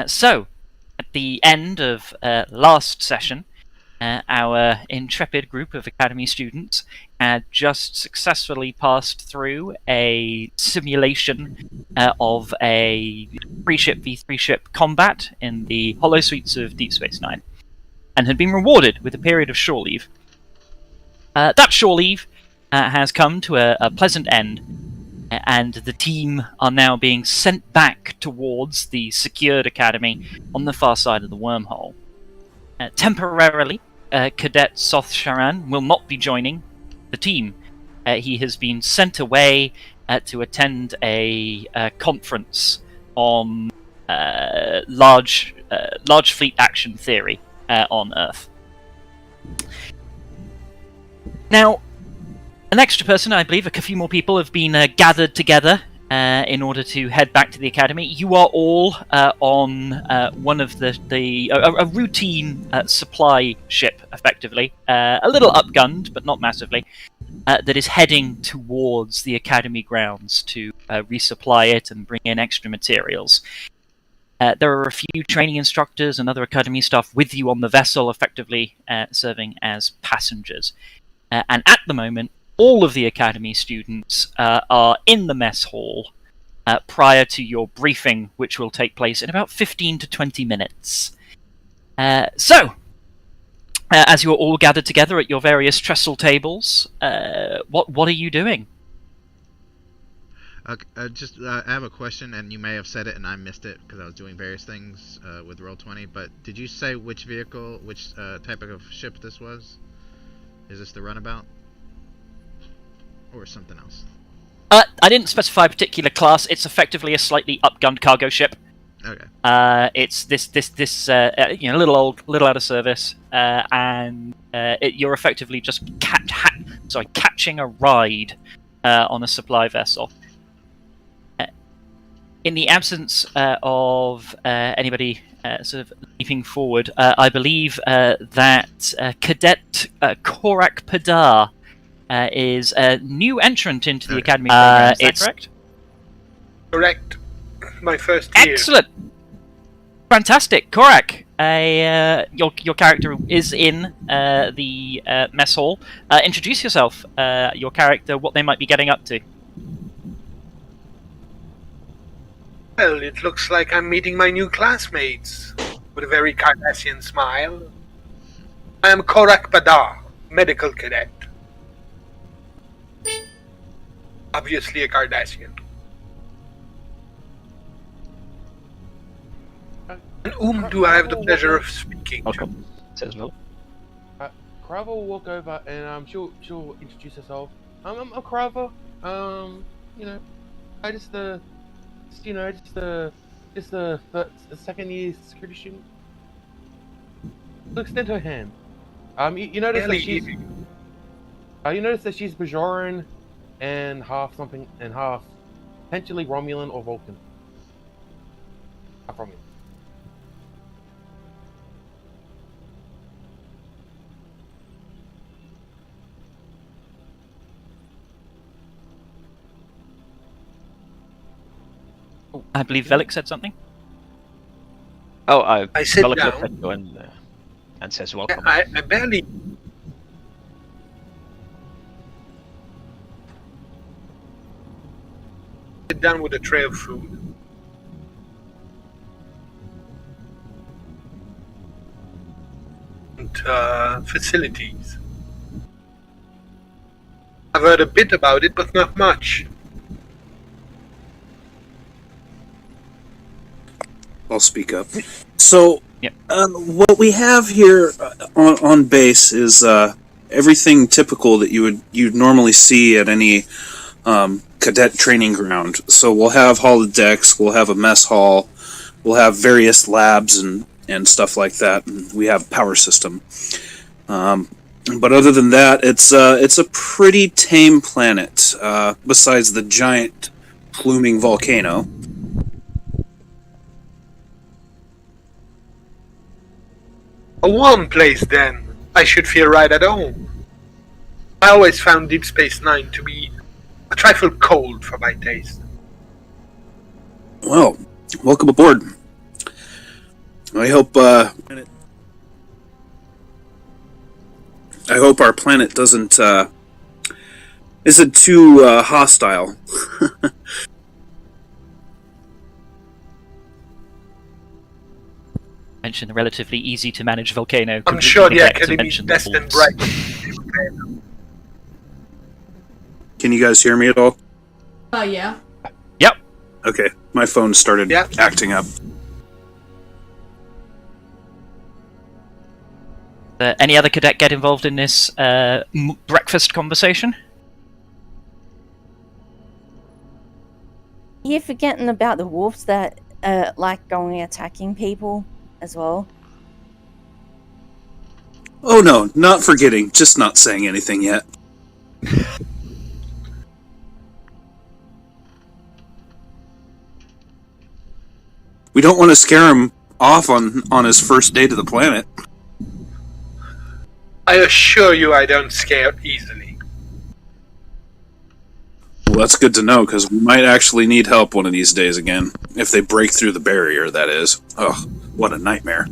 So, at the end of last session, our intrepid group of Academy students had just successfully passed through a simulation of a 3-ship v3 ship combat in the Hollow Suites of Deep Space Nine, and had been rewarded with a period of shore leave. That shore leave has come to a pleasant end, and the team are now being sent back towards the secured academy on the far side of the wormhole. Temporarily, Cadet Soth Sharan will not be joining the team. He has been sent away to attend a conference on large fleet action theory on Earth. Now, an extra person, I believe, a few more people have been gathered together in order to head back to the academy. You are all on one of a routine supply ship, effectively, a little upgunned, but not massively, that is heading towards the academy grounds to resupply it and bring in extra materials. There are a few training instructors and other academy staff with you on the vessel, effectively serving as passengers. And at the moment, all of the academy students are in the mess hall prior to your briefing, which will take place in about 15 to 20 minutes. So, as you are all gathered together at your various trestle tables, what are you doing? I have a question, and you may have said it and I missed it because I was doing various things with Roll20, but did you say which vehicle, which type of ship this was? Is this the runabout? Or something else? I didn't specify a particular class. It's effectively a slightly upgunned cargo ship. Okay. It's this little old, little out of service, and you're effectively just catching a ride on a supply vessel. In the absence of anybody sort of leaping forward, I believe that Cadet Korak Padar is a new entrant into the academy program. Is that correct? Correct. My first year. Excellent. Fantastic. Korak, your character is in the mess hall. Introduce yourself, your character, what they might be getting up to. Well, it looks like I'm meeting my new classmates with a very Cardassian smile. I am Korak Badar, medical cadet. Obviously a Cardassian. And whom do I have the pleasure of speaking to? Says Will. Crava will walk over and she'll introduce herself. I'm Crava. Just the second year security student. She'll extend her hand. You notice that she's Bajoran and half something and half potentially Romulan or Vulcan. Half Romulan. I believe Velik said something. Oh, I sit Velik down. looks at you and says welcome. I barely... sit down with a tray of food. And facilities. I've heard a bit about it, but not much. I'll speak up. So, Yep. What we have here on base is everything typical that you'd normally see at any cadet training ground. So we'll have holodecks, we'll have a mess hall, we'll have various labs and stuff like that. And we have power system. But other than that, it's a pretty tame planet. Besides the giant pluming volcano. A warm place, then. I should feel right at home. I always found Deep Space Nine to be a trifle cold for my taste. Well, welcome aboard. I hope our planet doesn't isn't too hostile. Mention the relatively easy to manage volcano. I'm completely sure the neglect to Academy's mention the best and balls. brightest. Can you guys hear me at all? Yeah. Yep. Okay, my phone started Yeah. acting up. Any other cadet get involved in this breakfast conversation? You're forgetting about the wolves that like going attacking people as well. Oh no, not forgetting, just not saying anything yet. We don't want to scare him off on his first day to the planet. I assure you I don't scare easily. Well, that's good to know, because we might actually need help one of these days again. If they break through the barrier, that is. Ugh, what a nightmare.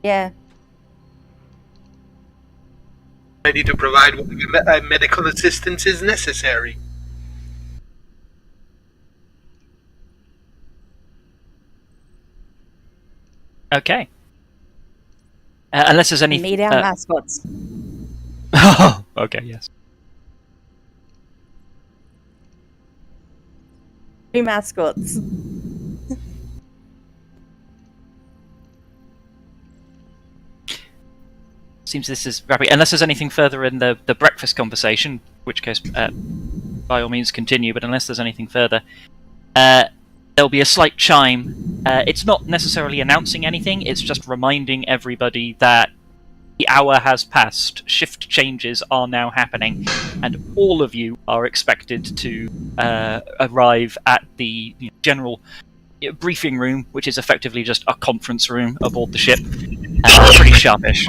Yeah. Ready to provide whatever medical assistance is necessary. Okay. Unless there's any... Meet our mascots. Oh, okay, yes. 2 mascots. Seems this is rapid. Unless there's anything further in the breakfast conversation, which case, by all means, continue. But unless there's anything further, there'll be a slight chime. It's not necessarily announcing anything. It's just reminding everybody that the hour has passed. Shift changes are now happening, and all of you are expected to arrive at the general briefing room, which is effectively just a conference room aboard the ship. Pretty sharpish.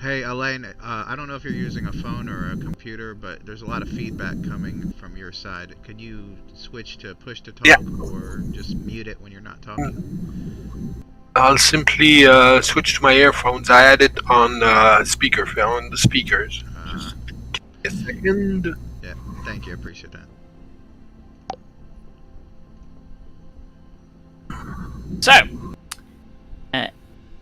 Hey, Elaine, I don't know if you're using a phone or a computer, but there's a lot of feedback coming from your side. Could you switch to push to talk, or just mute it when you're not talking? I'll simply switch to my earphones. I had it on speakerphone, the speakers. A second. Yeah, thank you. I appreciate that. So,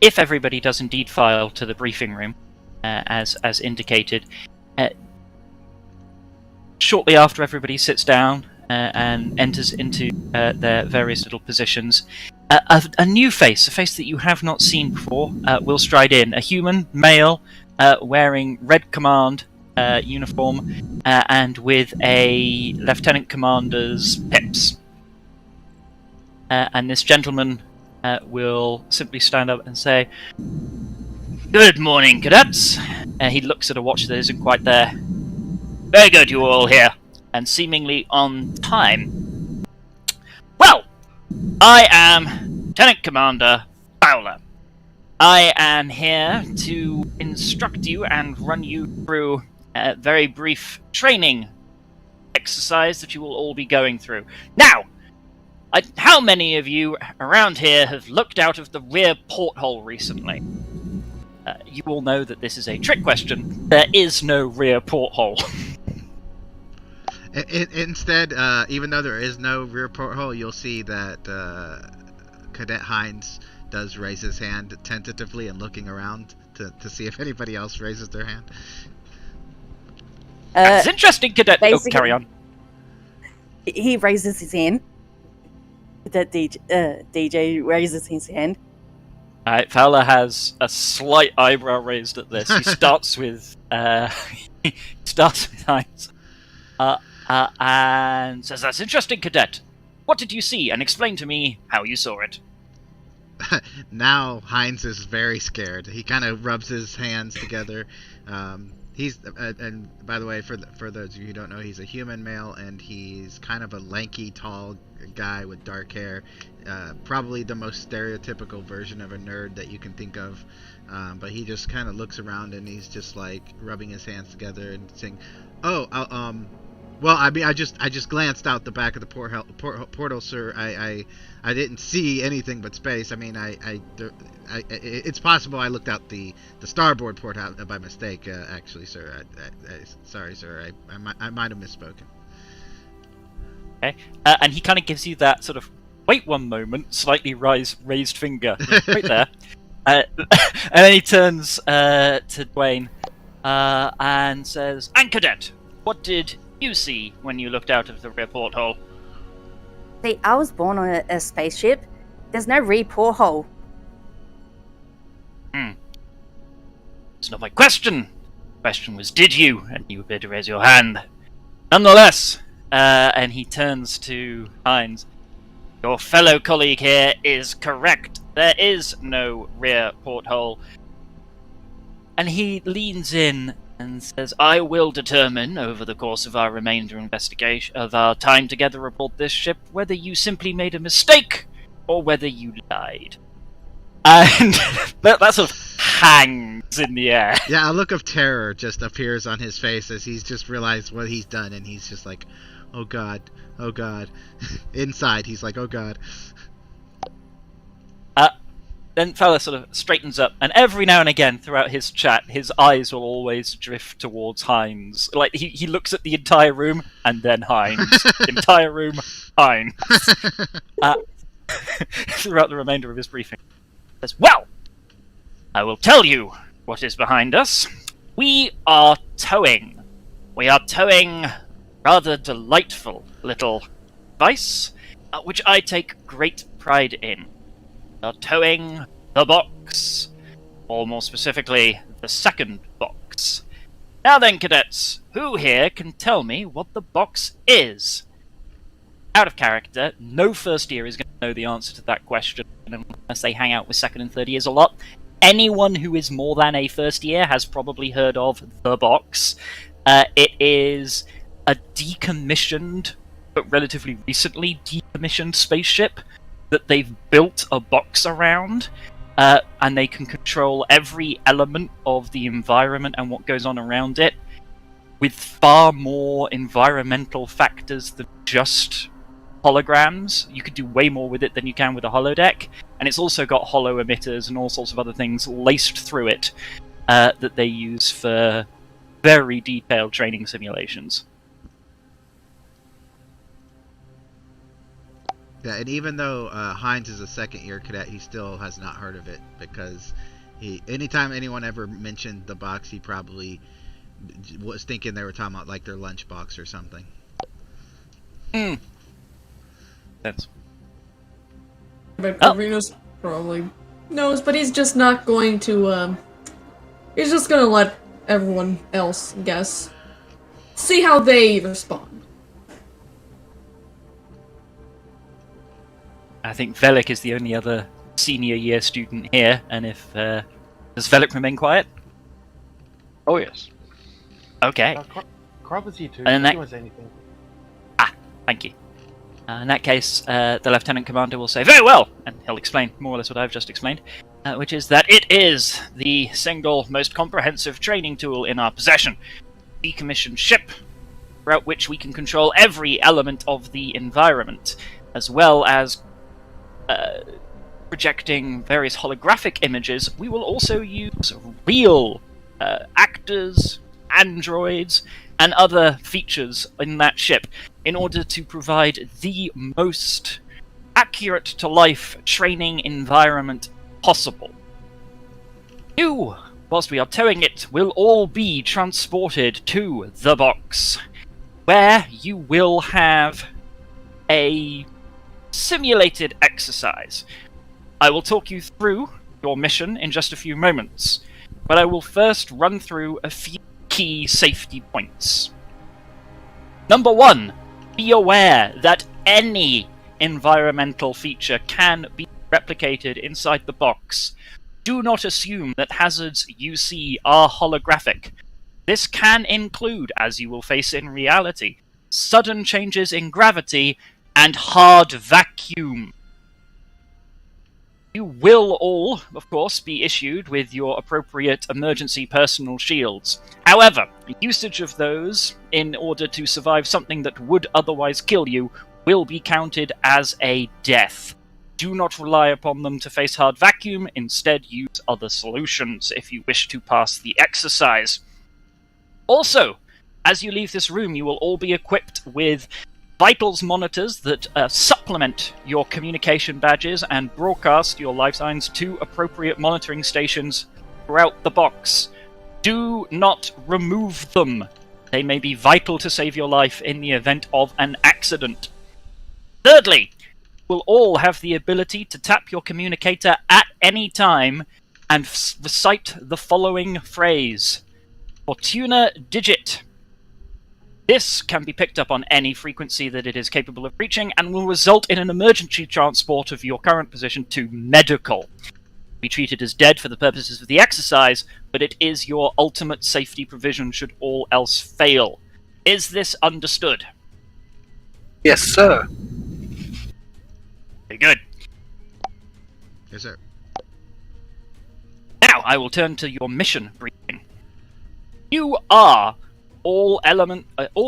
if everybody does indeed file to the briefing room, as indicated, shortly after everybody sits down and enters into their various little positions, a new face, a face that you have not seen before, will stride in. A human, male, wearing Red Command uniform and with a Lieutenant Commander's pips. And this gentleman will simply stand up and say, "Good morning, cadets." He looks at a watch that isn't quite there. "Very good, you all here, and seemingly on time. Well, I am Lieutenant Commander Fowler. I am here to instruct you and run you through a very brief training exercise that you will all be going through. Now, how many of you around here have looked out of the rear porthole recently? You all know that this is a trick question. There is no rear porthole. Instead, even though there is no rear porthole, you'll see that Cadet Hines does raise his hand tentatively and looking around to see if anybody else raises their hand. That's interesting, Cadet. Oh, carry on. He raises his hand. That DJ raises his hand. Alright, Fowler has a slight eyebrow raised at this. He starts with Hines. And says, "That's interesting, Cadet. What did you see? And explain to me how you saw it." Now Hines is very scared. He kind of rubs his hands together. He's and by the way, for those of you who don't know, he's a human male, and he's kind of a lanky, tall guy with dark hair. Probably the most stereotypical version of a nerd that you can think of. But he just kind of looks around and he's just like rubbing his hands together and saying, "Oh, Well, I mean, I just glanced out the back of the portal, sir. I didn't see anything but space. I mean, it's possible I looked out the starboard port out by mistake. Actually, sir. Sorry, sir. I might have misspoken. Okay, and he kind of gives you that sort of wait one moment, slightly raised finger right there, and then he turns to Dwayne and says, "And Cadet, what did you see when you looked out of the rear porthole?" See, I was born on a spaceship. There's no rear porthole. It's not my question. The question was, did you? And you appear to raise your hand. Nonetheless, and he turns to Hines. Your fellow colleague here is correct. There is no rear porthole. And he leans in and says, I will determine over the course of our remainder investigation of our time together aboard this ship whether you simply made a mistake or whether you lied. And that sort of hangs in the air. Yeah, a look of terror just appears on his face as he's just realized what he's done, and he's just like, oh god, oh god. Inside, he's like, oh god. Then fella sort of straightens up, and every now and again throughout his chat, his eyes will always drift towards Hines. Like, he looks at the entire room, and then Hines. Entire room, Hines. Throughout the remainder of his briefing. He says, well, I will tell you what is behind us. We are towing. We are towing rather delightful little device, which I take great pride in. We are towing the box, or more specifically, the second box. Now then, cadets, who here can tell me what the box is? Out of character, no first year is going to know the answer to that question unless they hang out with second and third years a lot. Anyone who is more than a first year has probably heard of the box. It is a decommissioned, but relatively recently decommissioned spaceship that they've built a box around, and they can control every element of the environment and what goes on around it with far more environmental factors than just holograms. You could do way more with it than you can with a holodeck, and it's also got holo emitters and all sorts of other things laced through it that they use for very detailed training simulations. Yeah, and even though Hines is a second-year cadet, he still has not heard of it, because anytime anyone ever mentioned the box, he probably was thinking they were talking about like their lunchbox or something. That's... But Venus probably knows, but he's just not going to, he's just gonna let everyone else guess. See how they respond. I think Velik is the only other senior year student here, and if... does Velik remain quiet? Oh, yes. Okay. Crop is here too. And He won't say anything. Thank you. In that case, the Lieutenant Commander will say, very well, and he'll explain more or less what I've just explained, which is that it is the single most comprehensive training tool in our possession. Decommissioned ship, throughout which we can control every element of the environment, as well as projecting various holographic images. We will also use real actors, androids, and other features in that ship in order to provide the most accurate-to-life training environment possible. You, whilst we are towing it, will all be transported to the box, where you will have a simulated exercise. I will talk you through your mission in just a few moments, but I will first run through a few key safety points. Number 1, be aware that any environmental feature can be replicated inside the box. Do not assume that hazards you see are holographic. This can include, as you will face in reality, sudden changes in gravity and hard vacuum. You will all, of course, be issued with your appropriate emergency personal shields. However, usage of those in order to survive something that would otherwise kill you will be counted as a death. Do not rely upon them to face hard vacuum, instead use other solutions if you wish to pass the exercise. Also, as you leave this room, you will all be equipped with vitals monitors that supplement your communication badges and broadcast your life signs to appropriate monitoring stations throughout the box. Do not remove them. They may be vital to save your life in the event of an accident. Thirdly, will all have the ability to tap your communicator at any time and recite the following phrase. Fortuna Digit. This can be picked up on any frequency that it is capable of reaching and will result in an emergency transport of your current position to medical. Be treated as dead for the purposes of the exercise, but it is your ultimate safety provision should all else fail. Is this understood? Yes, sir. Very good. Yes, sir. Now I will turn to your mission briefing. You are all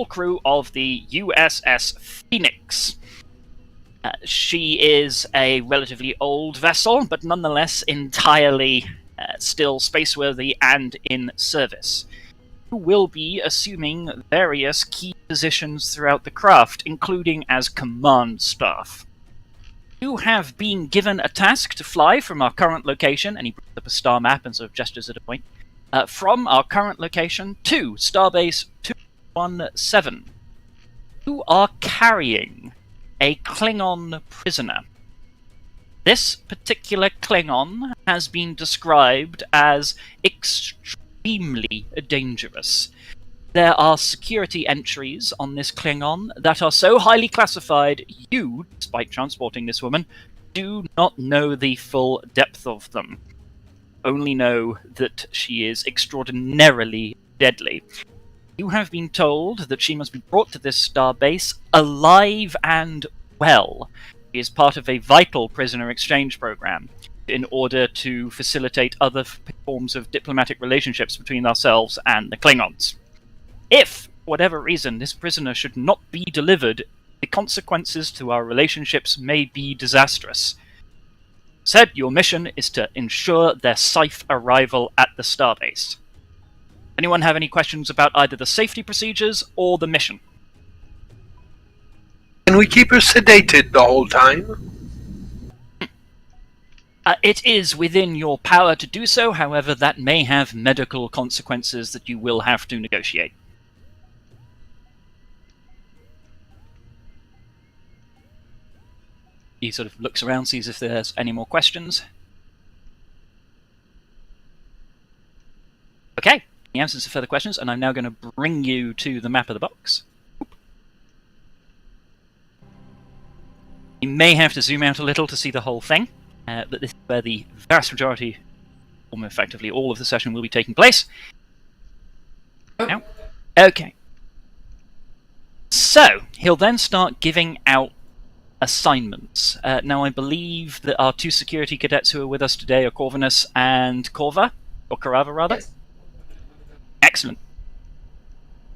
crew of the USS Phoenix. She is a relatively old vessel, but nonetheless entirely still spaceworthy and in service. You will be assuming various key positions throughout the craft, including as command staff. You have been given a task to fly from our current location, and he brings up a star map and sort of gestures at a point, from our current location to Starbase 217. You are carrying a Klingon prisoner. This particular Klingon has been described as extremely dangerous. There are security entries on this Klingon that are so highly classified you, despite transporting this woman, do not know the full depth of them. Only know that she is extraordinarily deadly. You have been told that she must be brought to this star base alive and well. She is part of a vital prisoner exchange program in order to facilitate other forms of diplomatic relationships between ourselves and the Klingons. If, for whatever reason, this prisoner should not be delivered, the consequences to our relationships may be disastrous. Said, your mission is to ensure their safe arrival at the starbase. Anyone have any questions about either the safety procedures or the mission? Can we keep her sedated the whole time? It is within your power to do so, however, that may have medical consequences that you will have to negotiate. He sort of looks around, sees if there's any more questions. Okay, he answers to further questions, and I'm now going to bring you to the map of the box. You may have to zoom out a little to see the whole thing, but this is where the vast majority, almost effectively all of the session, will be taking place. Now, okay. So, he'll then start giving out assignments. Now, I believe that our two security cadets who are with us today are Corvinus and Corva, or Carava rather. Yes. Excellent.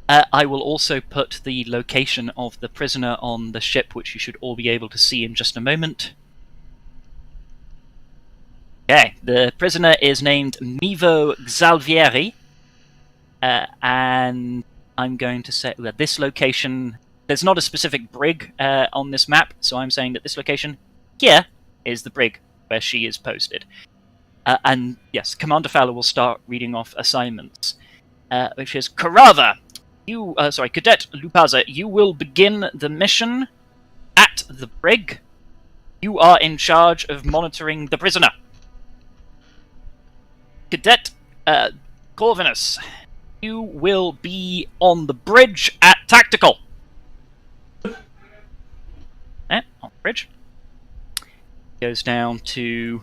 I will also put the location of the prisoner on the ship, which you should all be able to see in just a moment. Okay, the prisoner is named Mivo Xalvieri, and I'm going to say that this location, there's not a specific brig on this map, so I'm saying that this location here is the brig where she is posted. And yes, Commander Fowler will start reading off assignments, which is Carava. Cadet Lupaza, you will begin the mission at the brig. You are in charge of monitoring the prisoner. Cadet Corvinus, you will be on the bridge at tactical. On the bridge. Goes down to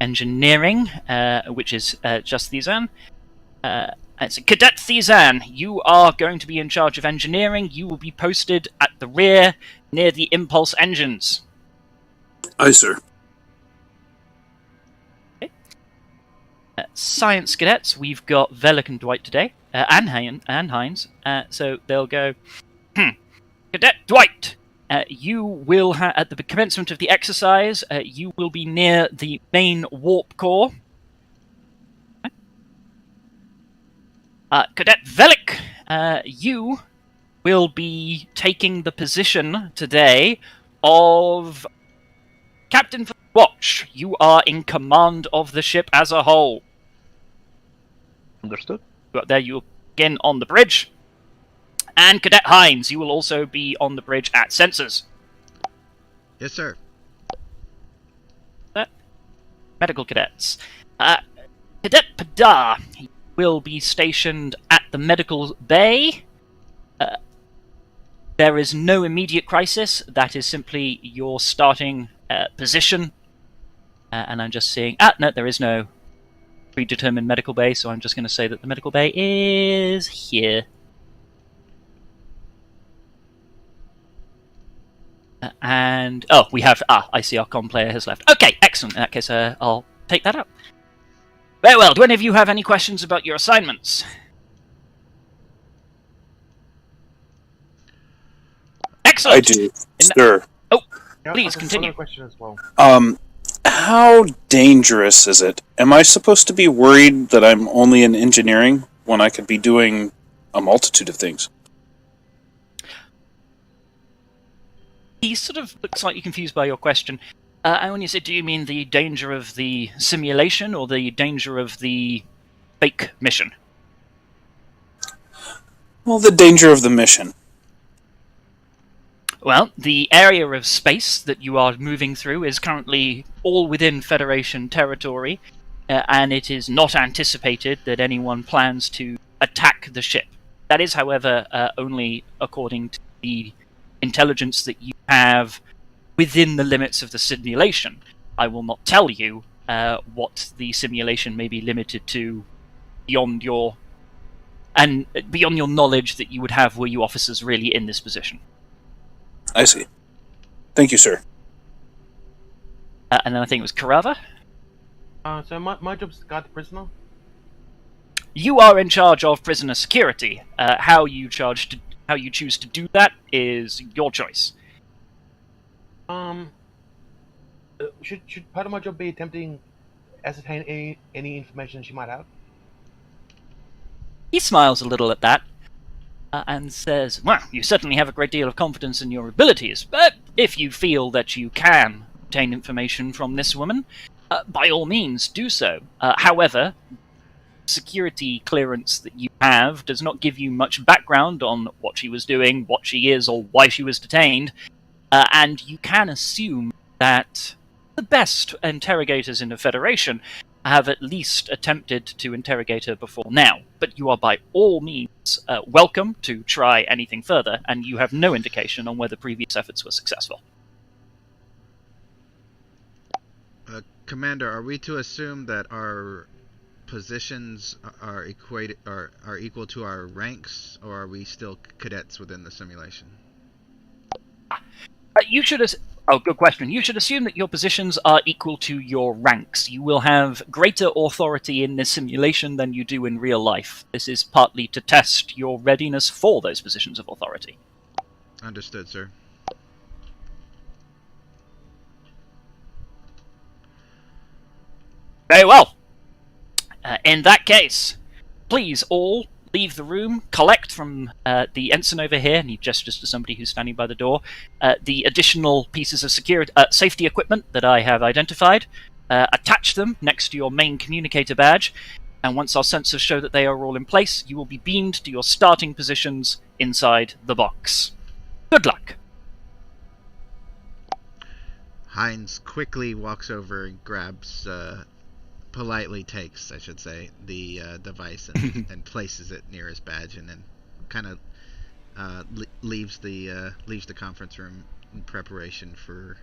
engineering, which is just Thizan. It's Cadet Thizan, you are going to be in charge of engineering. You will be posted at the rear near the impulse engines. Aye, sir. Science cadets, we've got Velik and Dwight today, and Hines. So they'll go, Cadet Dwight, you will at the commencement of the exercise, you will be near the main warp core. Cadet Velik, you will be taking the position today of Captain for the Watch. You are in command of the ship as a whole. Understood. There you begin on the bridge. And Cadet Hines, you will also be on the bridge at sensors. Yes, sir. Medical cadets. Cadet Padar will be stationed at the medical bay. There is no immediate crisis. That is simply your starting position. And I'm just seeing... no, there is no predetermined medical bay, so I'm just going to say that the medical bay is here. We have... I see our comm player has left. Okay, excellent. In that case, I'll take that up. Very well. Do any of you have any questions about your assignments? Excellent. I do, sir. Yeah, Please, I continue. have a question as well. How dangerous is it? Am I supposed to be worried that I'm only in engineering when I could be doing a multitude of things? He sort of looks slightly confused by your question. And when you say, do you mean the danger of the simulation or the danger of the fake mission? Well, the danger of the mission. Well, the area of space that you are moving through is currently all within Federation territory, and it is not anticipated that anyone plans to attack the ship. That is, however, only according to the intelligence that you have within the limits of the simulation. I will not tell you what the simulation may be limited to beyond your knowledge that you would have were you officers really in this position. I see. Thank you, sir. And then I think it was Karava. So my job's to guard the prisoner. You are in charge of prisoner security. How you choose to do that is your choice. Should part of my job be attempting to ascertain any information she might have? He smiles a little at that and says, well, you certainly have a great deal of confidence in your abilities, but if you feel that you can obtain information from this woman, by all means do so. However, security clearance that you have does not give you much background on what she was doing, what she is, or why she was detained, and you can assume that the best interrogators in the Federation have at least attempted to interrogate her before now. But you are by all means welcome to try anything further, and you have no indication on whether previous efforts were successful. Commander, are we to assume that our positions are equal to our ranks, or are we still cadets within the simulation? Good question. You should assume that your positions are equal to your ranks. You will have greater authority in this simulation than you do in real life. This is partly to test your readiness for those positions of authority. Understood, sir. Very well. In that case, please all leave the room, collect from the ensign over here, and he gestures to somebody who's standing by the door, the additional pieces of safety equipment that I have identified, attach them next to your main communicator badge, and once our sensors show that they are all in place, you will be beamed to your starting positions inside the box. Good luck. Hines quickly walks over and grabs, politely takes, I should say, the device and places it near his badge, and then kind of leaves the conference room in preparation for,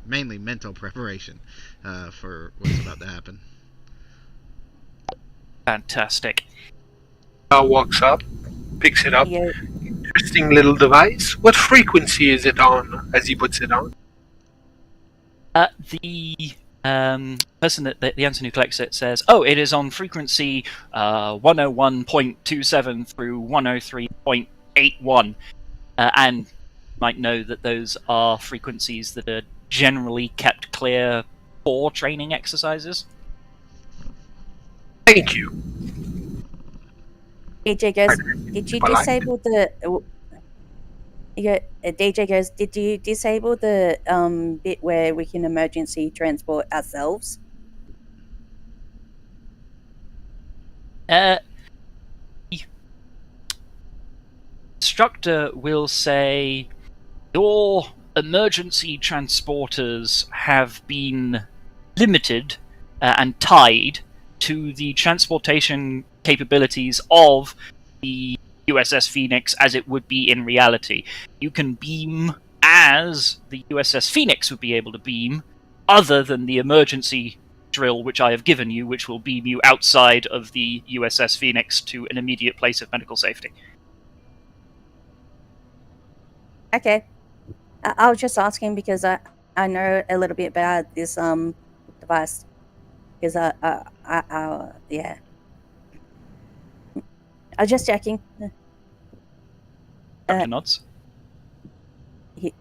mainly mental preparation, for what's about to happen. Fantastic. Walks up, picks it up. Yeah. Interesting little device. What frequency is it on as he puts it on? The person the answer who collects it says, "Oh, it is on frequency 101.27 through 103.81," and might know that those are frequencies that are generally kept clear for training exercises. Thank you. DJ goes, did you Polite. disable the... DJ goes, did you disable the bit where we can emergency transport ourselves? The instructor will say, your emergency transporters have been limited and tied to the transportation capabilities of the USS Phoenix as it would be in reality. You can beam as the USS Phoenix would be able to beam, other than the emergency drill which I have given you, which will beam you outside of the USS Phoenix to an immediate place of medical safety. Okay. I was just asking because I know a little bit about this device. Because yeah. I was just checking. Dr. Nods. He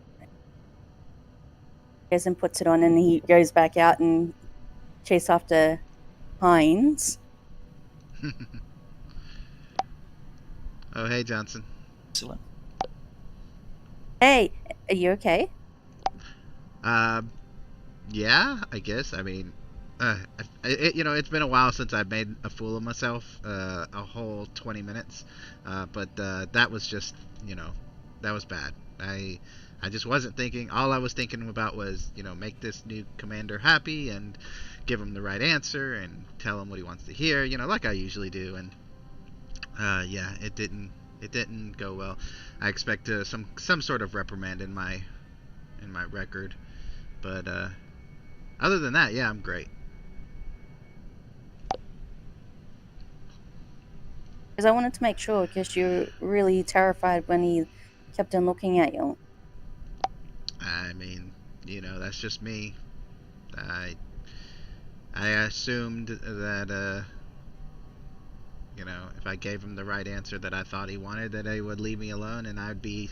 goes and puts it on, and he goes back out and chase after Hines. Oh, hey, Johnson. Excellent. Hey, are you okay? Yeah, I guess. I mean, it's been a while since I've made a fool of myself, a whole 20 minutes, but that was just, that was bad. I just wasn't thinking. All I was thinking about was, make this new commander happy and give him the right answer and tell him what he wants to hear, like I usually do. And yeah, it didn't go well. I expect some sort of reprimand in my record, but other than that, yeah, I'm great. Because I wanted to make sure, because you're really terrified when he kept on looking at you. I mean, that's just me. I assumed that if I gave him the right answer that I thought he wanted, that he would leave me alone and I'd be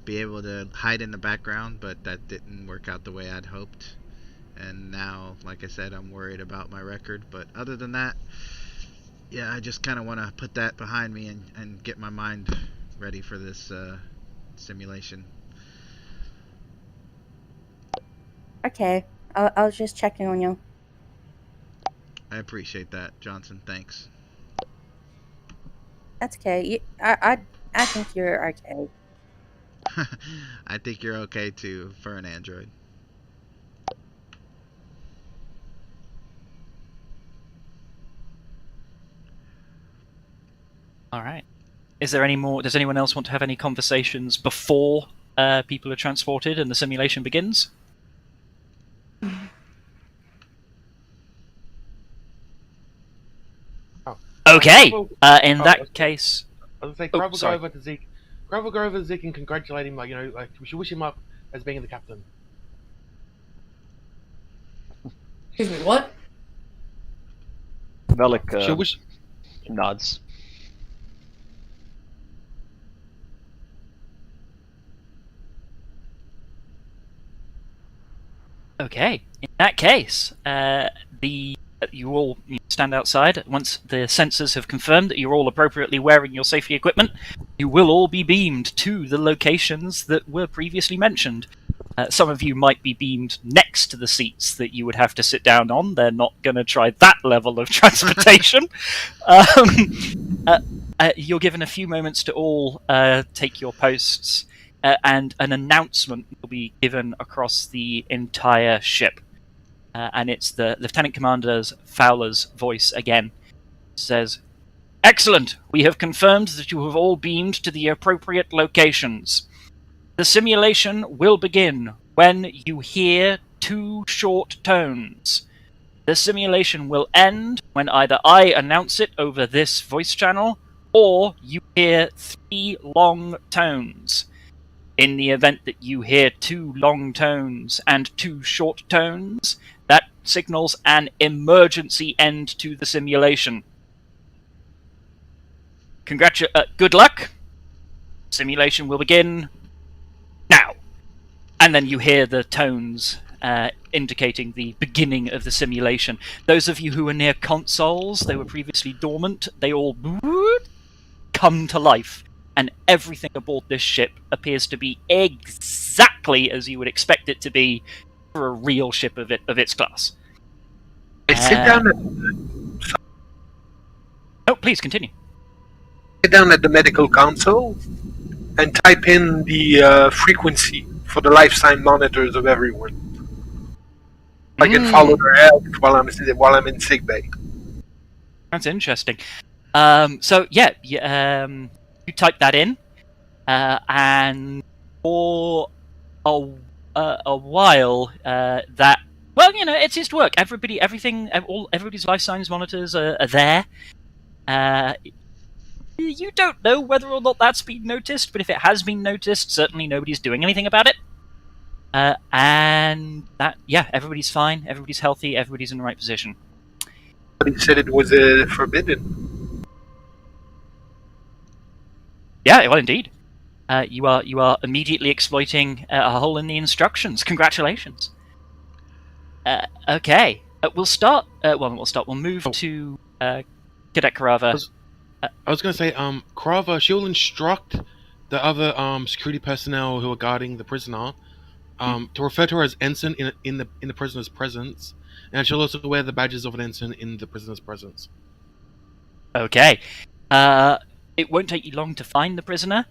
able to hide in the background, but that didn't work out the way I'd hoped. And now, like I said, I'm worried about my record. But other than that, yeah, I just kind of want to put that behind me and get my mind ready for this simulation. Okay, I was just checking on you. I appreciate that, Johnson. Thanks. That's okay. I think you're okay. I think you're okay too for an android. All right. Is there any more? Does anyone else want to have any conversations before people are transported and the simulation begins? Okay. In that case, I was gonna say, Crab will go sorry. over to Zeke. Crab will go over to Zeke and congratulate him. Like, we should wish him up as being the captain. Excuse me, what? Velik nods. Okay. In that case, you all stand outside. Once the sensors have confirmed that you're all appropriately wearing your safety equipment, you will all be beamed to the locations that were previously mentioned. Some of you might be beamed next to the seats that you would have to sit down on. They're not going to try that level of transportation. You're given a few moments to all take your posts, and an announcement will be given across the entire ship. And it's the Lieutenant Commander's Fowler's voice again. It says, "Excellent! We have confirmed that you have all beamed to the appropriate locations. The simulation will begin when you hear 2 short tones. The simulation will end when either I announce it over this voice channel, or you hear 3 long tones. In the event that you hear 2 long tones and 2 short tones, that signals an emergency end to the simulation. Good luck. Simulation will begin now. And then you hear the tones indicating the beginning of the simulation. Those of you who are near consoles, they were previously dormant, they all come to life. And everything aboard this ship appears to be exactly as you would expect it to be for a real ship of its class. I sit down. Oh, please continue. Sit down at the medical console and type in the frequency for the life sign monitors of everyone. I can follow their health while I'm in sickbay. That's interesting. So yeah, you type that in, and for a while, that, well, you know, it seems to work. Everybody's life signs monitors are there. You don't know whether or not that's been noticed, but if it has been noticed, certainly nobody's doing anything about it. And that, yeah, everybody's fine, everybody's healthy, everybody's in the right position. But he said it was forbidden. Yeah, well, indeed. You are immediately exploiting a hole in the instructions. Congratulations. Okay, we'll start. We'll move to Cadet Karava. I was going to say, Karava, she'll instruct the other security personnel who are guarding the prisoner to refer to her as ensign in the prisoner's presence, and she'll also wear the badges of an ensign in the prisoner's presence. Okay. It won't take you long to find the prisoner.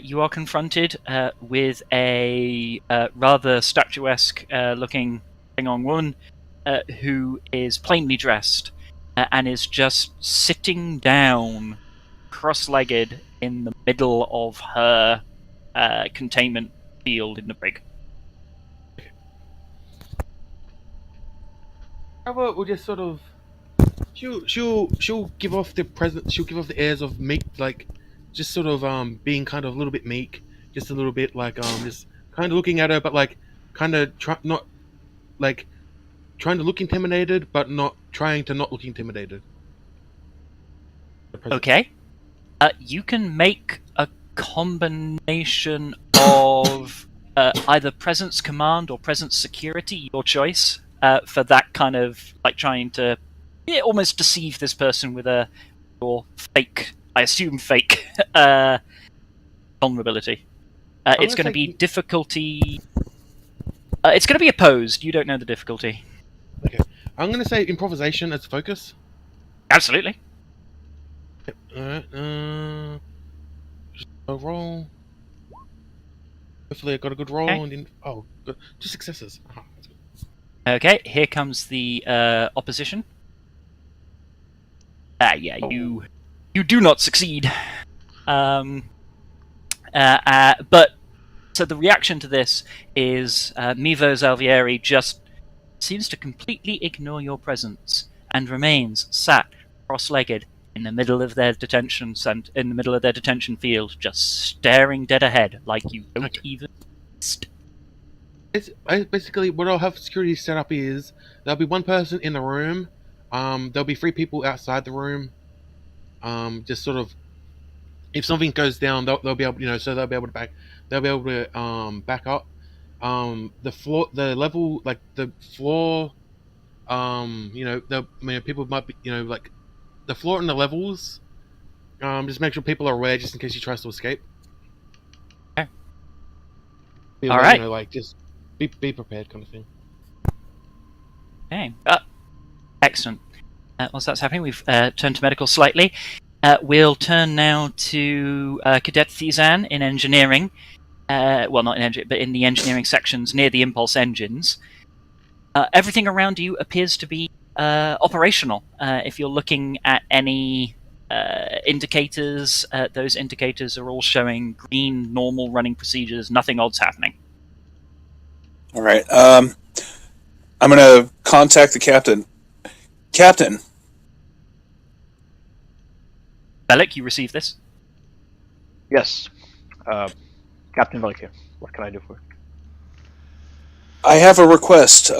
You are confronted with a rather statuesque looking Klingon woman who is plainly dressed and is just sitting down, cross-legged, in the middle of her containment field in the brig. Karava will just sort of she'll give off the airs of meek, like just sort of being kind of a little bit meek, just a little bit like just kind of looking at her, but like kind of not like trying to look intimidated, but not trying to not look intimidated. Okay. You can make a combination of either presence command or presence security, your choice, for that kind of like trying to almost deceive this person with your fake, I assume fake, vulnerability. It's going to be difficulty. It's going to be opposed. You don't know the difficulty. Okay, I'm going to say improvisation as focus. Absolutely. Alright, just a roll. Hopefully I got a good roll, Okay. and then, oh, good. 2 successes. Aha, that's good. Okay, here comes the opposition. You do not succeed. But so the reaction to this is Mivo Zalvieri just seems to completely ignore your presence and remains sat cross-legged in the middle of their detention field, just staring dead ahead like you don't even exist. Basically, what I'll have security set up is there'll be one person in the room. There'll be 3 people outside the room. Just sort of, if something goes down, they'll be able, so they'll be able to back up. The floor, people might be, like the floor and the levels. Just make sure people are aware, just in case he tries to escape. Okay. All right. Just be prepared, kind of thing. Okay. Excellent. Whilst that's happening, we've turned to medical slightly. We'll turn now to Cadet Thizan in engineering. Well, not in engineering, but in the engineering sections near the impulse engines. Everything around you appears to be operational. If you're looking at any indicators, those indicators are all showing green, normal running procedures, nothing odd's happening. All right. I'm going to contact the captain. Captain. Bellic, you receive this? Yes. Captain Velik here. What can I do for you? I have a request.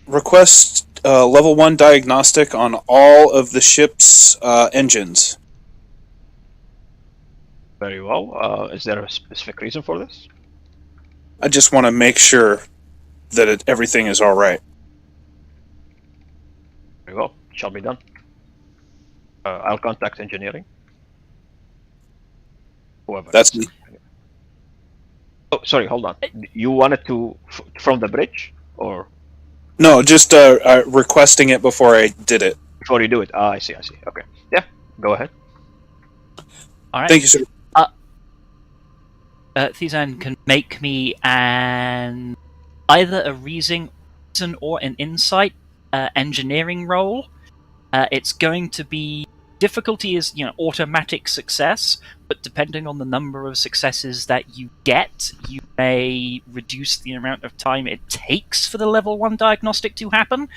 Request level 1 diagnostic on all of the ship's engines. Very well. Is there a specific reason for this? I just want to make sure that everything is all right. Very well. Shall be done. I'll contact engineering. Whoever. That's me. Oh, sorry. Hold on. You wanted to from the bridge, or No, just requesting it before I did it. before you do it? Ah, I see. Okay. Yeah. Go ahead. All right. Thank you, sir. Thizan can make me either a reason or an insight engineering roll. It's going to be difficulty is automatic success, but depending on the number of successes that you get, you may reduce the amount of time it takes for the level 1 diagnostic to happen.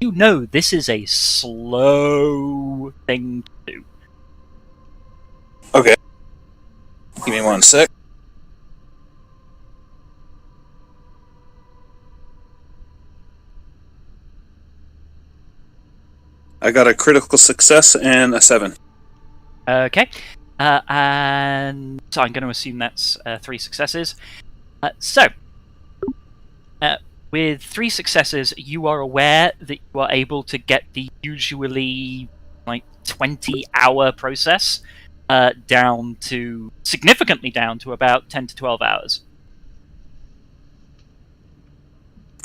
You know this is a slow thing to do. Okay. Give me 1 sec. I got a critical success and a 7. Okay. And so I'm going to assume that's 3 successes. With 3 successes, you are aware that you are able to get the usually 20-hour process significantly down to about 10 to 12 hours.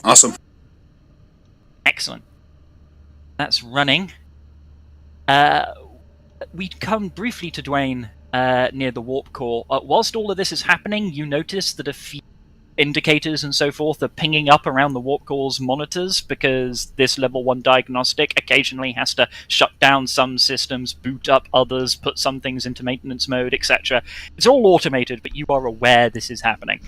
Awesome. Excellent. That's running. We come briefly to Dwayne near the warp core. Whilst all of this is happening, you notice that a few indicators and so forth are pinging up around the warp core's monitors because this level 1 diagnostic occasionally has to shut down some systems, boot up others, put some things into maintenance mode, etc. It's all automated, but you are aware this is happening.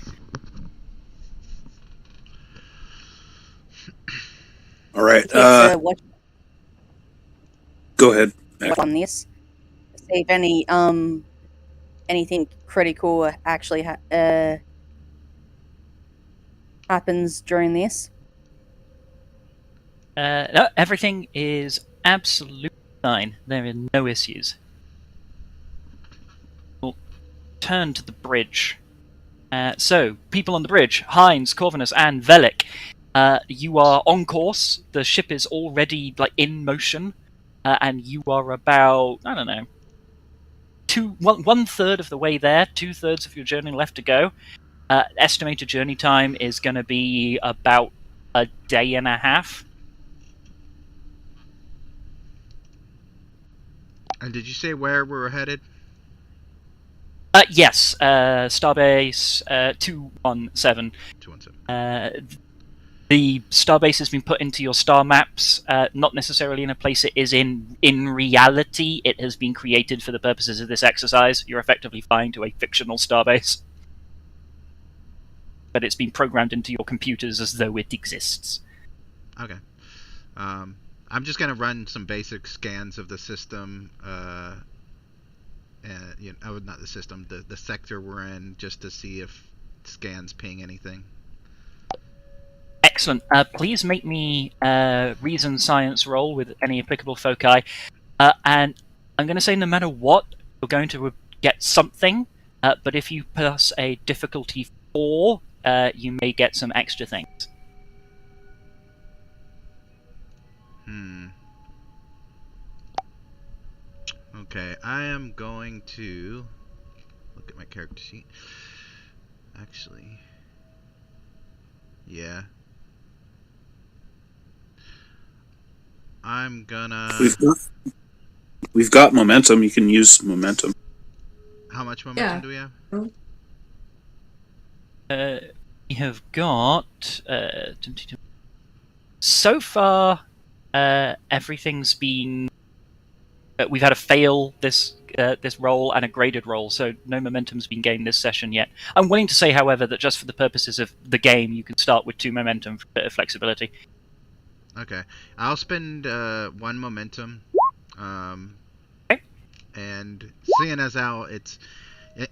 All right. What Go ahead. on this? See if anything critical actually happens during this. No, everything is absolutely fine. There are no issues. We'll turn to the bridge. So, people on the bridge, Hines, Corvinus, and Velik, you are on course. The ship is already in motion, and you are about, I don't know, one third of the way there, 2/3 of your journey left to go. Estimated journey time is going to be about a day and a half. And did you say where we were headed? Yes, Starbase 217. 217. The starbase has been put into your star maps, not necessarily in a place it is in reality. It has been created for the purposes of this exercise. You're effectively flying to a fictional starbase. But it's been programmed into your computers as though it exists. Okay. I'm just going to run some basic scans of the system, not the system, the sector we're in, just to see if scans ping anything. Excellent. Please make me a reason science roll with any applicable foci. And I'm going to say no matter what, you're going to get something, but if you pass a difficulty 4, you may get some extra things. Okay, I am going to look at my character sheet. Actually, yeah. I'm gonna... We've got momentum. You can use momentum. How much momentum do we have? We have got... so far, everything's been... we've had a fail this roll and a graded roll, so no momentum's been gained this session yet. I'm willing to say, however, that just for the purposes of the game, you can start with 2 momentum for a bit of flexibility. Okay, I'll spend 1 momentum. Okay. And seeing as how it's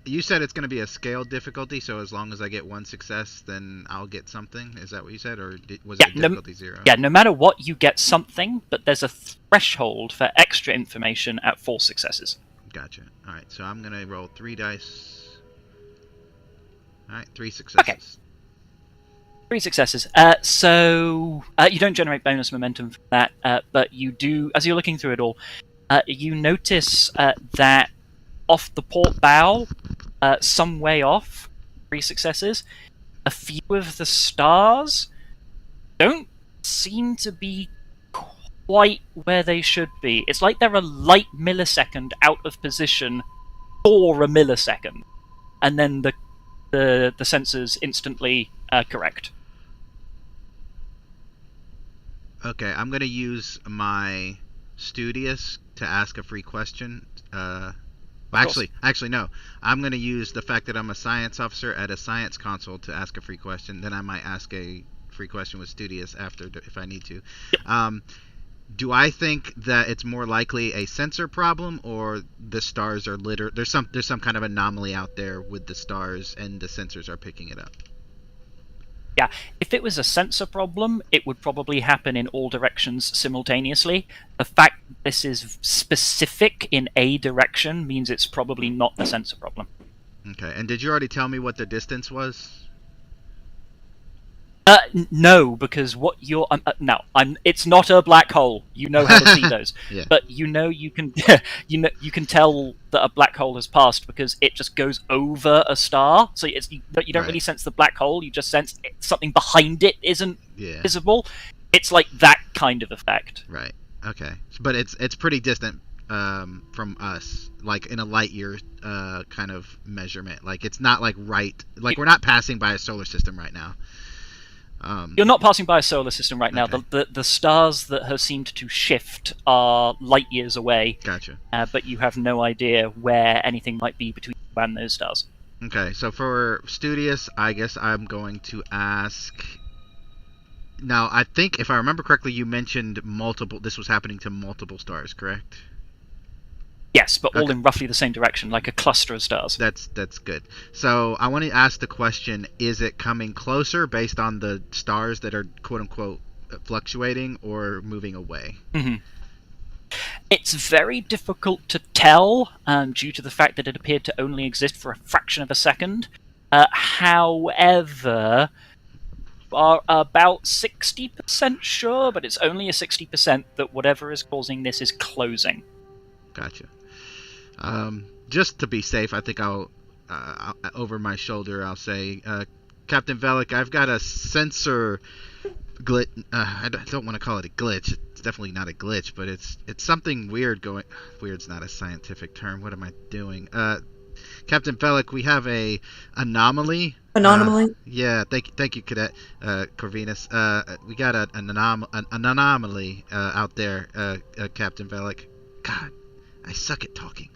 You said it's going to be a scaled difficulty, so as long as I get one success, then I'll get something. Is that what you said, or was it difficulty 0? Yeah, no matter what, you get something, but there's a threshold for extra information at 4 successes. Gotcha. All right, so I'm going to roll 3 dice. All right, 3 successes. Okay. 3 successes. So you don't generate bonus momentum from that, but you do, as you're looking through it all, you notice that off the port bow, some way off, 3 successes, a few of the stars don't seem to be quite where they should be. It's like they're a light millisecond out of position for a millisecond, and then the sensors instantly correct. Okay, I'm going to use my Studious to ask a free question. Actually, no. I'm going to use the fact that I'm a science officer at a science console to ask a free question. Then I might ask a free question with Studious after if I need to. Do I think that it's more likely a sensor problem, or the stars are there's some kind of anomaly out there with the stars and the sensors are picking it up? Yeah, if it was a sensor problem, it would probably happen in all directions simultaneously. The fact this is specific in a direction means it's probably not a sensor problem. Okay, and did you already tell me what the distance was? No, because what you're it's not a black hole. You know how to see those, Yeah. but you can you can tell that a black hole has passed because it just goes over a star. So you don't really sense the black hole. You just sense something behind it isn't visible. It's like that kind of effect. Right. Okay. But it's pretty distant from us, like in a light year kind of measurement. Like it's not like we're not passing by a solar system right now. You're not passing by a solar system right now. Okay. The stars that have seemed to shift are light years away. Gotcha. But you have no idea where anything might be between you and those stars. Okay, so for Studious, I guess I'm going to ask... Now, I think, if I remember correctly, you mentioned this was happening to multiple stars, correct? Yes, but all in roughly the same direction, like a cluster of stars. That's good. So I want to ask the question, is it coming closer based on the stars that are quote-unquote fluctuating or moving away? Mm-hmm. It's very difficult to tell due to the fact that it appeared to only exist for a fraction of a second. However, are about 60% sure, but it's only a 60% that whatever is causing this is closing. Gotcha. Just to be safe, I think I'll over my shoulder, I'll say, Captain Velik, I've got a sensor glitch. I don't want to call it a glitch. It's definitely not a glitch, but it's something weird going. Weird's not a scientific term. What am I doing? Captain Velik, we have a anomaly. Anomaly? Yeah, thank you, Cadet Corvinus. We got an anomaly out there, Captain Velik. God, I suck at talking.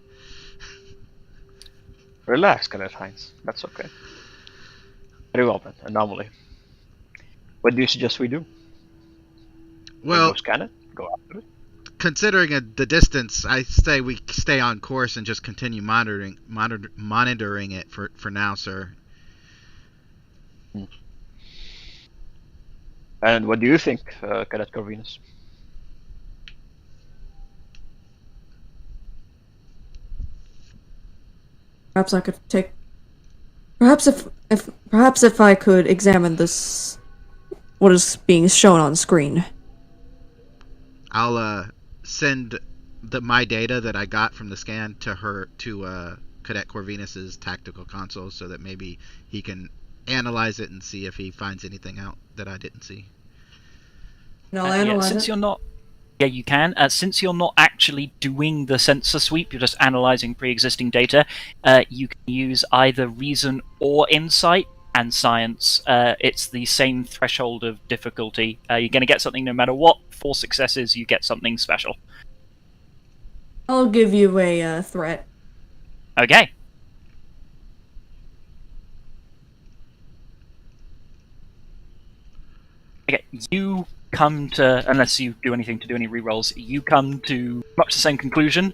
Relax, Cadet Hines. That's okay. Very well then. Anomaly. What do you suggest we do? Well, go scan it. Go after it. Considering the distance, I say we stay on course and just continue monitoring it for now, sir. And what do you think, Cadet Corvinus? Perhaps I could take. Perhaps if I could examine this, what is being shown on screen. I'll send my data that I got from the scan to Cadet Corvinus's tactical console, so that maybe he can analyze it and see if he finds anything out that I didn't see. And I'll analyze since it. you're not. Yeah, you can. Since you're not actually doing the sensor sweep, you're just analyzing pre-existing data, you can use either reason or insight and science. It's the same threshold of difficulty. You're going to get something no matter what. 4 successes, you get something special. I'll give you a threat. Okay. Okay, you come to, unless you do anything to do any rerolls, you come to much the same conclusion,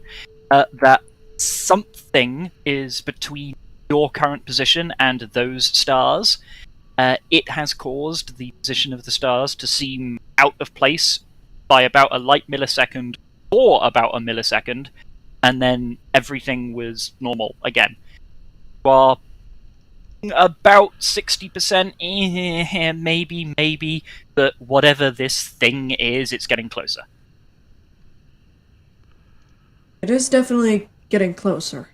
that something is between your current position and those stars, it has caused the position of the stars to seem out of place by about a light millisecond or about a millisecond, and then everything was normal again. You are about 60%, maybe, that whatever this thing is, it's getting closer. It is definitely getting closer.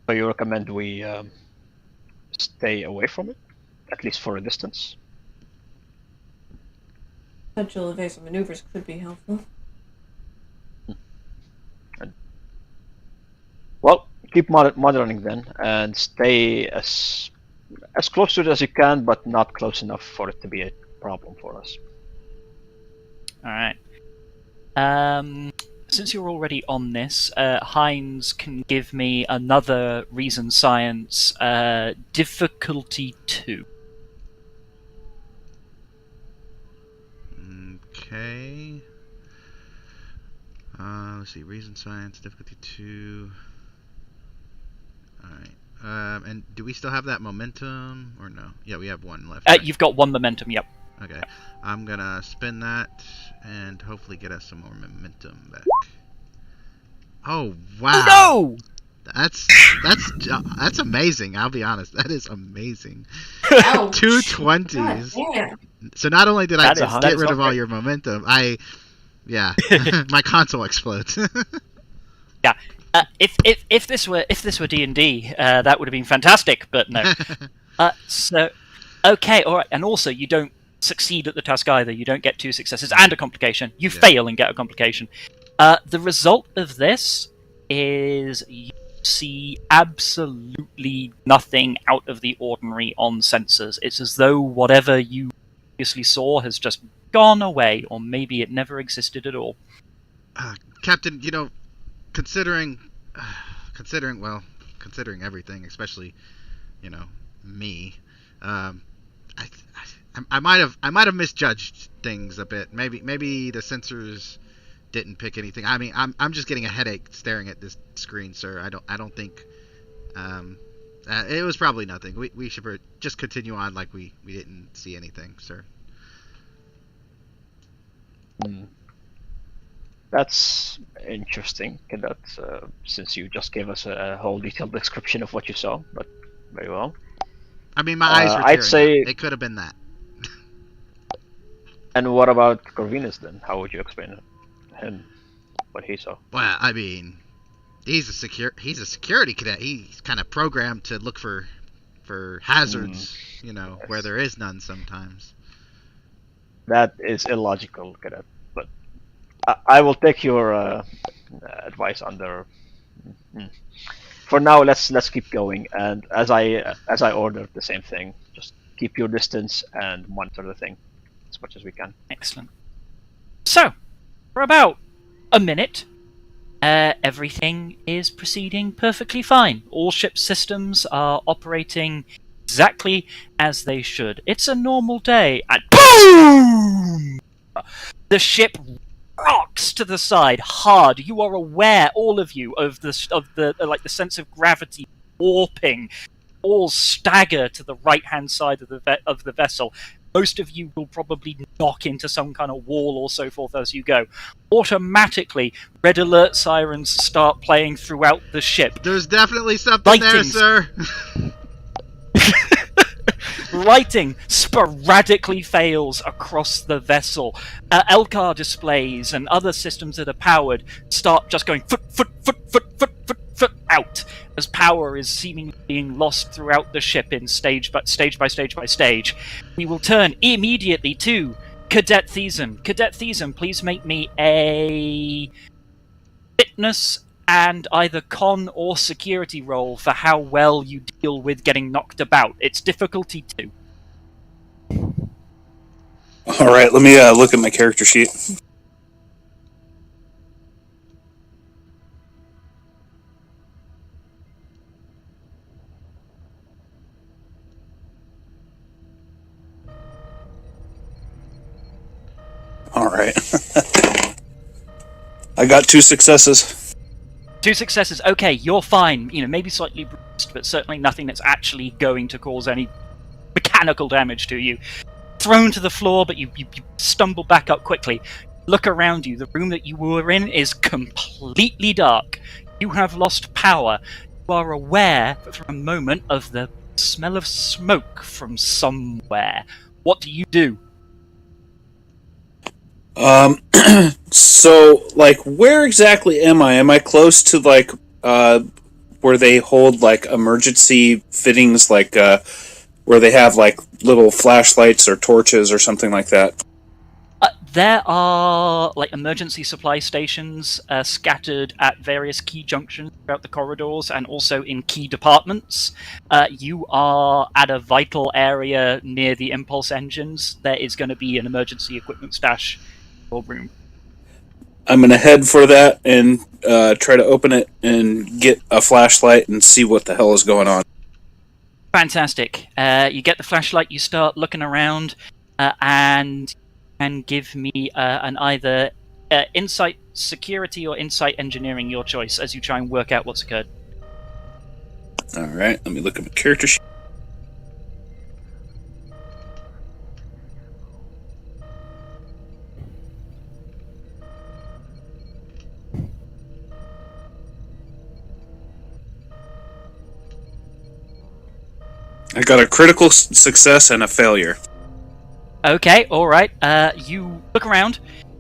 So you recommend we stay away from it, at least for a distance? Potential evasive maneuvers could be helpful. Well, keep monitoring then, and stay as close to it as you can, but not close enough for it to be a problem for us. All right. Since you're already on this, Heinz can give me another reason science difficulty 2. Okay. Let's see. Reason science difficulty 2. All right. And do we still have that momentum or no? Yeah, we have one left. Right? You've got 1 momentum. Yep. Okay. I'm gonna spin that and hopefully get us some more momentum back. Oh wow! Oh, no! That's amazing. I'll be honest. That is amazing. Ouch. 2 20s. God, So not only did I That just is- get that is rid of not all great. your momentum, my console explodes. Yeah. If this were D&D, that would have been fantastic, but no. So, okay, all right, and also you don't succeed at the task either. You don't get 2 successes and a complication. You fail and get a complication. The result of this is you see absolutely nothing out of the ordinary on sensors. It's as though whatever you previously saw has just gone away, or maybe it never existed at all. Captain, considering everything, especially, me, I might have misjudged things a bit. Maybe the sensors didn't pick anything. I mean, I'm just getting a headache staring at this screen, sir. I don't think it was probably nothing. We should just continue on like we didn't see anything, sir. That's interesting, Cadet, since you just gave us a whole detailed description of what you saw, but very well. I mean, my eyes were tearing I'd say... up. It could have been that. And what about Corvinus then? How would you explain him, what he saw? Well, I mean, he's a security cadet. He's kind of programmed to look for hazards, Yes. where there is none sometimes. That is illogical, Cadet, but I will take your advice under. For now, let's keep going, and as I ordered the same thing, just keep your distance and monitor the thing as much as we can. Excellent. So, for about a minute, everything is proceeding perfectly fine. All ship systems are operating exactly as they should. It's a normal day, and boom! The ship rocks to the side hard. You are aware, all of you, of the sense of gravity warping. All stagger to the right-hand side of the vessel. Most of you will probably knock into some kind of wall or so forth as you go. Automatically, red alert sirens start playing throughout the ship. There's definitely something there, Lightings. sir. Lighting sporadically fails across the vessel. LCAR displays and other systems that are powered start just going foot out as power is seemingly being lost throughout the ship in stage by stage. We will turn immediately to Cadet Thiessen. Cadet Thiessen, please make me a fitness and either con or security roll for how well you deal with getting knocked about. It's difficulty 2. All right, let me look at my character sheet. All right. I got 2 successes. 2 successes. Okay, you're fine. Maybe slightly bruised, but certainly nothing that's actually going to cause any mechanical damage to you. Thrown to the floor, but you stumble back up quickly. Look around you. The room that you were in is completely dark. You have lost power. You are aware for a moment of the smell of smoke from somewhere. What do you do? So, like, where exactly am I? Am I close to, like, where they hold, like, emergency fittings, like, where they have, like, little flashlights or torches or something like that? There are, like, emergency supply stations scattered at various key junctions throughout the corridors and also in key departments. You are at a vital area near the impulse engines. There is going to be an emergency equipment stash in your room. I'm going to head for that and try to open it and get a flashlight and see what the hell is going on. Fantastic. You get the flashlight, you start looking around, and give me an either insight security or insight engineering, your choice, as you try and work out what's occurred. Alright, let me look at my character sheet. I got a critical success and a failure. Okay, alright. You look around,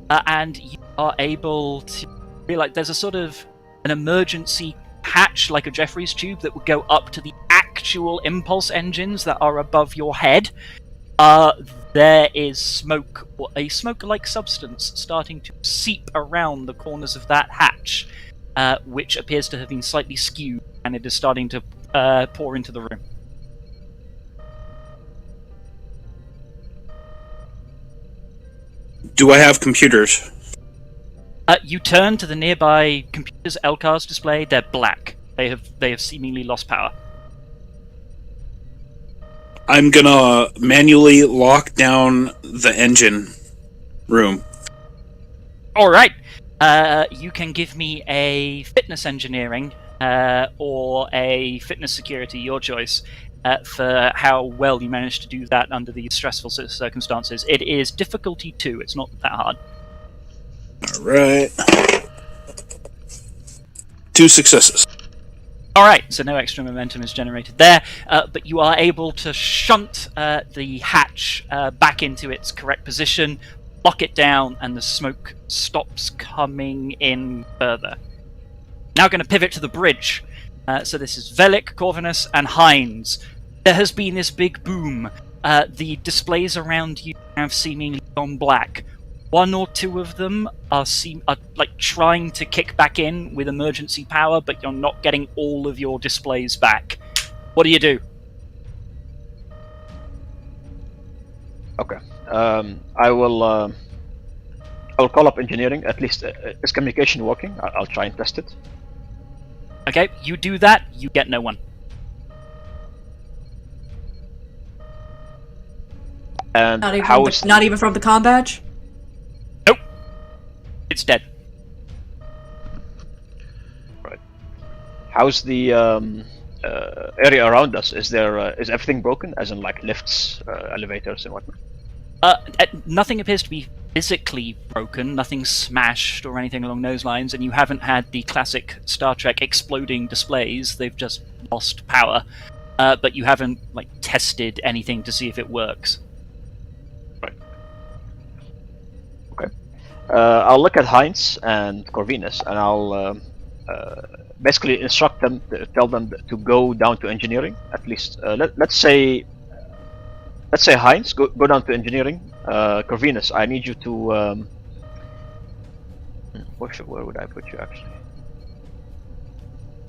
and you are able to realize there's a sort of an emergency hatch, like a Jeffrey's tube, that would go up to the actual impulse engines that are above your head. There is smoke, or a smoke-like substance, starting to seep around the corners of that hatch, which appears to have been slightly skewed, and it is starting to pour into the room. Do I have computers? You turn to the nearby computers LCAR's display. They're black. They have seemingly lost power. I'm gonna manually lock down the engine room. Alright. You can give me a fitness engineering or a fitness security, your choice, for how well you managed to do that under these stressful circumstances. It is difficulty 2. It's not that hard. Alright. 2 successes. Alright, so no extra momentum is generated there, but you are able to shunt the hatch back into its correct position, lock it down, and the smoke stops coming in further. Now going to pivot to the bridge. So this is Velik, Corvinus, and Hines. There has been this big boom. The displays around you have seemingly gone black. 1 or 2 of them are like trying to kick back in with emergency power, but you're not getting all of your displays back. What do you do? Okay. I will call up engineering. At least is communication working? I'll try and test it. Okay, you do that. You get no one. And not even from the comm badge? Nope. It's dead. Right. How's the area around us? Is everything broken? As in, like, lifts, elevators, and whatnot? Nothing appears to be physically broken. Nothing smashed or anything along those lines. And you haven't had the classic Star Trek exploding displays. They've just lost power. But you haven't tested anything to see if it works. I'll look at Heinz and Corvinus, and I'll basically instruct them, tell them to go down to engineering. At least, let's say Heinz, go down to engineering. Corvinus, I need you to. Where would I put you actually?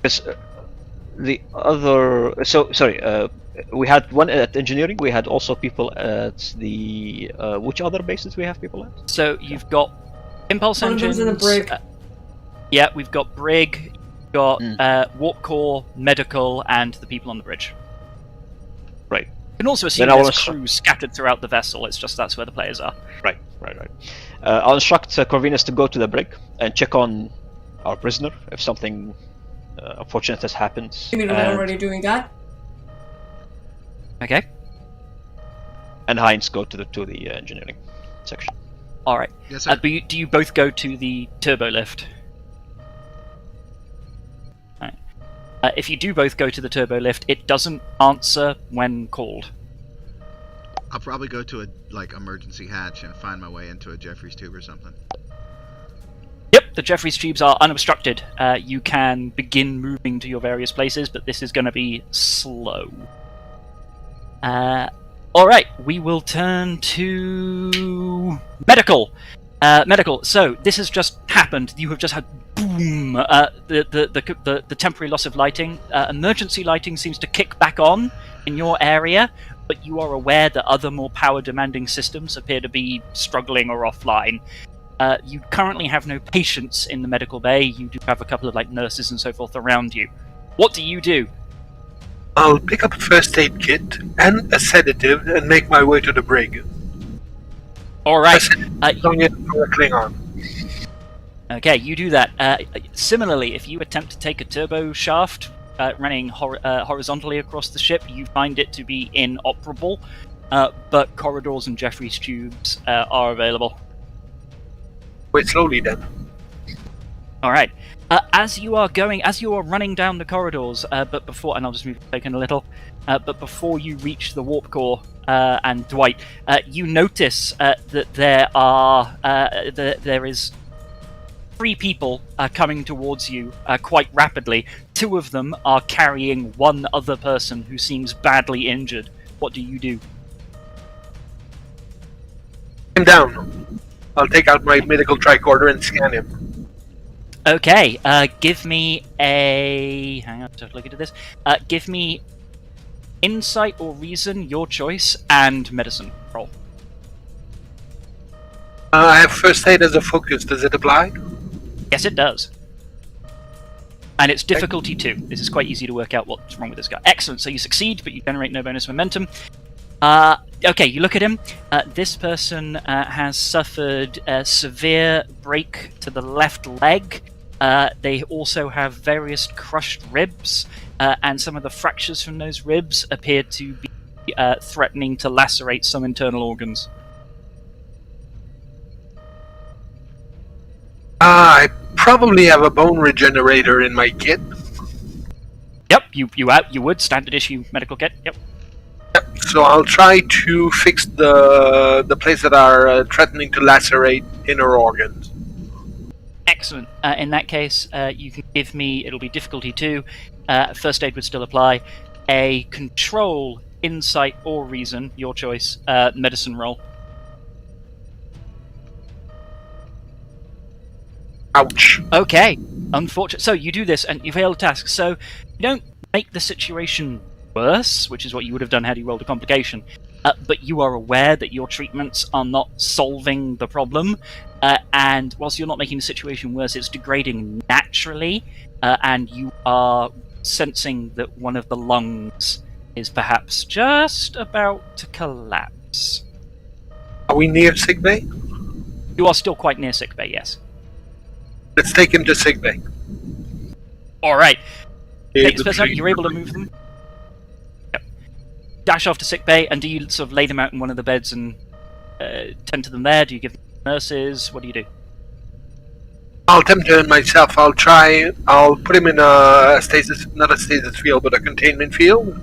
Because the other. So sorry. We had one at engineering. We had also people at the. Which other bases we have people at? So you've got impulse engines. In the brig. Yeah, we've got brig. We've got warp core, medical, and the people on the bridge. Right. You can also assume there's crews scattered throughout the vessel. It's just that's where the players are. Right. I'll instruct Corvinus to go to the brig and check on our prisoner if something unfortunate has happened. You mean we're and, already doing that? Okay. and Heinz go to the engineering section. All right. Yes, sir. But do you both go to the turbo lift? All right. If you do both go to the turbo lift, it doesn't answer when called. I'll probably go to a emergency hatch and find my way into a Jeffries tube or something. Yep, the Jeffries tubes are unobstructed. You can begin moving to your various places, but this is going to be slow. Alright, we will turn to medical. Medical. So this has just happened. You have just had boom. The temporary loss of lighting. Emergency lighting seems to kick back on in your area, but you are aware that other more power-demanding systems appear to be struggling or offline. You currently have no patients in the medical bay. You do have a couple of nurses and so forth around you. What do you do? I'll pick up a first aid kit and a sedative and make my way to the brig. All right. Going in for a Klingon. Okay, you do that. Similarly, if you attempt to take a turbo shaft running horizontally across the ship, you find it to be inoperable, but corridors and Jeffries tubes are available. Wait slowly then. All right. As you are running down the corridors, but before, and I'll just move the token a little, but before you reach the warp core and Dwight, you notice that there is 3 people coming towards you quite rapidly. 2 of them are carrying one other person who seems badly injured. What do you do? I'm down. I'll take out my medical tricorder and scan him. Okay, give me a... Hang on, I have to look into this. Give me insight or reason, your choice, and medicine roll. I have first aid as a focus. Does it apply? Yes, it does. And it's difficulty 2. This is quite easy to work out what's wrong with this guy. Excellent, so you succeed, but you generate no bonus momentum. Okay, you look at him. This person has suffered a severe break to the left leg. They also have various crushed ribs, and some of the fractures from those ribs appear to be threatening to lacerate some internal organs. I probably have a bone regenerator in my kit. Yep, you would standard issue medical kit. Yep. So I'll try to fix the place that are threatening to lacerate inner organs. Excellent. In that case, you can give me, it'll be difficulty 2, first aid would still apply, a control, insight, or reason, your choice, medicine roll. Ouch. Okay, unfortunate. So you do this and you fail the task. So you don't make the situation worse, which is what you would have done had you rolled a complication, but you are aware that your treatments are not solving the problem, and whilst you're not making the situation worse, it's degrading naturally, and you are sensing that one of the lungs is perhaps just about to collapse. Are we near sickbay? You are still quite near sickbay, yes. Let's take him to sickbay. Alright. Take this person out, you're able to move them. Yep. Dash off to sickbay, and do you sort of lay them out in one of the beds and tend to them there? Do you give them nurses? What do you do? I'll attempt to myself. I'll put him in a stasis, not a stasis field, but a containment field.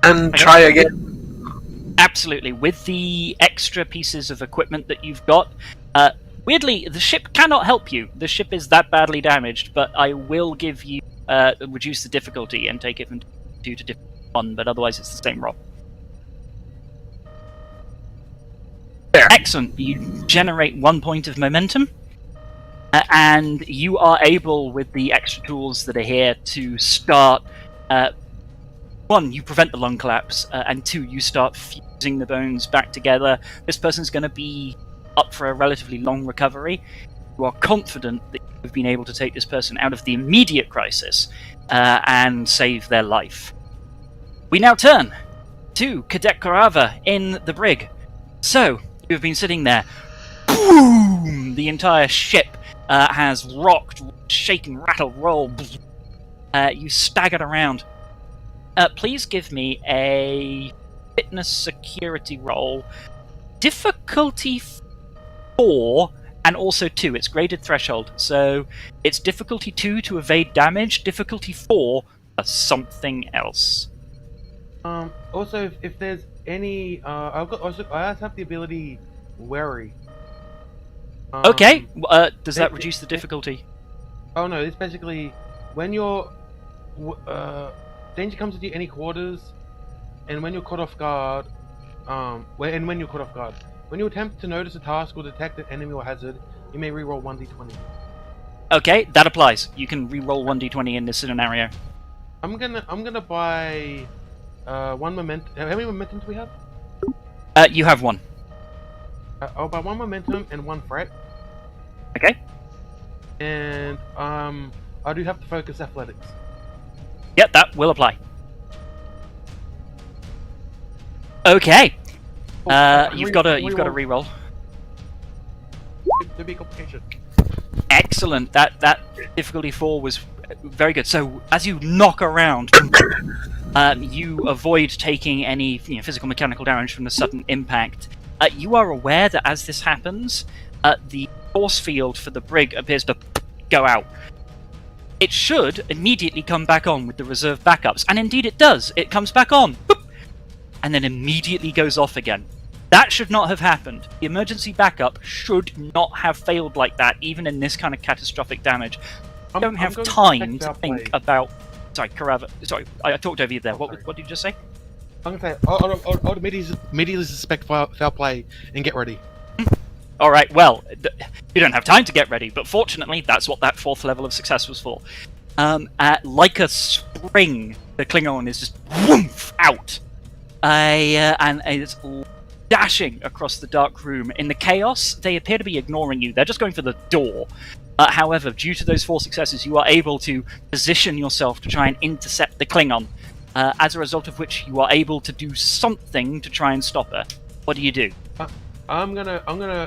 And try again. Absolutely. With the extra pieces of equipment that you've got, weirdly, the ship cannot help you. The ship is that badly damaged, but I will give you reduce the difficulty and take it from 2 to 1, but otherwise it's the same roll. There. Excellent. You generate 1 point of momentum, and you are able, with the extra tools that are here, to start... 1, you prevent the lung collapse, and 2, you start fusing the bones back together. This person's going to be up for a relatively long recovery. You are confident that you've been able to take this person out of the immediate crisis and save their life. We now turn to Cadet Karava in the brig. So, you've been sitting there. Boom! The entire ship has rocked, shaken, rattled, rolled. You staggered around. Please give me a fitness security roll. Difficulty 4 and also 2. It's graded threshold. So it's difficulty 2 to evade damage, difficulty 4 for something else. Also, if there's any, I also have the ability Wary. Okay. Does that reduce the difficulty? Oh no, it's basically when you're danger comes into any quarters, and when you're caught off guard, when you're caught off guard, when you attempt to notice a task or detect an enemy or hazard, you may reroll 1d20. Okay, that applies. You can reroll 1d20 in this scenario. I'm gonna buy 1 momentum. How many momentum do we have? You have 1. I'll buy 1 momentum and 1 threat. Okay. And I do have to focus athletics. Yep, that will apply. Okay. You've got a reroll. There'll be a complication. Excellent. That difficulty 4 was very good. So as you knock around, you avoid taking any physical mechanical damage from the sudden impact. You are aware that as this happens, the force field for the brig appears to go out. It should immediately come back on with the reserve backups, and indeed it does. It comes back on, boop, and then immediately goes off again. That should not have happened. The emergency backup should not have failed like that, even in this kind of catastrophic damage. You don't have time to think about... Sorry, Karava. Sorry, I talked over you there. What did you just say? I'm gonna say, I'll immediately suspect foul play and get ready. Alright, well, you don't have time to get ready, but fortunately, that's what that 4th level of success was for. Like a spring, the Klingon is just whoomph out. And it's dashing across the dark room. In the chaos, they appear to be ignoring you. They're just going for the door. However, due to those 4 successes, you are able to position yourself to try and intercept the Klingon. As a result of which, you are able to do something to try and stop her. What do you do? I'm gonna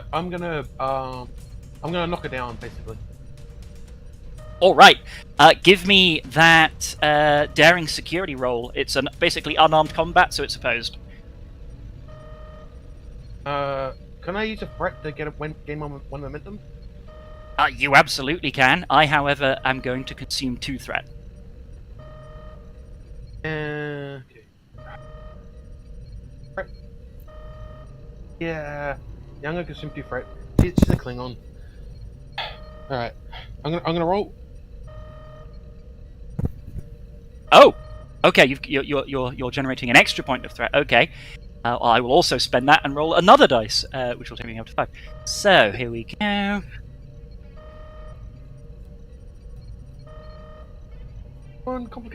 knock it down, basically. All right, give me that daring security roll. It's basically unarmed combat, so it's opposed. Can I use a threat to gain 1 momentum? You absolutely can. I, however, am going to consume 2 threat. Okay. Threat. Yeah, I'm gonna consume 2 threat. She's a Klingon. All right, I'm gonna roll. Oh, okay. You're generating an extra point of threat. Okay. I will also spend that and roll another dice, which will take me up to 5. So here we go.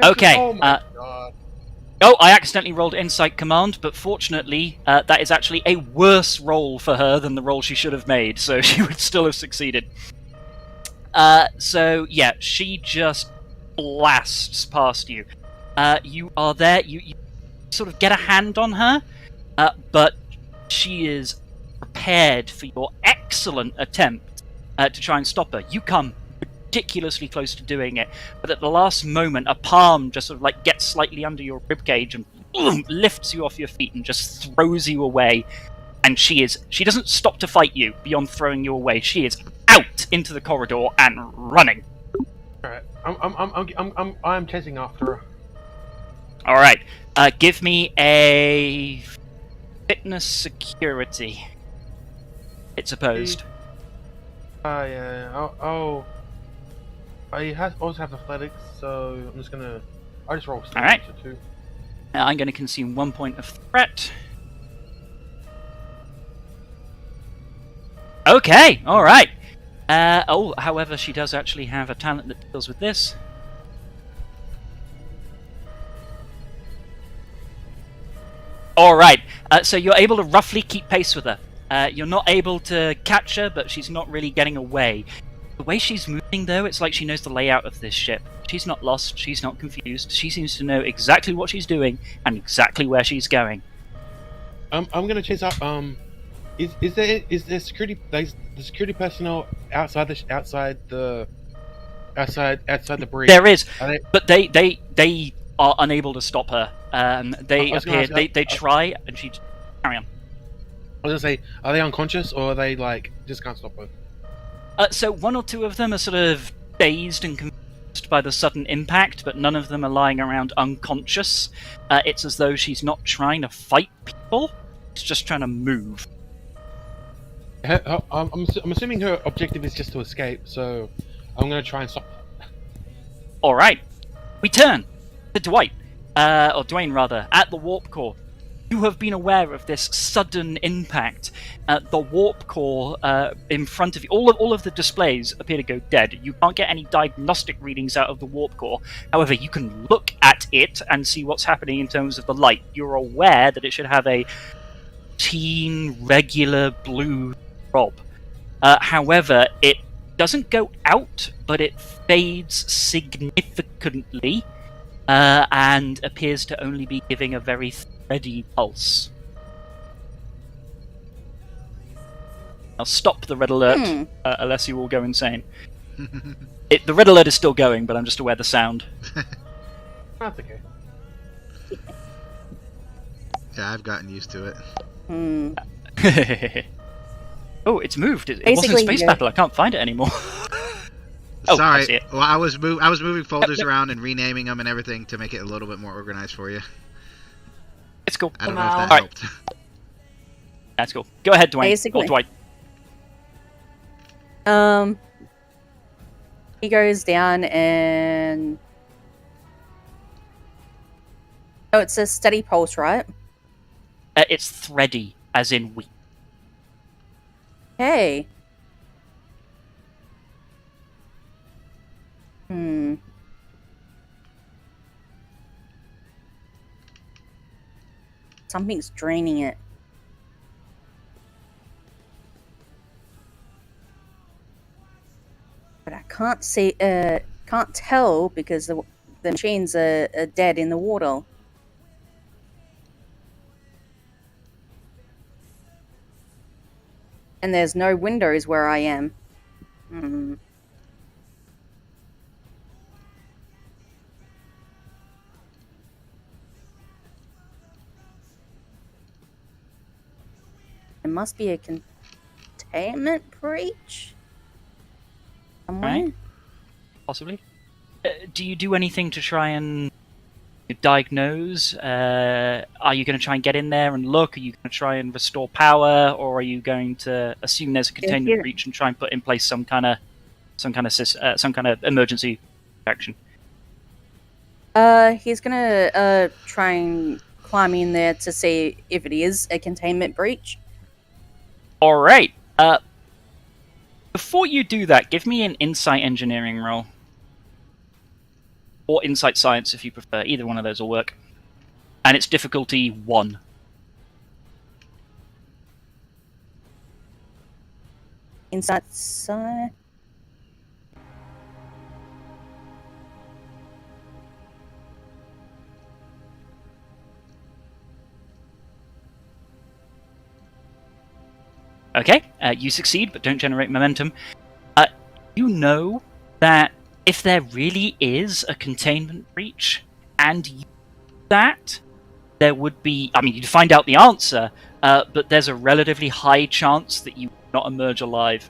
Okay. Oh my god. Oh, I accidentally rolled Insight Command, but fortunately, that is actually a worse roll for her than the roll she should have made, so she would still have succeeded. So, yeah, she just blasts past you. You are there, you sort of get a hand on her, but she is prepared for your excellent attempt to try and stop her. You come ridiculously close to doing it, but at the last moment, a palm just sort of like gets slightly under your ribcage and boom, lifts you off your feet and just throws you away. And she doesn't stop to fight you beyond throwing you away. She is out into the corridor and running. All right, I'm chasing after her. All right, give me a fitness security. It's opposed. Yeah. I also have athletics, so I just roll. All right. 2. I'm going to consume 1 point of threat. Okay, all right. However, she does actually have a talent that deals with this. All right. So you're able to roughly keep pace with her. You're not able to catch her, but she's not really getting away. The way she's moving, though, it's like she knows the layout of this ship. She's not lost, she's not confused. She seems to know exactly what she's doing and exactly where she's going. I'm gonna chase up. Is there security the security personnel outside the bridge? There is, Are they, but they are unable to stop her. They I was gonna appear. ask, They try, and she carry on. I was gonna say, are they unconscious or are they like just can't stop her? So one or two of them are sort of dazed and confused by the sudden impact, but none of them are lying around unconscious. It's as though she's not trying to fight people; she's just trying to move. I'm assuming her objective is just to escape, so I'm gonna try and stop. All right, we turn to Dwight, or Dwayne rather, at the warp core. You have been aware of this sudden impact. The warp core in front of you, all of the displays appear to go dead. You can't get any diagnostic readings out of the warp core. However, you can look at it and see what's happening in terms of the light. You're aware that it should have a teen, regular blue throb. However, it doesn't go out, but it fades significantly and appears to only be giving a very thready pulse. I'll stop the red alert unless you all go insane. The red alert is still going, but I'm just aware of the sound. That's okay. Yeah, I've gotten used to it. Oh, it's moved. It wasn't Basically, Space yeah. Battle. I can't find it anymore. Oh, I see Sorry. it. Well, I was moving folders around and renaming them and everything to make it a little bit more organized for you. It's cool. I don't know if Wow. that Alright. helped. That's cool. Go ahead, Dwayne. Basically. Or Dwight. He goes down and oh, it's a steady pulse, right? It's thready, as in weak. Hey. Something's draining it. But I can't see, can't tell because the machines are dead in the water. And there's no windows where I am. There must be a containment breach somewhere. Right. Possibly. Do you do anything to try and diagnose? Are you going to try and get in there and look? Are you going to try and restore power, or are you going to assume there's a containment here. breach and try and put in place some kind of emergency action? He's gonna try and climb in there to see if it is a containment breach. All right. Before you do that, give me an insight engineering roll. Or insight science, if you prefer. Either one of those will work. And it's difficulty 1. Insight science. Okay, you succeed, but don't generate momentum. You know that if there really is a containment breach, and you do that, there would be... I mean, you'd find out the answer, but there's a relatively high chance that you will not emerge alive.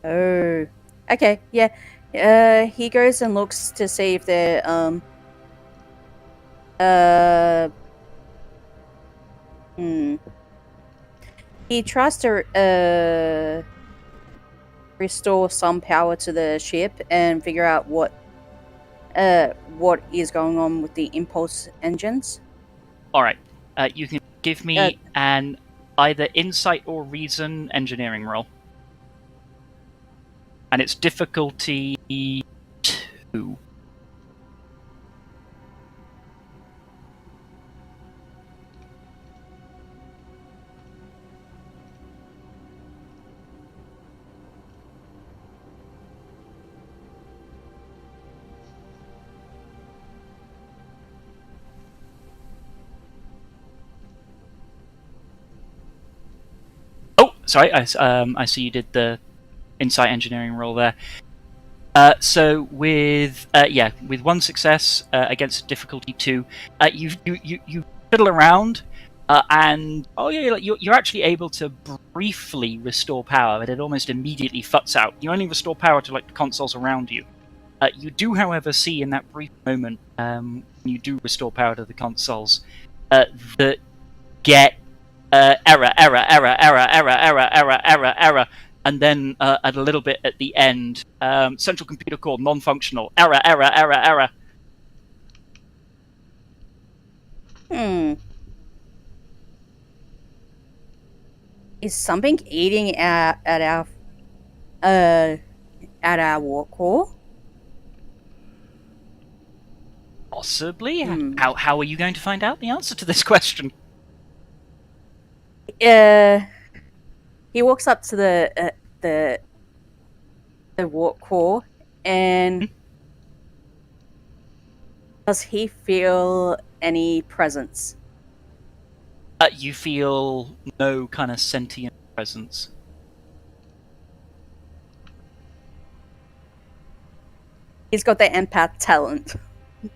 Oh, okay, yeah. He goes and looks to see if they're He tries to restore some power to the ship and figure out what is going on with the impulse engines. All right, you can give me an either insight or reason engineering roll. And it's difficulty 2. sorry, I see you did the insight engineering roll there. So with one success against difficulty 2, you fiddle around, and you're actually able to briefly restore power, but it almost immediately futs out. You only restore power to like the consoles around you. You do, however, see in that brief moment when you do restore power to the consoles that get error, and then a little bit at the end, central computer core non-functional, error. Is something eating at our warp core? Possibly. How are you going to find out the answer to this question? He walks up to the warp core, and does he feel any presence? You feel no kind of sentient presence. He's got the empath talent.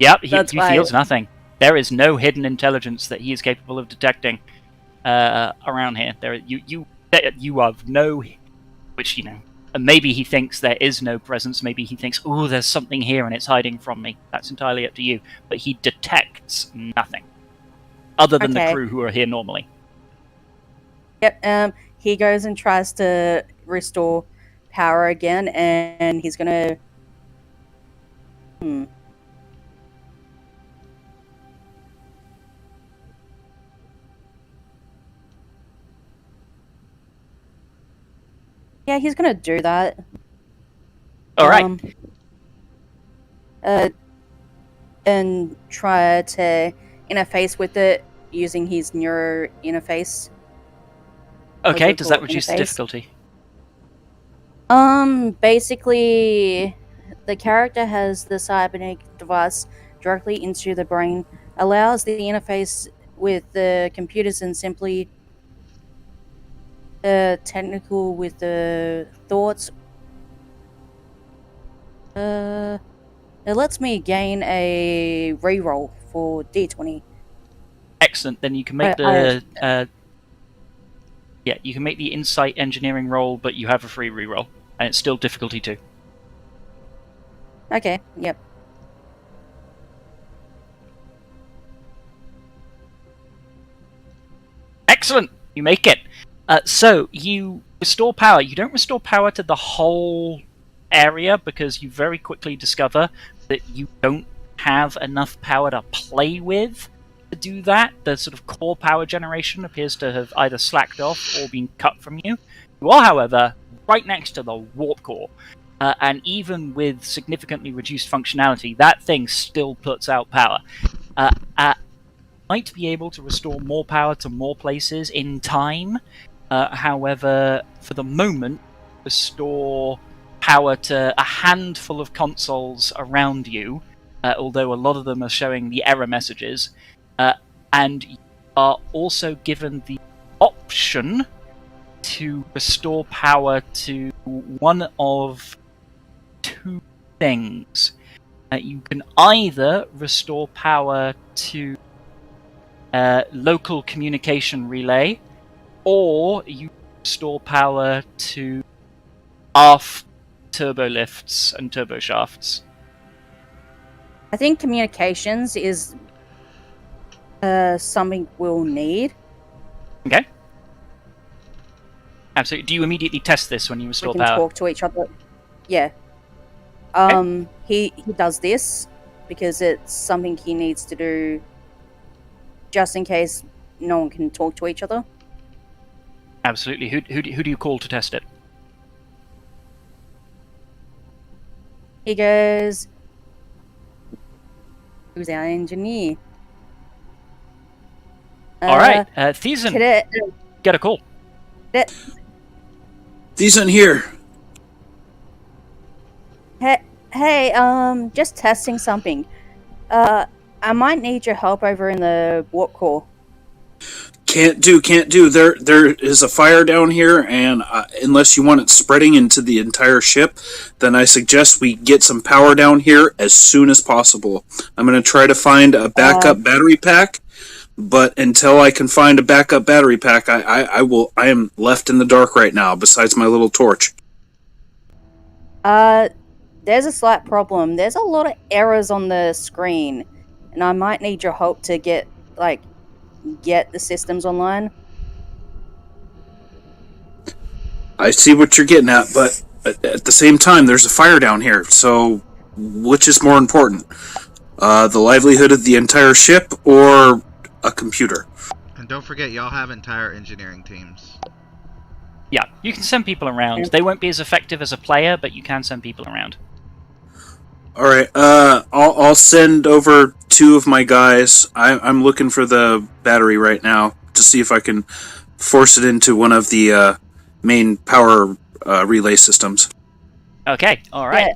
Yep, he feels nothing. There is no hidden intelligence that he is capable of detecting around here. You have no, which maybe he thinks there is no presence. Maybe he thinks, oh, there's something here and it's hiding from me. That's entirely up to you. But he detects nothing other than the crew who are here normally. Yep. He goes and tries to restore power again, and he's gonna. Yeah, he's gonna do that. All right. And try to interface with it using his neuro interface. Okay, does that reduce the difficulty? Basically, the character has the cybernetic device directly into the brain, allows the interface with the computers, and simply technical with the thoughts. It lets me gain a reroll for D20. Excellent. Then you can make you can make the insight engineering roll, but you have a free reroll, and it's still difficulty 2. Okay. Yep. Excellent. You make it. So you restore power. You don't restore power to the whole area because you very quickly discover that you don't have enough power to play with to do that. The sort of core power generation appears to have either slacked off or been cut from you. You are, however, right next to the warp core, and even with significantly reduced functionality, that thing still puts out power. Might be able to restore more power to more places in time. However, for the moment, restore power to a handful of consoles around you, although a lot of them are showing the error messages, and you are also given the option to restore power to one of two things. You can either restore power to local communication relay, or you restore power to aft turbo lifts and turbo shafts. I think communications is something we'll need. Okay. Absolutely. Do you immediately test this when you restore we can power? Talk to each other. Yeah. Okay. He does this because it's something he needs to do just in case no one can talk to each other. Absolutely. Who do you call to test it? He goes, who's our engineer? Alright, Thiessen, get a call. Thiessen here. Hey, just testing something. I might need your help over in the warp core. Can't do. There is a fire down here, and unless you want it spreading into the entire ship, then I suggest we get some power down here as soon as possible. I'm going to try to find a backup battery pack, but until I can find a backup battery pack, I am left in the dark right now, besides my little torch. There's a slight problem. There's a lot of errors on the screen, and I might need your help to get the systems online. I see what you're getting at, but at the same time, there's a fire down here, so which is more important? The livelihood of the entire ship or a computer? And don't forget, y'all have entire engineering teams. Yeah, you can send people around. They won't be as effective as a player, but you can send people around. All right, I'll send over 2 of my guys. I'm looking for the battery right now to see if I can force it into one of the main power relay systems. Okay, all right.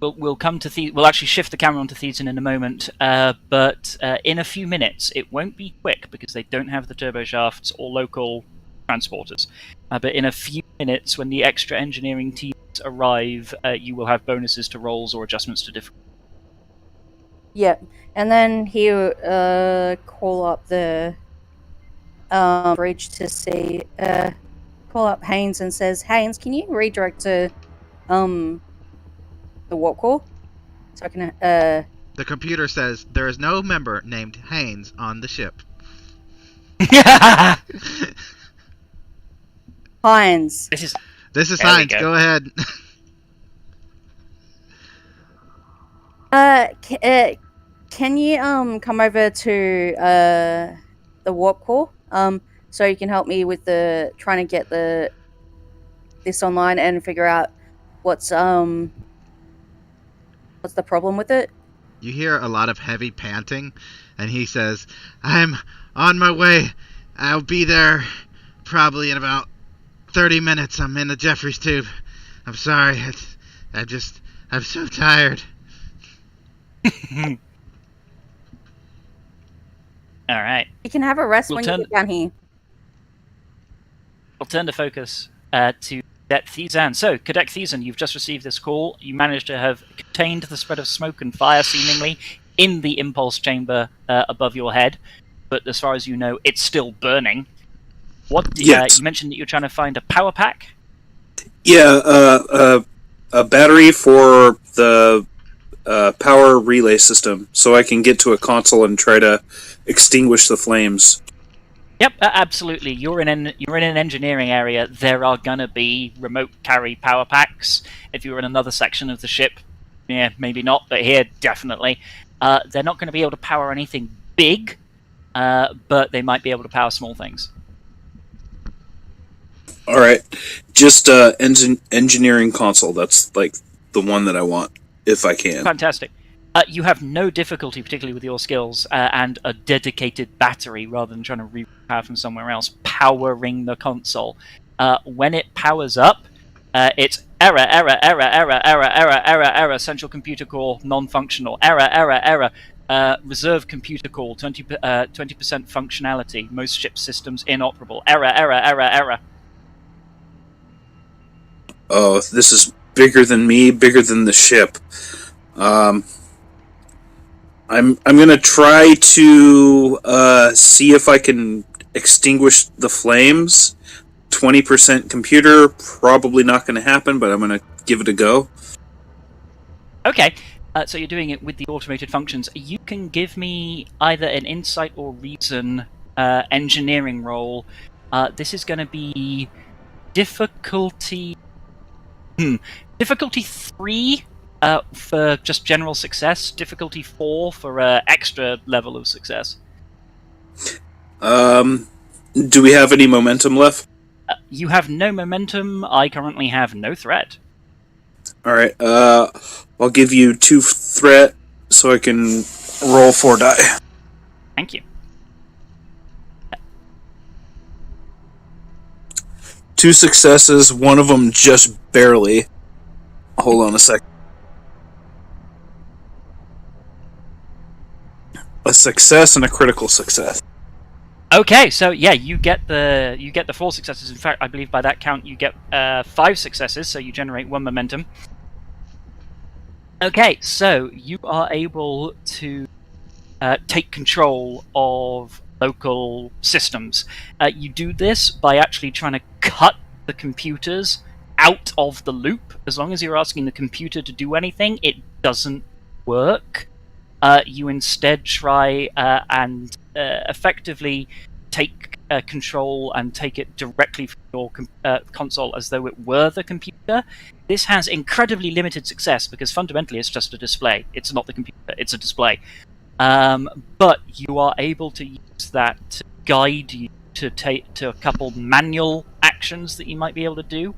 We'll come to we'll actually shift the camera onto Thetan in a moment, but in a few minutes. It won't be quick because they don't have the turbo shafts or local transporters. But in a few minutes, when the extra engineering teams arrive, you will have bonuses to rolls or adjustments to different. Yep, and then he'll call up the bridge to see. Call up Haynes and says, "Haynes, can you redirect to the warp core so I can The computer says there is no member named Haynes on the ship." Hines." This is Hines. Go ahead. Can you come over to the warp core so you can help me with trying to get this online and figure out what's the problem with it? You hear a lot of heavy panting, and he says, "I'm on my way. I'll be there probably in about 30 minutes. I'm in the Jeffries tube. I'm sorry. I'm so tired." All right. You can have a rest when you get down here. We'll turn the focus to Cadet Thizan. So, Cadet Thizan, you've just received this call. You managed to have contained the spread of smoke and fire, seemingly, in the impulse chamber above your head. But as far as you know, it's still burning. Yes. You mentioned that you're trying to find a power pack? Yeah, a battery for the power relay system, so I can get to a console and try to extinguish the flames. Yep, absolutely. You're in an engineering area. There are gonna be remote carry power packs. If you're in another section of the ship, yeah, maybe not, but here definitely. They're not going to be able to power anything big, but they might be able to power small things. All right, just engineering console. That's like the one that I want, if I can. Fantastic. You have no difficulty, particularly with your skills, and a dedicated battery rather than trying to repower from somewhere else, powering the console. When it powers up, it's error, central computer core non-functional, error, reserve computer core, 20% functionality, most ship systems inoperable, error. Oh, this is bigger than me, bigger than the ship. I'm gonna try to see if I can extinguish the flames. 20% computer, probably not going to happen, but I'm going to give it a go. Okay, so you're doing it with the automated functions. You can give me either an insight or reason engineering roll. This is going to be difficulty 3 for just general success, difficulty 4 for extra level of success. Do we have any momentum left? You have no momentum. I currently have no threat. Alright, I'll give you 2 threat so I can roll 4 die. Thank you. 2 successes, one of them just barely. Hold on a sec. A success and a critical success. Okay, so yeah, you get the 4 successes. In fact, I believe by that count you get 5 successes, so you generate 1 momentum. Okay, so you are able to take control of local systems. You do this by actually trying to cut the computers out of the loop. As long as you're asking the computer to do anything, it doesn't work. You instead try and effectively take control and take it directly from your console as though it were the computer. This has incredibly limited success because fundamentally it's just a display. It's not the computer, it's a display. But you are able to use that to guide you to a couple manual actions that you might be able to do.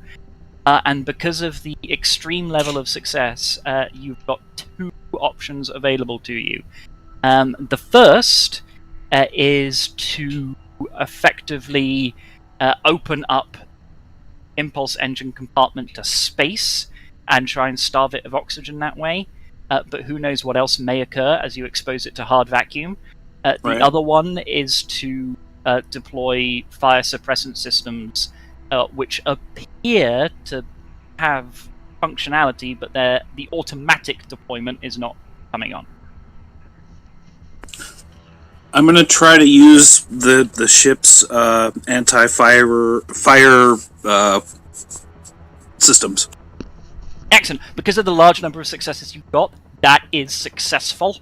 And because of the extreme level of success, you've got 2 options available to you. The first is to effectively open up impulse engine compartment to space and try and starve it of oxygen that way. But who knows what else may occur as you expose it to hard vacuum. The other one is to deploy fire suppressant systems, which appear to have functionality, but the automatic deployment is not coming on. I'm going to try to use the ship's anti-fire systems. Excellent. Because of the large number of successes you've got, that is successful.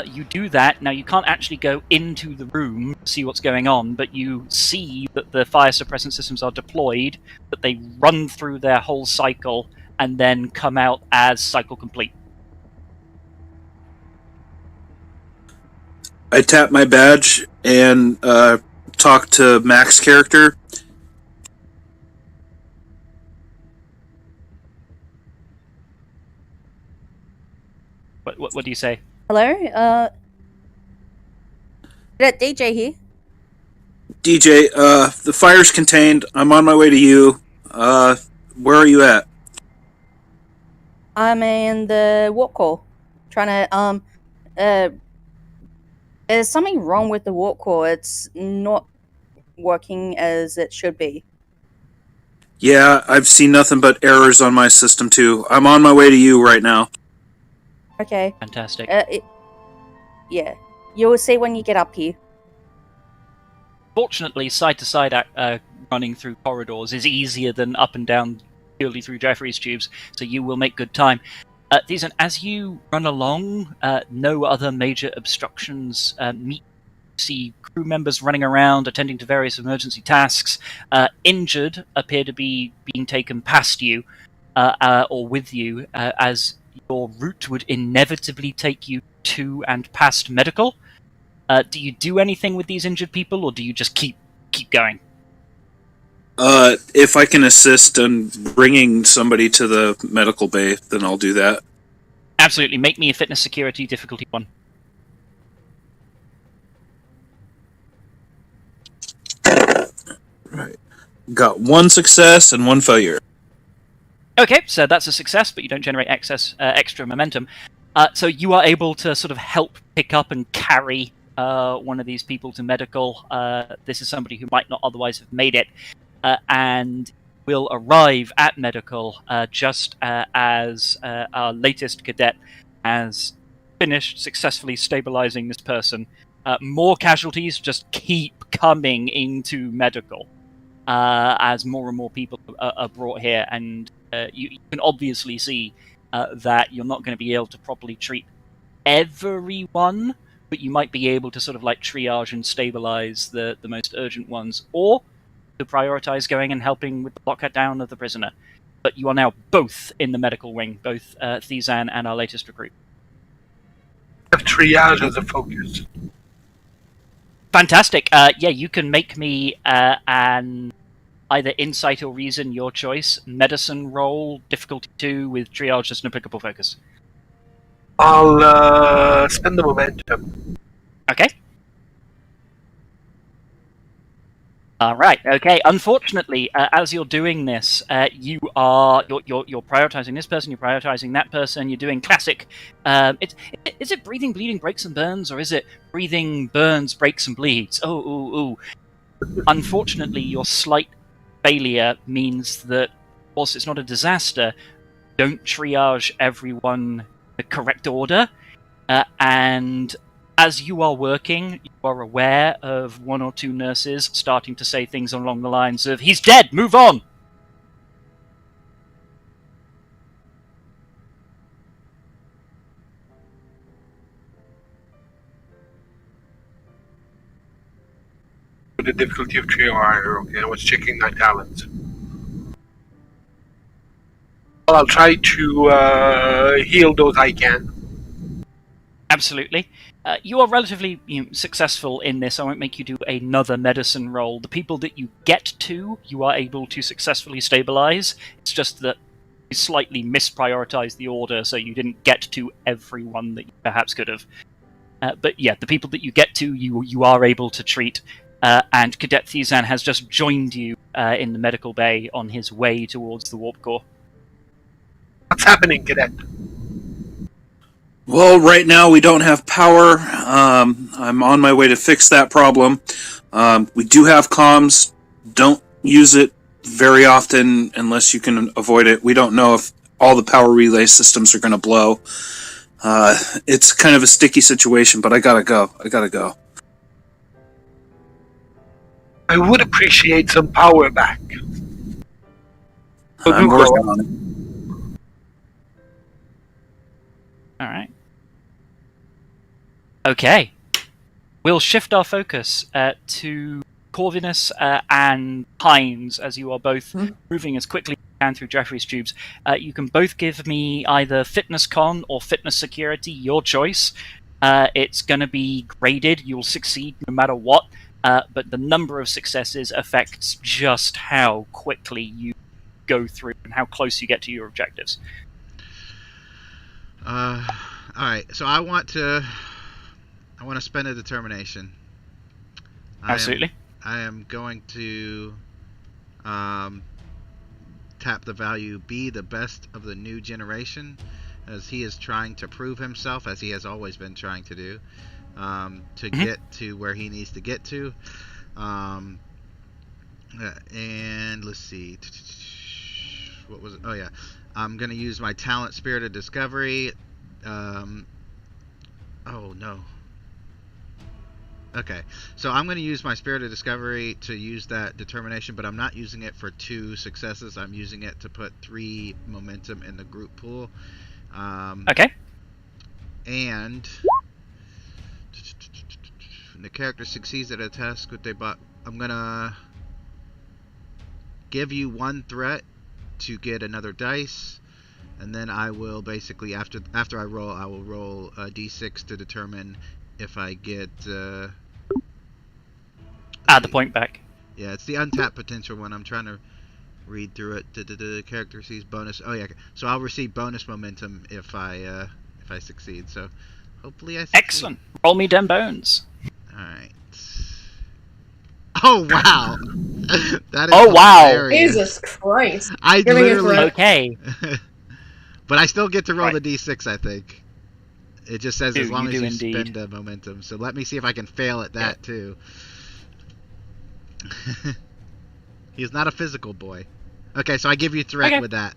You do that. Now, you can't actually go into the room to see what's going on, but you see that the fire suppressant systems are deployed, that they run through their whole cycle, and then come out as cycle complete. I tap my badge and talk to Mac's character. What do you say? Hello? DJ here. DJ, the fire's contained. I'm on my way to you. Where are you at? I'm in the warp core. Trying to, there's something wrong with the warp core. It's not working as it should be. Yeah, I've seen nothing but errors on my system too. I'm on my way to you right now. Okay. Fantastic. Yeah. You'll see when you get up here. Fortunately, side-to-side running through corridors is easier than up and down purely through Jeffrey's tubes, so you will make good time. Thiessen, as you run along, no other major obstructions meet. See crew members running around, attending to various emergency tasks. Injured appear to be being taken past you, or with you, as your route would inevitably take you to and past medical. Do you do anything with these injured people, or do you just keep going? If I can assist in bringing somebody to the medical bay, then I'll do that. Absolutely. Make me a fitness security difficulty 1. Right. Got 1 success and 1 failure. Okay, so that's a success, but you don't generate extra momentum. So you are able to sort of help pick up and carry one of these people to medical. This is somebody who might not otherwise have made it, and will arrive at medical just as our latest cadet has finished successfully stabilizing this person. More casualties just keep coming into medical as more and more people are brought here, and you can obviously see that you're not going to be able to properly treat everyone, but you might be able to sort of like triage and stabilize the most urgent ones, or to prioritize going and helping with the lockdown of the prisoner. But you are now both in the medical wing, both Thiessen and our latest recruit. Have triage as a focus. Fantastic. Yeah, you can make me an either insight or reason, your choice, medicine roll, difficulty 2 with triage as an applicable focus. I'll spend the momentum. Okay. All right. Okay. Unfortunately, as you're doing this, you're prioritizing this person. You're prioritizing that person. You're doing classic. Is it breathing, bleeding, breaks and burns, or is it breathing, burns, breaks and bleeds? Oh, ooh, ooh. Unfortunately, your slight failure means that, whilst it's not a disaster, don't triage everyone in the correct order, and as you are working, you are aware of one or two nurses starting to say things along the lines of, "He's dead, move on!" With the difficulty of triage, okay, I was checking my talents. Well, I'll try to heal those I can. Absolutely. You are relatively successful in this. I won't make you do another medicine roll. The people that you get to, you are able to successfully stabilize. It's just that you slightly misprioritized the order, so you didn't get to everyone that you perhaps could have. But yeah, the people that you get to, you are able to treat. And Cadet Thizan has just joined you in the medical bay on his way towards the warp core. What's happening, Cadet? Well, right now we don't have power. I'm on my way to fix that problem. We do have comms. Don't use it very often unless you can avoid it. We don't know if all the power relay systems are going to blow. It's kind of a sticky situation, but I gotta go. I would appreciate some power back. I'm working on it. All right. Okay. We'll shift our focus to Corvinus and Hines, as you are both moving as quickly as you can through Jeffrey's tubes. You can both give me either Fitness Con or Fitness Security, your choice. It's going to be graded. You'll succeed no matter what, but the number of successes affects just how quickly you go through and how close you get to your objectives. Alright, so I want to spend a determination. Absolutely. I am going to tap the value be the best of the new generation, as he is trying to prove himself, as he has always been trying to do, to get to where he needs to get to. And let's see. What was it? Oh yeah. I'm going to use my talent, Spirit of Discovery. Oh no. Okay, so I'm going to use my Spirit of Discovery to use that determination, but I'm not using it for 2 successes. I'm using it to put 3 momentum in the group pool. Okay. And the character succeeds at a task with I'm going to give you 1 threat to get another dice, and then I will basically, after I roll, I will roll a d6 to determine if I get add the point back. Yeah, it's the untapped potential one. I'm trying to read through it. The character sees bonus. Oh yeah, so I'll receive bonus momentum if I succeed. So hopefully I succeed. Excellent. Roll me dem bones. All right. Oh wow. That is hilarious. Jesus Christ. I Giving it literally for- Okay. But I still get to roll Right. the d6, I think. It just says You as long do as you indeed. spend the momentum. So let me see if I can fail at that too. He's not a physical boy. Okay, so I give you threat with that.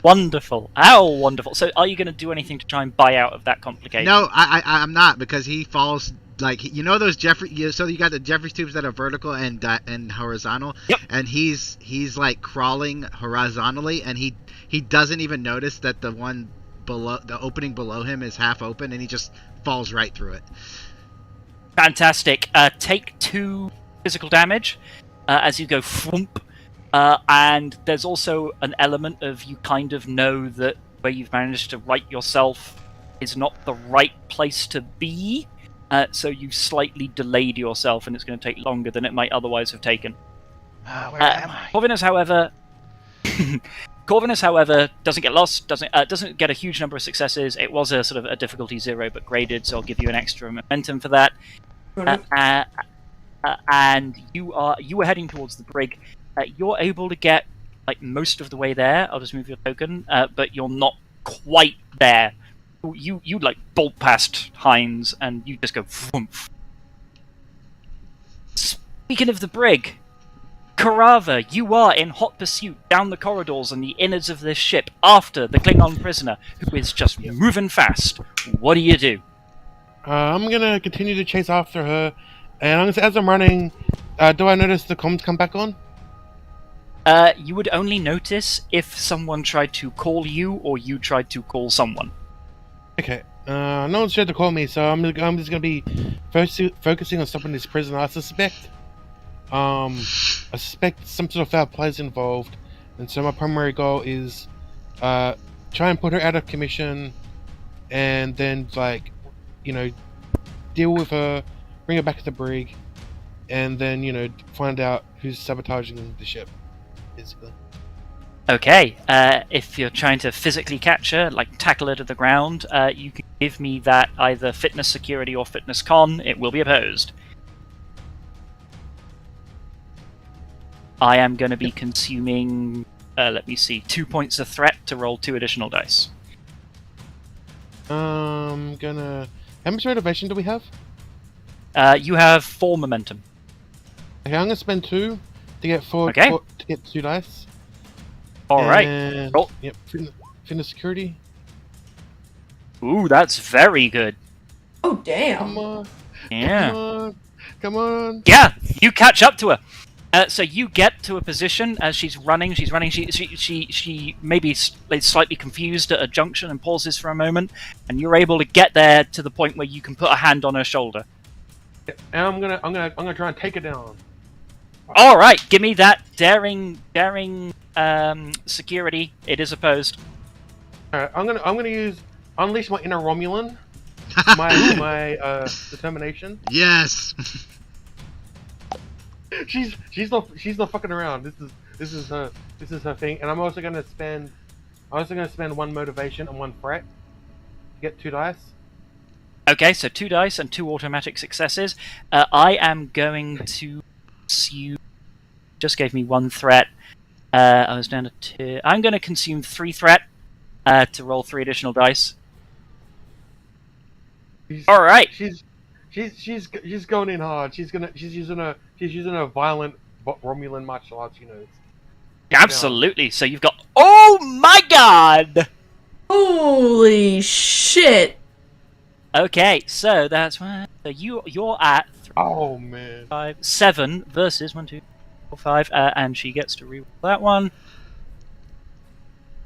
Wonderful. How wonderful. So are you going to do anything to try and buy out of that complication? No, I'm not, because he falls like, you know those so you got the Jeffrey's tubes that are vertical and horizontal. Yep. And he's like crawling horizontally, and he doesn't even notice that the one below, the opening below him, is half open, and he just falls right through it. Fantastic. Take 2 physical damage as you go thwomp. And there's also an element of, you kind of know that where you've managed to right yourself is not the right place to be. So you slightly delayed yourself, and it's going to take longer than it might otherwise have taken. Where am I? Corvinus, however, doesn't get lost, doesn't get a huge number of successes. It was a sort of a difficulty 0, but graded, so I'll give you an extra momentum for that. and you were heading towards the brig. You're able to get like most of the way there. I'll just move your token, but you're not quite there. You like bolt past Hines, and you just go whoomph. Speaking of the brig, Karava, you are in hot pursuit down the corridors and the innards of this ship after the Klingon prisoner, who is just moving fast. What do you do? I'm gonna continue to chase after her, and as I'm running, do I notice the comms come back on? You would only notice if someone tried to call you or you tried to call someone. Okay. No one's tried to call me, so I'm just gonna be focusing on stopping this prisoner. I suspect some sort of foul play is involved, and so my primary goal is try and put her out of commission, and then deal with her, bring her back to the brig, and then find out who's sabotaging the ship, basically. Okay, if you're trying to physically catch her, like tackle her to the ground, you can give me that either fitness security or fitness con. It will be opposed. I am going to be consuming, let me see, 2 points of threat to roll 2 additional dice. How much motivation do we have? You have 4 momentum. Okay, I'm gonna spend 2 to get 4. Okay. To get 2 dice. All right. Roll. Yep. Fitness security. Ooh, that's very good. Oh, damn. Come on. Yeah. Come on. Yeah, you catch up to her. So you get to a position as she's running. She maybe is slightly confused at a junction and pauses for a moment, and you're able to get there to the point where you can put a hand on her shoulder. And I'm gonna try and take it down. All right, give me that daring security. It is opposed. Alright, I'm gonna unleash my inner Romulan, my determination. Yes. She's not fucking around. This is her thing, and I'm also gonna spend 1 motivation and 1 threat to get 2 dice. Okay, so 2 dice and 2 automatic successes. I am going to consume. Just gave me 1 threat. I was down to 2. I'm going to consume 3 threat to roll 3 additional dice. All right. She's going in hard. She's using a violent Romulan martial arts. Absolutely. So you've got. Oh my god! Holy shit! Okay, so that's one. So you're at 3, Oh man. 5, 7 versus 1, 2, 4, 5, and she gets to reroll that one.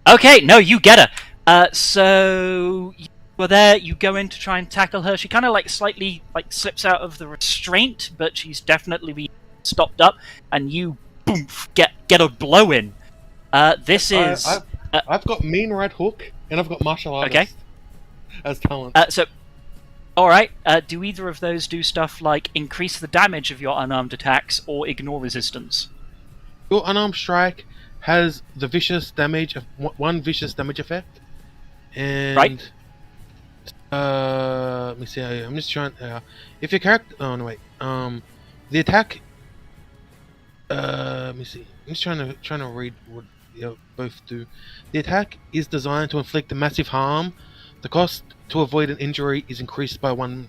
Okay, no, you get her. So you were there. You go in to try and tackle her. She kind of slightly slips out of the restraint, but she's definitely been stopped up, and you boom get a blow in. This is. I've got mean right hook, and I've got martial artist Okay. as talent. All right. Do either of those do stuff like increase the damage of your unarmed attacks or ignore resistance? Your unarmed strike has the vicious damage of 1 vicious damage effect, and Right. Let me see. I'm just trying. If your character, oh no wait. The attack. Let me see. I'm just trying to read what both do. The attack is designed to inflict a massive harm. The cost to avoid an injury is increased by 1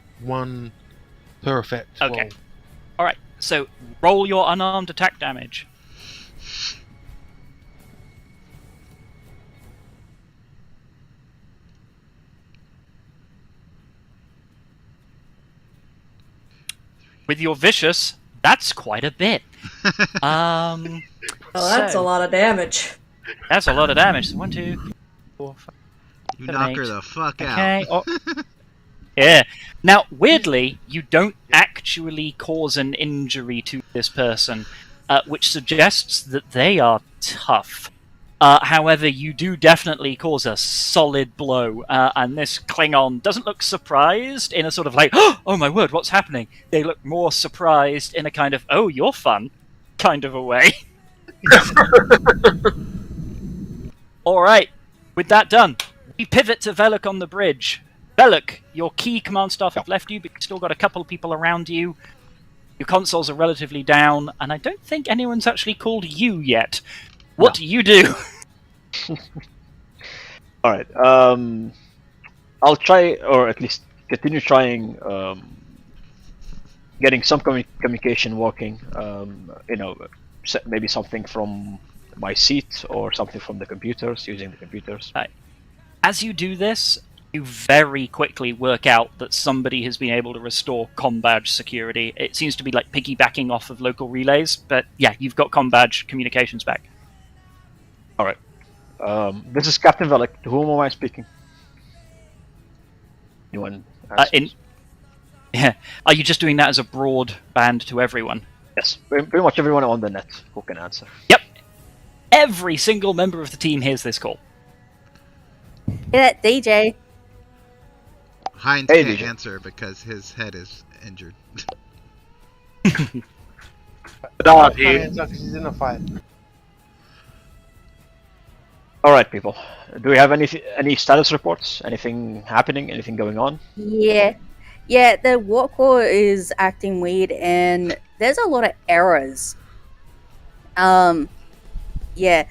per effect. Okay. Roll. All right. So roll your unarmed attack damage. With your vicious, that's quite a bit. Oh, that's so- a lot of damage. That's a lot of damage. So 1, 2, 3, 4, 5. You knock her the fuck Okay. out. Yeah. Now, weirdly, you don't actually cause an injury to this person, which suggests that they are tough. However, you do definitely cause a solid blow, and this Klingon doesn't look surprised in a sort of oh my word, what's happening? They look more surprised in a kind of, oh, you're fun kind of a way. Alright, with that done, we pivot to Veluk on the bridge. Veluk, your key command staff have left you, but you've still got a couple of people around you. Your consoles are relatively down, and I don't think anyone's actually called you yet. What do you do? All right. I'll try, or at least continue trying, getting some communication working. Maybe something from my seat or something from the computers, using the computers. As you do this, you very quickly work out that somebody has been able to restore comm badge security. It seems to be like piggybacking off of local relays, but yeah, you've got comm badge communications back. All right. This is Captain Velik. To whom am I speaking? Anyone? Are you just doing that as a broadband to everyone? Yes, pretty much everyone on the net who can answer. Yep. Every single member of the team hears this call. Yeah, DJ. Heinz Hey, can't DJ. answer because his head is injured. Dog Can't here. answer 'cause he's in a fight. All right, people. Do we have any status reports? Anything happening? Anything going on? Yeah. Yeah, the warp core is acting weird and there's a lot of errors. Yeah.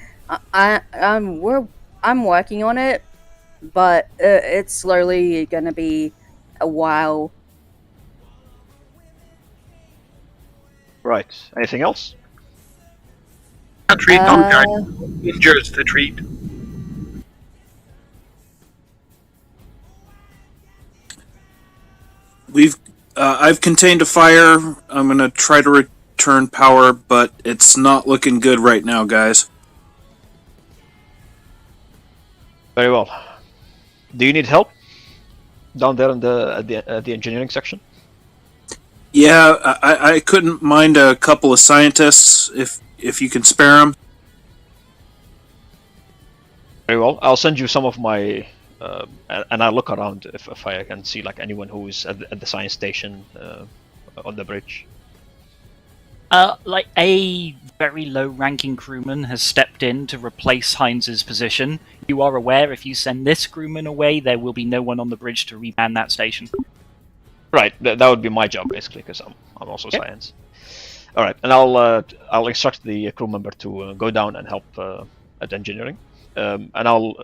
I'm working on it, but it's slowly gonna be a while. Right. Anything else? Can't treat those guys. Injures to treat. I've contained a fire. I'm gonna try to return power, but it's not looking good right now, guys. Very well. Do you need help down there at the engineering section? Yeah, I couldn't mind a couple of scientists if you can spare them. Very well. I'll send you some of my, and I'll look around if I can see like anyone who's at the science station on the bridge. Like a very low-ranking crewman has stepped in to replace Heinz's position. You are aware if you send this crewman away, there will be no one on the bridge to reman that station. Right. That would be my job basically, because I'm also science. All right, and I'll instruct the crew member to go down and help at engineering, and I'll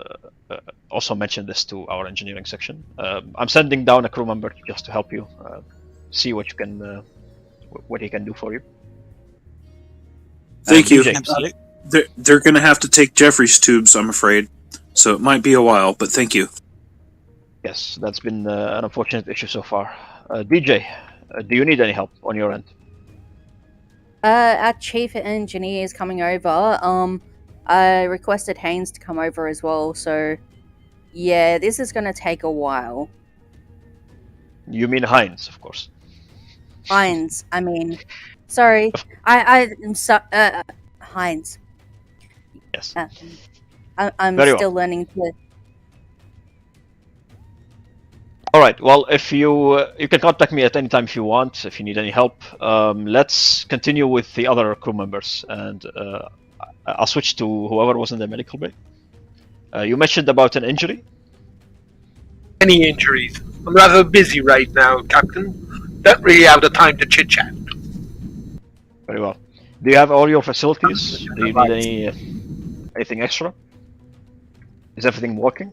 also mention this to our engineering section. I'm sending down a crew member just to help you see what you can, what he can do for you. Thank you. DJ. Absolutely. They're going to have to take Jeffrey's tubes, I'm afraid. So it might be a while, but thank you. Yes, that's been an unfortunate issue so far. DJ, do you need any help on your end? Our chief engineer is coming over. I requested Haynes to come over as well, so yeah, this is gonna take a while. You mean Heinz, of course. Heinz, I mean, sorry, I'm Heinz. Yes. I'm Very still well. learning to. All right. Well, if you can contact me at any time if you want. If you need any help, let's continue with the other crew members, and I'll switch to whoever was in the medical bay. You mentioned about an injury. Any injuries? I'm rather busy right now, Captain. Don't really have the time to chit chat. Very well. Do you have all your facilities? Do you need anything extra? Is everything working?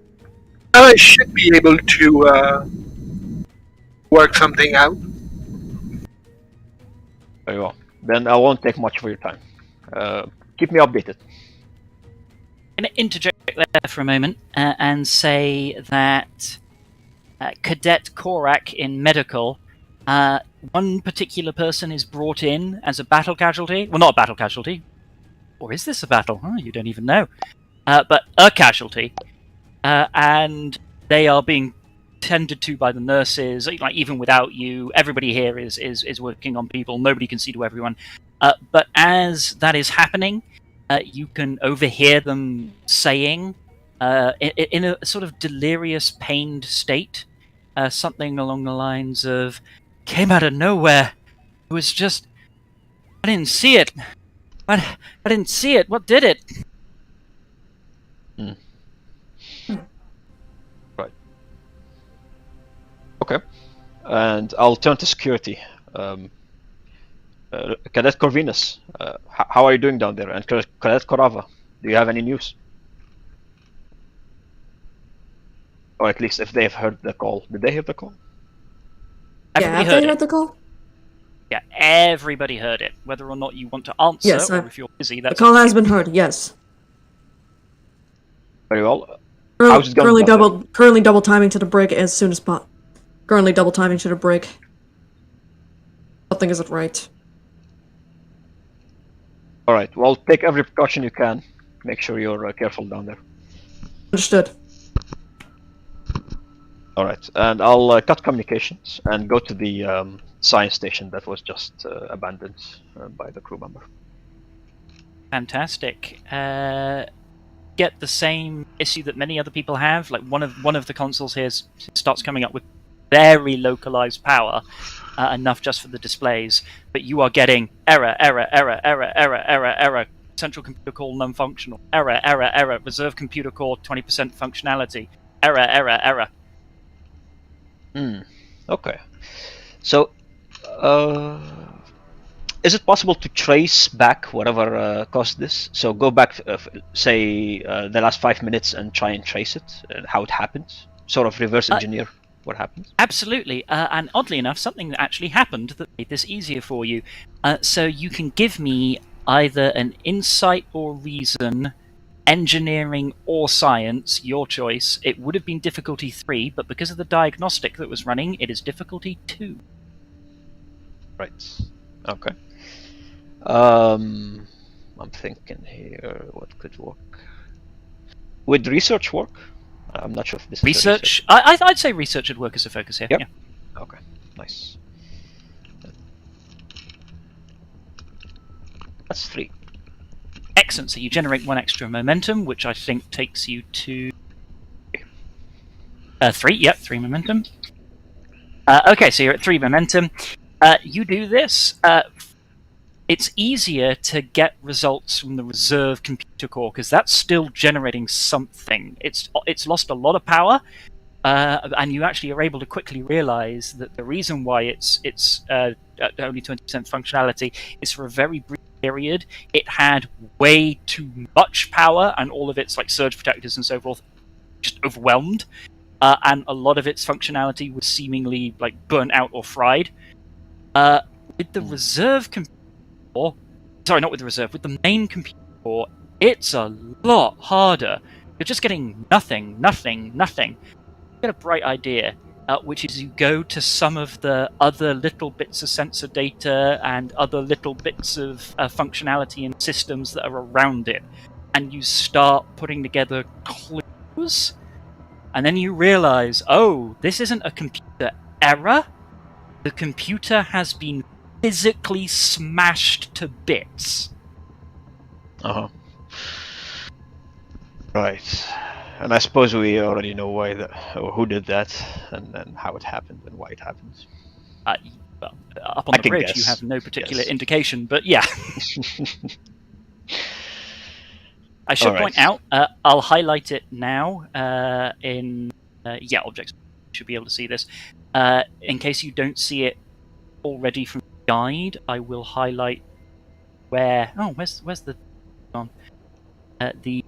I should be able to work something out. Very well. Then I won't take much of your time. Keep me updated. I'm going to interject there for a moment and say that Cadet Korak in medical, one particular person is brought in as a battle casualty. Well, not a battle casualty. Or is this a battle? Oh, you don't even know. But a casualty. And they are being tended to by the nurses. Like, even without you, everybody here is working on people. Nobody can see to everyone. But as that is happening, you can overhear them saying, in a sort of delirious, pained state, something along the lines of, "Came out of nowhere. It was just... I didn't see it. I didn't see it. What did it?" Right. Okay. And I'll turn to security. Cadet Corvinus, how are you doing down there? And Cadet Korava, do you have any news? Or at least if they've heard the call. Did they hear the call? Everybody have they heard heard it. the call? Yeah, everybody heard it. Whether or not you want to answer, Yes, or if you're busy, The that's call up to has you. been heard. Yes. Very well. How's it going down there? Currently double timing to the break as soon as possible. Currently double timing to the break. Something isn't right. All right. Well, take every precaution you can. Make sure you're careful down there. Understood. All right, and I'll cut communications and go to the science station that was just abandoned by the crew member. Fantastic. Get the same issue that many other people have. Like one of the consoles here starts coming up with very localized power, enough just for the displays. But you are getting error, central computer core non-functional, error, reserve computer core 20% functionality, error. Okay. So, is it possible to trace back whatever caused this? So go back, say, the last 5 minutes and try and trace it, and how it happened? Sort of reverse engineer what happened? Absolutely. And oddly enough, something that actually happened that made this easier for you. So you can give me either an insight or reason, engineering or science, your choice. It would have been difficulty 3, but because of the diagnostic that was running, it is difficulty 2. Right. Okay. I'm thinking here what could work. Would research work? I'm not sure if this is Research? I'd say research would work as a focus here. Yep. Yeah. Okay. Nice. That's 3. Excellent. So you generate 1 extra momentum, which I think takes you to 3. Yep, 3 momentum. Okay, so you're at 3 momentum. You do this. It's easier to get results from the reserve computer core because that's still generating something. It's lost a lot of power, and you actually are able to quickly realize that the reason why it's at only 20% functionality is for a very brief period. It had way too much power, and all of its like surge protectors and so forth just overwhelmed, and a lot of its functionality was seemingly like burnt out or fried. With the reserve computer core, sorry, not with the reserve, with the main computer core, it's a lot harder. You're just getting nothing. You get a bright idea, which is you go to some of the other little bits of sensor data and other little bits of functionality and systems that are around it, and you start putting together clues, and then you realize, oh, this isn't a computer error. The computer has been physically smashed to bits. Uh-huh. Right. And I suppose we already know why or who did that, and then how it happened and why it happened. Well, up on the bridge, you have no particular indication, but yeah. I should point out, I'll highlight it now in objects. You should be able to see this. In case you don't see it already from the guide, I will highlight where. Oh, where's the the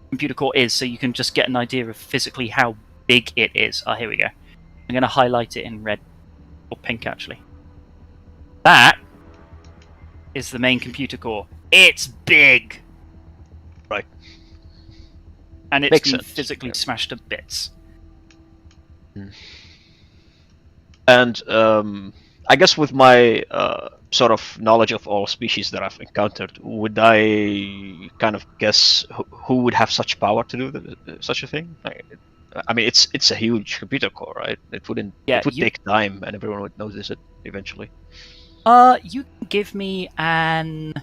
computer core is, so you can just get an idea of physically how big it is. Oh, here we go. I'm going to highlight it in red or pink, actually. That is the main computer core. It's big. Right. And it's been physically smashed to bits. And I guess with my sort of knowledge of all species that I've encountered, would I kind of guess who would have such power to do such a thing? I mean, it's a huge computer core, right? It wouldn't. It would take time, and everyone would notice it eventually. You can give me an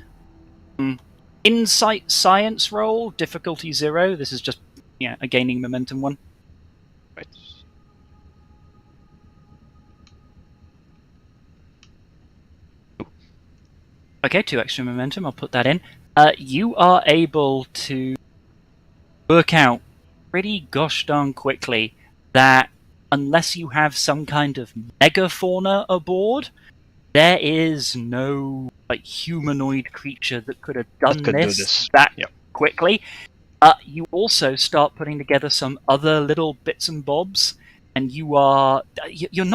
insight science roll, difficulty 0. This is just a gaining momentum one. Right. Okay, 2 extra momentum. I'll put that in. You are able to work out pretty gosh darn quickly that unless you have some kind of megafauna aboard, there is no humanoid creature that could have done could do this this. that Yep. quickly. You also start putting together some other little bits and bobs, and you're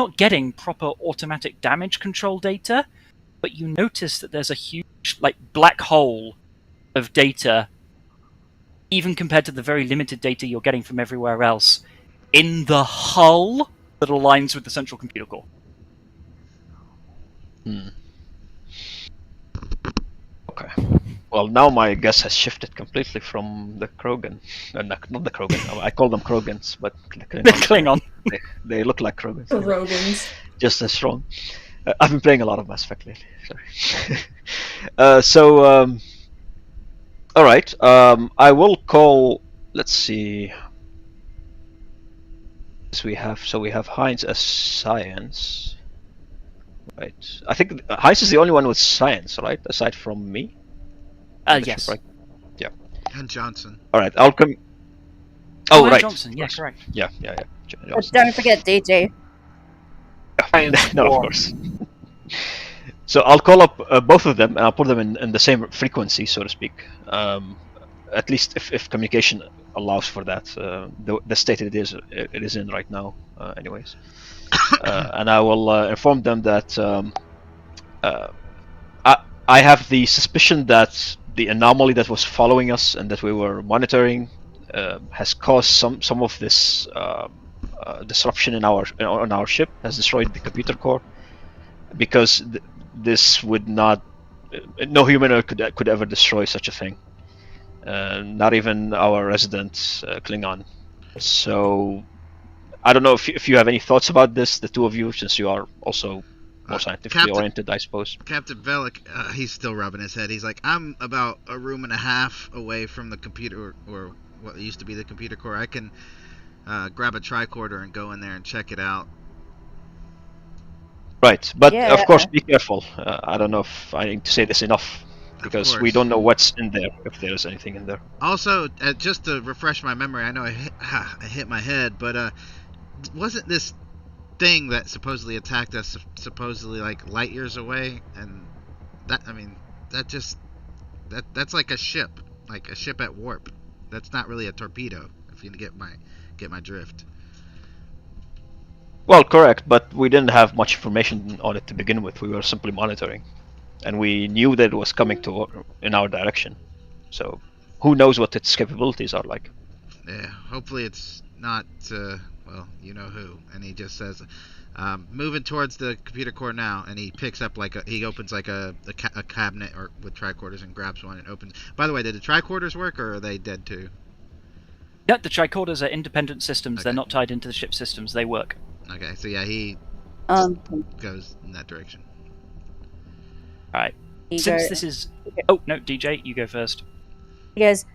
not getting proper automatic damage control data, but you notice that there's a huge black hole of data, even compared to the very limited data you're getting from everywhere else, in the hull that aligns with the central computer core. Okay. Well, now my guess has shifted completely from the Krogan. Not the Krogan. I call them Krogans, but The Klingon. They look like Krogans. Rogans. Just as strong. I've been playing a lot of Mass Effect lately. Sorry. All right. I will call. Let's see. We have Heinz as science. Right. I think Heinz is the only one with science, right? Aside from me. Yes. Right? Yeah. And Johnson. All right. I'll come. Oh, right. Johnson. Yeah, correct. Yeah. But don't forget DJ. No, of course. So I'll call up both of them and I'll put them in the same frequency, so to speak. At least if communication allows for that. The state it is in right now, anyways. And I will inform them that I have the suspicion that the anomaly that was following us and that we were monitoring has caused some of this disruption on our ship, has destroyed the computer core, because this would not, no humanoid could ever destroy such a thing, not even our resident Klingon. So I don't know if you have any thoughts about this, the two of you, since you are also more scientifically oriented, I suppose. Captain Velik, he's still rubbing his head. He's like, I'm about a room and a half away from the computer, or what used to be the computer core. I can grab a tricorder and go in there and check it out. Right, but of course, be careful. I don't know if I need to say this enough, because we don't know what's in there, if there's anything in there. Also, just to refresh my memory, I know I hit my head, but wasn't this thing that supposedly attacked us supposedly light years away? And that's like a ship at warp. That's not really a torpedo, if you get my drift. Well, correct, but we didn't have much information on it to begin with. We were simply monitoring, and we knew that it was coming in our direction. So, who knows what its capabilities are like? Yeah, hopefully it's not. Well, you know who. And he just says, moving towards the computer core now, and he picks up he opens a cabinet with tricorders and grabs one and opens. By the way, did the tricorders work, or are they dead too? Yeah, the tricorders are independent systems. Okay. They're not tied into the ship systems. They work. Okay, so yeah, he goes in that direction. Alright. Since this is... Oh, no, DJ, you go first. He goes,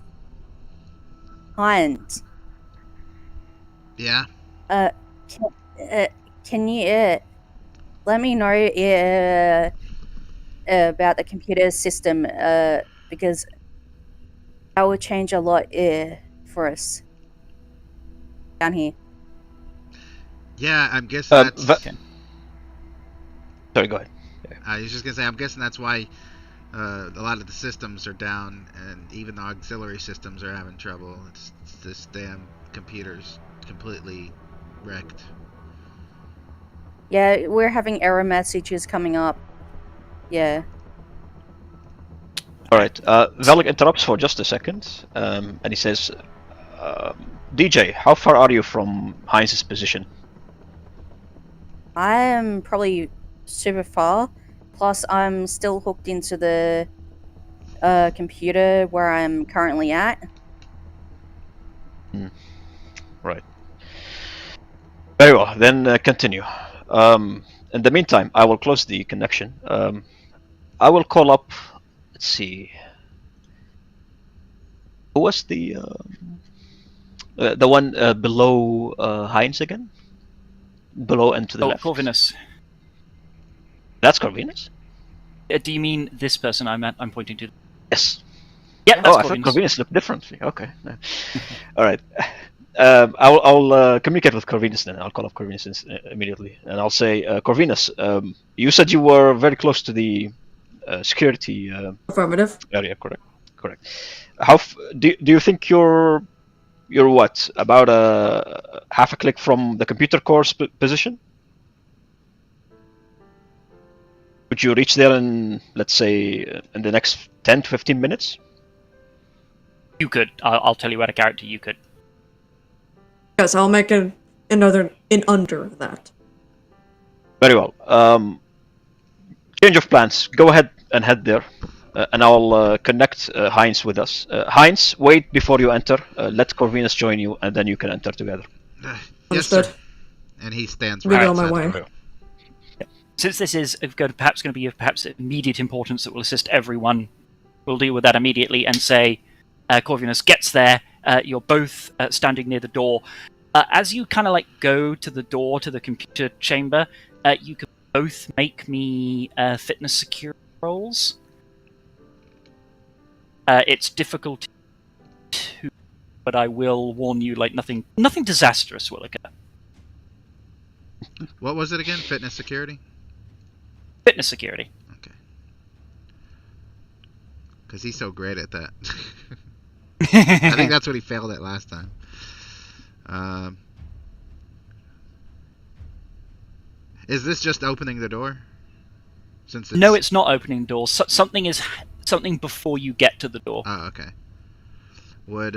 Heinz. Yeah? Can you let me know about the computer system, because that will change a lot for us down here. Yeah, I'm guessing that's... Okay. Sorry, go ahead. I was just going to say, I'm guessing that's why a lot of the systems are down, and even the auxiliary systems are having trouble. It's this damn computer's completely wrecked. Yeah, we're having error messages coming up. Yeah. Alright, Velik interrupts for just a second, and he says, DJ, how far are you from Heinz's position? I am probably super far. Plus, I'm still hooked into the computer where I'm currently at. Right. Very well, then continue. In the meantime, I will close the connection. I will call up... Let's see... Who was the one below Heinz again? Below and to the left. Corvinus. That's Corvinus? Do you mean this person I'm pointing to? Yes. Yeah, that's I thought Corvinus looked differently. Okay. Alright. I'll communicate with Corvinus then. I'll call up Corvinus immediately, and I'll say, Corvinus, you said you were very close to the security Affirmative. area, correct? Correct. Do you think you're what, about a half a click from the computer core's position? Would you reach there in, let's say, in the next 10 to 15 minutes? You could. I'll tell you what a character you could. Yes, I'll make another in under that. Very well. Change of plans. Go ahead and head there, and I'll connect Heinz with us. Heinz, wait before you enter. Let Corvinus join you, and then you can enter together. Yes, Understood. sir. And he stands We right go on my outside the way. door. Since this is perhaps going to be of perhaps immediate importance that will assist everyone, we'll deal with that immediately and say, Corvinus gets there. You're both standing near the door. As you kind of like go to the door to the computer chamber, you can both make me fitness security rolls. It's difficult to, but I will warn you, like nothing disastrous will occur. What was it again? Fitness security? Fitness security. Okay. Because he's so great at that. I think that's what he failed at last time. Is this just opening the door? Since No, it's not opening doors. Something before you get to the door. Oh, okay. Would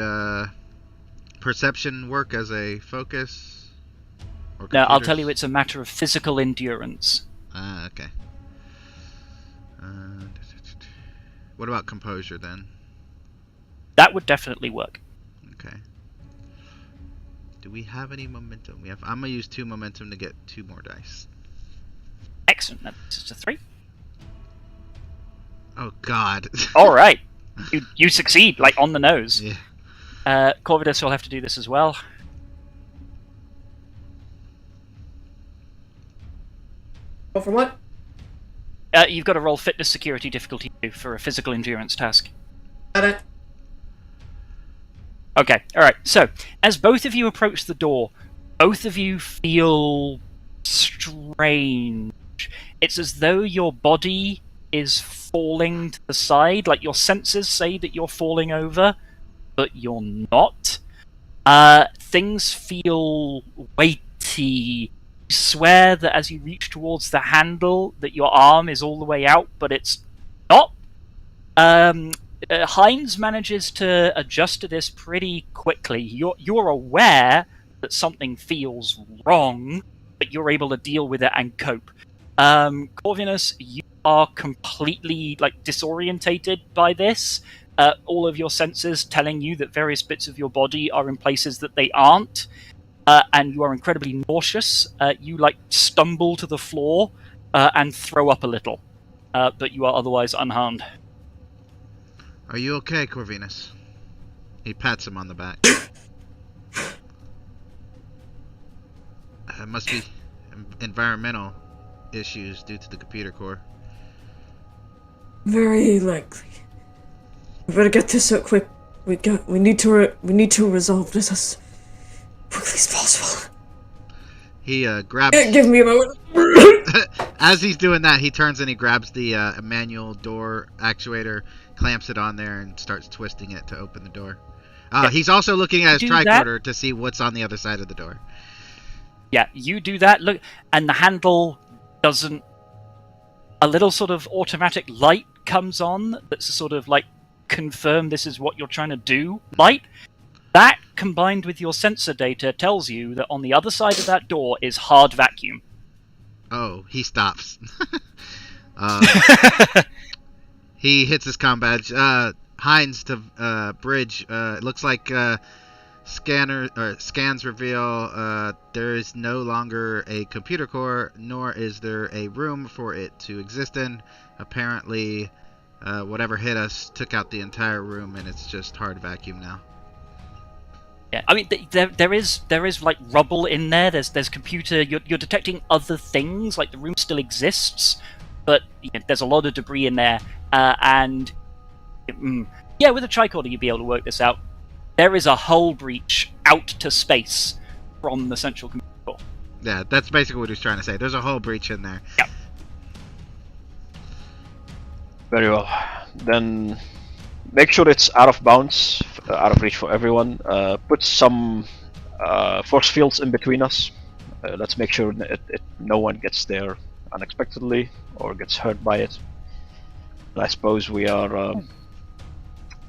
perception work as a focus? Or No, I'll computers? tell you, it's a matter of physical endurance. Ah, okay. What about composure then? That would definitely work. Okay. Do we have any momentum? I'm gonna use 2 momentum to get 2 more dice. Excellent. That's a 3. Oh God. All right, you succeed, like on the nose. Yeah. Corvidus will have to do this as well. Go for what? You've got to roll fitness security difficulty 2 for a physical endurance task. Got it. Okay, alright. So, as both of you approach the door, both of you feel strange. It's as though your body is falling to the side, like your senses say that you're falling over, but you're not. Things feel weighty. You swear that as you reach towards the handle that your arm is all the way out, but it's not. Heinz manages to adjust to this pretty quickly. You're aware that something feels wrong, but you're able to deal with it and cope. Corvinus, you are completely disorientated by this. All of your senses telling you that various bits of your body are in places that they aren't, and you are incredibly nauseous. You stumble to the floor and throw up a little, but you are otherwise unharmed. Are you okay, Corvinus? He pats him on the back. Must be environmental issues due to the computer core. Very likely. We better get this out quick. We need to resolve this as quickly as possible. He grabs. Give me a moment. As he's doing that, he turns and he grabs the manual door actuator, clamps it on there, and starts twisting it to open the door. He's also looking at his tricorder to see what's on the other side of the door. Yeah, you do that. Look, and the handle doesn't. A little sort of automatic light comes on that's a sort of confirm this is what you're trying to do light. That, combined with your sensor data, tells you that on the other side of that door is hard vacuum. Oh, he stops. He hits his comm badge. Heinz to bridge. It looks like scans reveal there is no longer a computer core, nor is there a room for it to exist in. Apparently, whatever hit us took out the entire room, and it's just hard vacuum now. Yeah, I mean, there is rubble in there. There's computer. You're detecting other things. The room still exists, but there's a lot of debris in there. And yeah, with a tricorder you'd be able to work this out. there is a hull breach out to space from the central computer core. Yeah, that's basically what he's trying to say. There's a whole breach in there. Yep. Very well. Then make sure it's out of bounds, out of reach for everyone. Put some force fields in between us. Let's make sure that no one gets there unexpectedly or gets hurt by it. I suppose we are.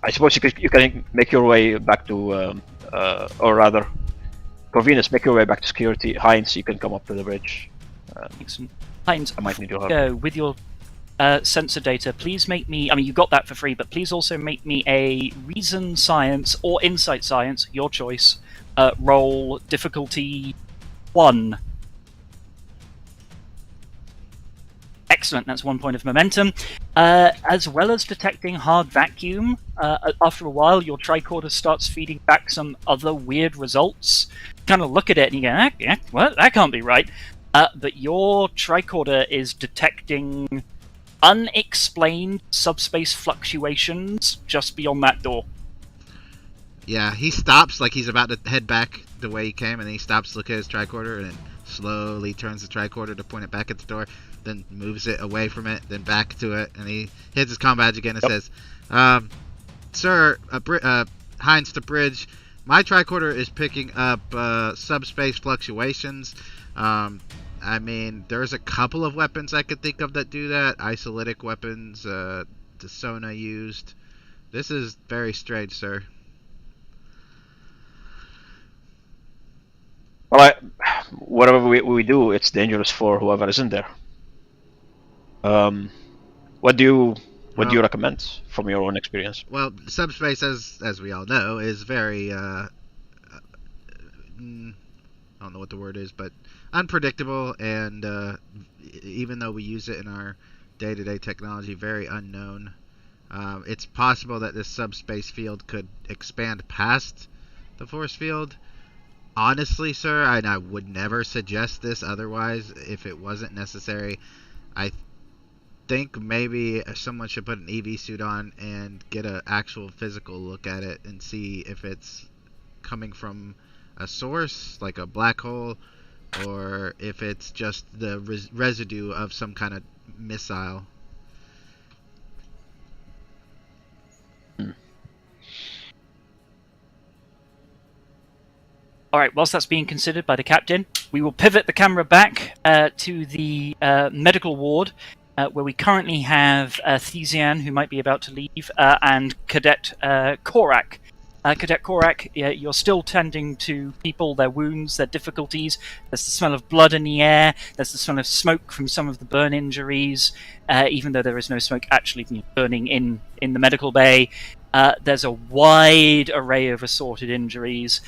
I suppose you can make your way back to, or rather, Corvinus, make your way back to security. Heinz, you can come up to the bridge. Excellent. Heinz, I might need your help. go with your sensor data. Please make me. I mean, you got that for free, but please also make me a reason science or insight science, your choice. Roll difficulty 1. Excellent, that's 1 point of momentum. As well as detecting hard vacuum, after a while your tricorder starts feeding back some other weird results. Kind of look at it and you go, what? That can't be right. But your tricorder is detecting unexplained subspace fluctuations just beyond that door. Yeah, he stops like he's about to head back the way he came, and then he stops to look at his tricorder, and then slowly turns the tricorder to point it back at the door, then moves it away from it, then back to it, and he hits his comm badge again and says, Sir, Heinz to bridge, my tricorder is picking up subspace fluctuations. I mean, there's a couple of weapons I could think of that do that. Isolytic weapons, the Sona used. This is very strange, sir. Well, whatever we do, it's dangerous for whoever is in there. What do you recommend from your own experience? Well, subspace, as we all know, is very I don't know what the word is, but unpredictable, and even though we use it in our day-to-day technology, very unknown. It's possible that this subspace field could expand past the force field. Honestly, sir, and I would never suggest this otherwise if it wasn't necessary. I think maybe someone should put an EV suit on and get an actual physical look at it and see if it's coming from a source, like a black hole, or if it's just the residue of some kind of missile. Alright, whilst that's being considered by the captain, we will pivot the camera back to the medical ward, where we currently have Thesian, who might be about to leave, and Cadet Korak. Cadet Korak, you're still tending to people, their wounds, their difficulties. There's the smell of blood in the air. There's the smell of smoke from some of the burn injuries, even though there is no smoke actually burning in the medical bay. There's a wide array of assorted injuries.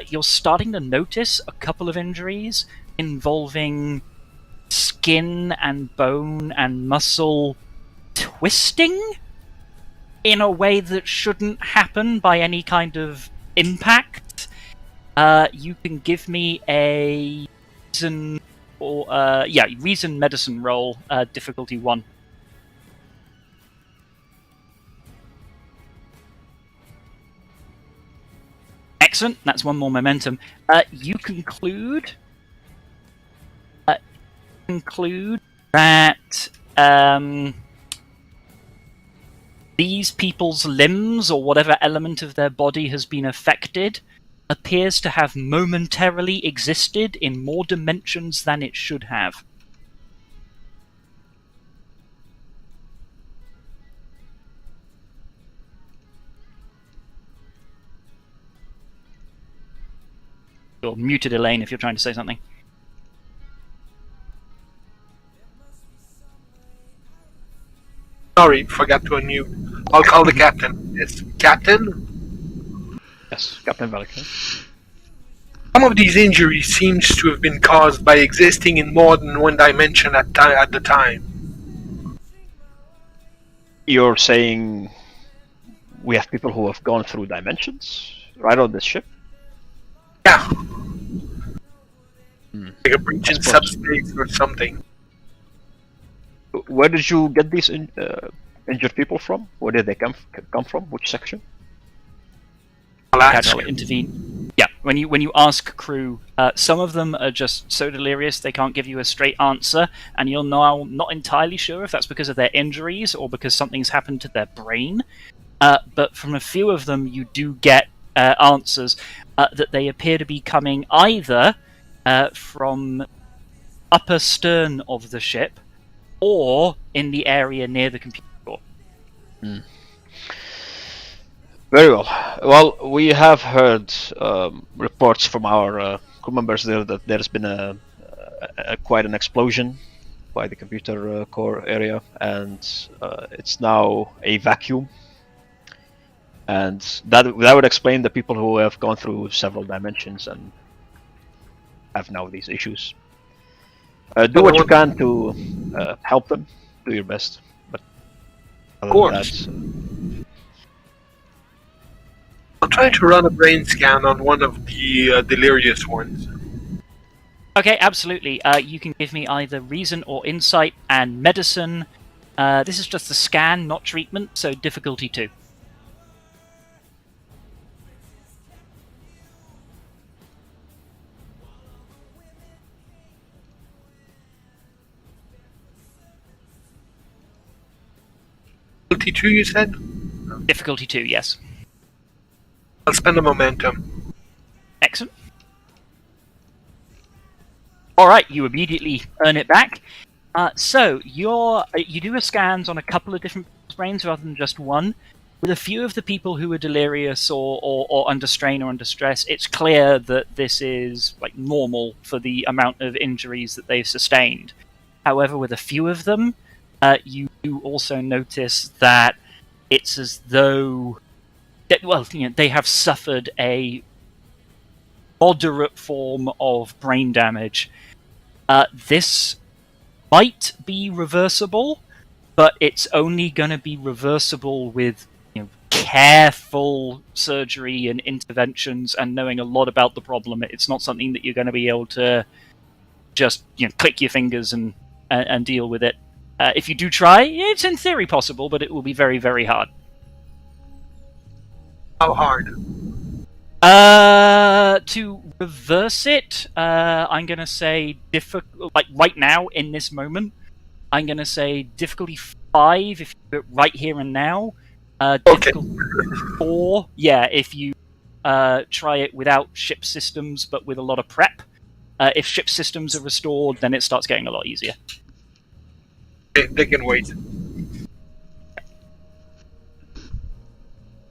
You're starting to notice a couple of injuries involving skin and bone and muscle twisting in a way that shouldn't happen by any kind of impact. You can give me a reason reason medicine roll, difficulty 1. Excellent, that's 1 more momentum. You conclude that these people's limbs, or whatever element of their body has been affected, appears to have momentarily existed in more dimensions than it should have. You're muted, Elaine, if you're trying to say something. Sorry, forgot to unmute. I'll call the captain. Yes, Captain? Yes, Captain Valican. Some of these injuries seems to have been caused by existing in more than one dimension at the time. You're saying we have people who have gone through dimensions right on this ship? Yeah. Like a breach in subspace or something. Where did you get these injured people from? Where did they come from? Which section? Captain will intervene. Yeah, when you ask crew, some of them are just so delirious they can't give you a straight answer, and you're now not entirely sure if that's because of their injuries or because something's happened to their brain. But from a few of them, you do get answers that they appear to be coming either from upper stern of the ship or in the area near the computer core. Very well. Well, we have heard reports from our crew members there that there's been a quite an explosion by the computer core area, and it's now a vacuum. And that would explain the people who have gone through several dimensions and have now these issues. Do what you can to help them. Do your best. But of course. I'll try to run a brain scan on one of the delirious ones. Okay, absolutely. You can give me either reason or insight and medicine. This is just a scan, not treatment, so difficulty 2. Difficulty 2, you said? Difficulty 2, yes. I'll spend a momentum. Excellent. Alright, you immediately earn it back. So, you do a scans on a couple of different brains rather than just one. With a few of the people who are delirious or under strain or under stress, it's clear that this is like normal for the amount of injuries that they've sustained. However, with a few of them, you do also notice that it's as though they have suffered a moderate form of brain damage. This might be reversible, but it's only going to be reversible with careful surgery and interventions and knowing a lot about the problem. It's not something that you're going to be able to just click your fingers and deal with it. If you do try, it's in theory possible, but it will be very, very hard. How hard? To reverse it, I'm going to say difficult. Like right now, in this moment, I'm going to say difficulty 5 if you do it right here and now. Difficulty 4, yeah, if you try it without ship systems, but with a lot of prep. If ship systems are restored, then it starts getting a lot easier. They can wait.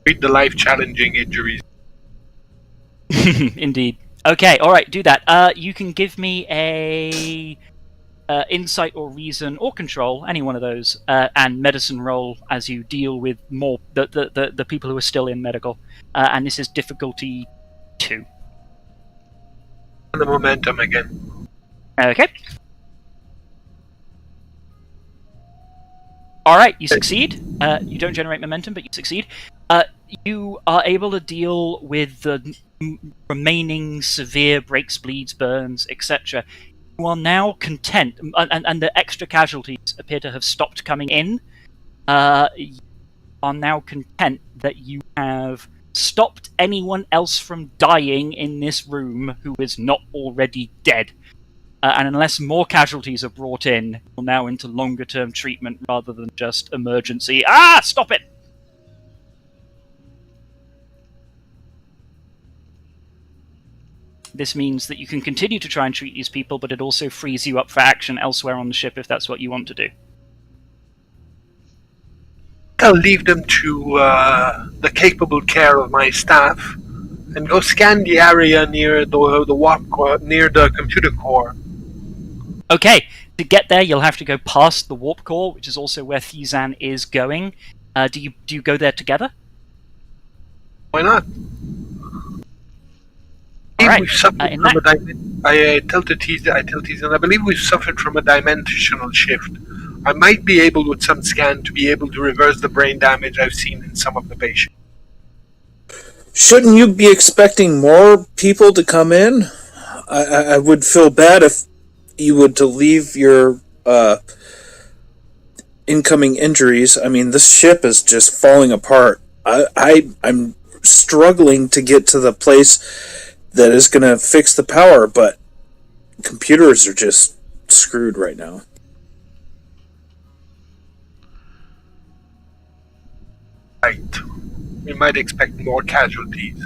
Treat the life-challenging injuries. Indeed. Okay, alright, do that. You can give me a insight or reason or control, any one of those, and medicine roll as you deal with more the people who are still in medical. And this is difficulty 2. And the momentum again. Okay. Alright, you succeed. You don't generate momentum, but you succeed. You are able to deal with the remaining severe breaks, bleeds, burns, etc. You are now content, and the extra casualties appear to have stopped coming in. You are now content that you have stopped anyone else from dying in this room who is not already dead. And unless more casualties are brought in, you're now into longer-term treatment rather than just emergency. Stop it! This means that you can continue to try and treat these people, but it also frees you up for action elsewhere on the ship if that's what you want to do. I'll leave them to the capable care of my staff and go scan the area near the warp core, near the computer core. Okay, to get there, you'll have to go past the warp core, which is also where Thizan is going. Do you go there together? Why not? Right. I tell Thizan, I believe we've suffered from a dimensional shift. I might be able, with some scan, to be able to reverse the brain damage I've seen in some of the patients. Shouldn't you be expecting more people to come in? I would feel bad if you would to leave your incoming injuries. I mean, this ship is just falling apart. I'm struggling to get to the place that is going to fix the power, but computers are just screwed right now. Right. We might expect more casualties.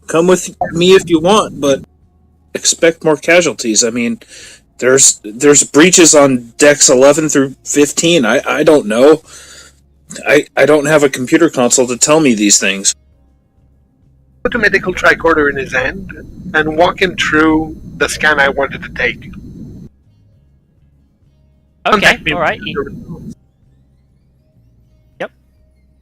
Come with me if you want, but expect more casualties. I mean, there's breaches on decks 11 through 15. I don't know. I don't have a computer console to tell me these things. Put a medical tricorder in his hand and walk him through the scan I wanted to take. Okay, Contact me all right. when you're- Yep.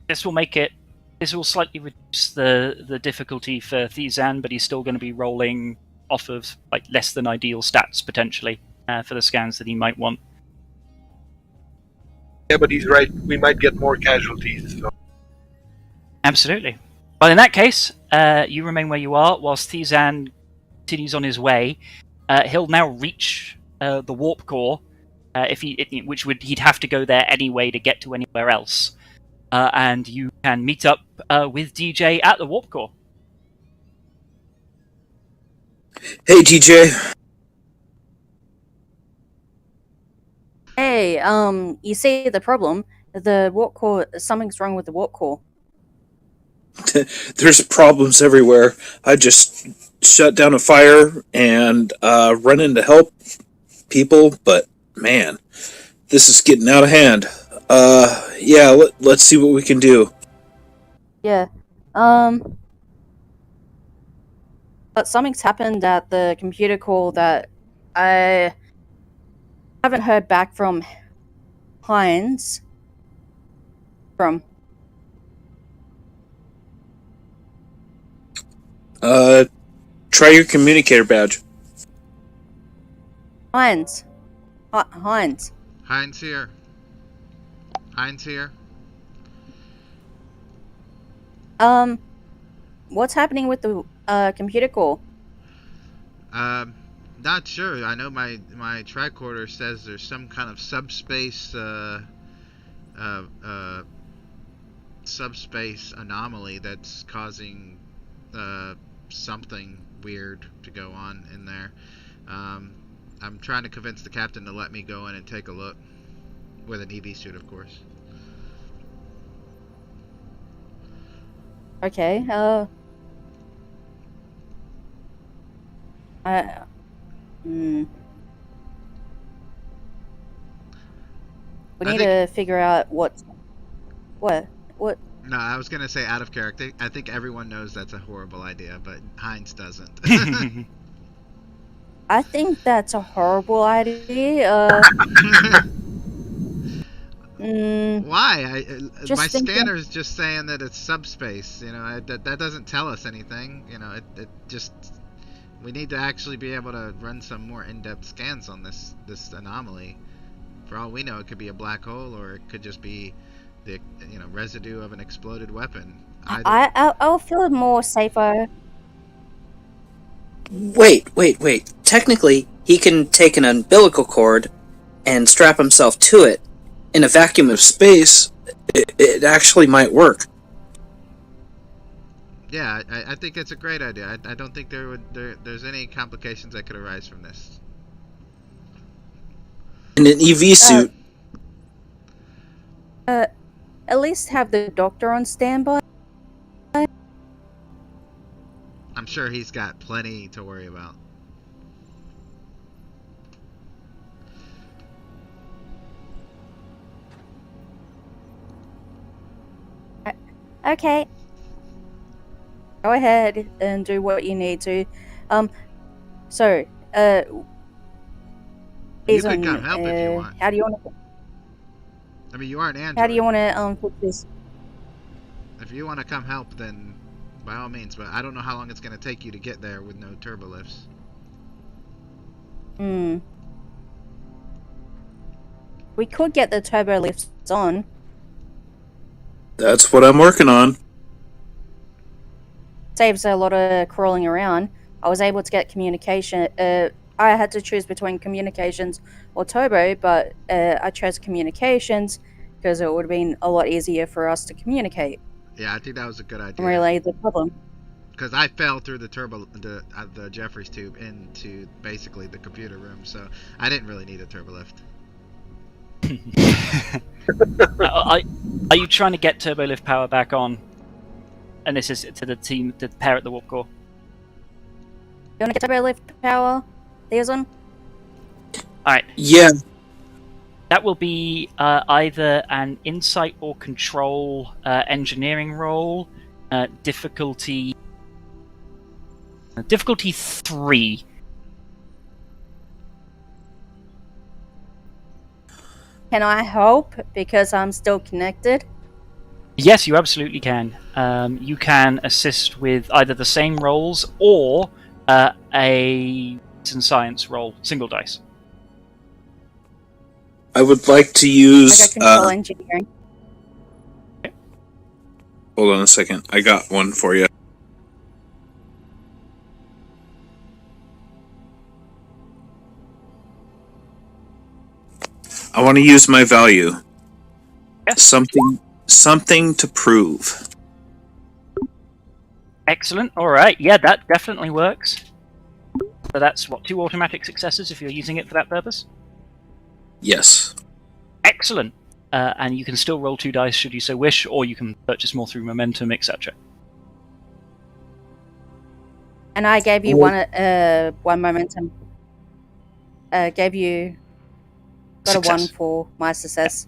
This will make it. This will slightly reduce the difficulty for Thizan, but he's still going to be rolling off of like less than ideal stats potentially for the scans that he might want. Yeah, but he's right. We might get more casualties. So. Absolutely. Well, in that case, you remain where you are whilst Thizan continues on his way. He'll now reach the warp core, he'd have to go there anyway to get to anywhere else. And you can meet up with DJ at the warp core. Hey, DJ. Hey, you see the problem? The warp core, something's wrong with the warp core. There's problems everywhere. I just shut down a fire and run in to help people, but man, this is getting out of hand. Yeah, let's see what we can do. Yeah. But something's happened at the computer core that I haven't heard back from Heinz. Try your communicator badge. Heinz. Heinz. Heinz here. Heinz here. What's happening with the computer core? Not sure. I know my tricorder says there's some kind of subspace anomaly that's causing something weird to go on in there. I'm trying to convince the captain to let me go in and take a look with an EV suit, of course. Okay, We need to figure out what. No, I was gonna say out of character. I think everyone knows that's a horrible idea, but Heinz doesn't. I think that's a horrible idea. Why? My thinking. scanner's just saying that it's subspace. You know, that doesn't tell us anything. You know, it just. We need to actually be able to run some more in-depth scans on this anomaly. For all we know, it could be a black hole, or it could just be the residue of an exploded weapon. I'll feel more safer. Wait. Technically, he can take an umbilical cord and strap himself to it. In a vacuum of space, it actually might work. Yeah, I think it's a great idea. I don't think there's any complications that could arise from this. In an EV suit. At least have the doctor on standby. I'm sure he's got plenty to worry about. Okay. Go ahead and do what you need to. So, You can come help if you want. How do you want to? I mean, you are an android. How do you want to fix this? If you want to come help, then by all means. But I don't know how long it's going to take you to get there with no turbo lifts. We could get the turbo lifts on. That's what I'm working on. Saves a lot of crawling around. I was able to get communication. I had to choose between communications or turbo, but I chose communications, because it would have been a lot easier for us to communicate Yeah, I think that was a good and idea. relay the problem. Because I fell through the Jeffries tube into basically the computer room, so I didn't really need a turbolift. Are you trying to get turbolift power back on? And this is to the team, to pair at the warp core. You want to get turbo lift power, Theoson? Alright. Yeah. That will be either an insight or control engineering roll. Difficulty 3. Can I help because I'm still connected? Yes, you absolutely can. You can assist with either the same rolls or a science roll, single dice. I would like to use. I got control engineering. Hold on a second. I got one for you. I want to use my value. Yes. Something to prove. Excellent. All right. Yeah, that definitely works. So that's what, 2 automatic successes if you're using it for that purpose. Yes. Excellent. And you can still roll 2 dice should you so wish, or you can purchase more through momentum, etc. And I gave you one momentum. Gave you got Success. a 1 for my success.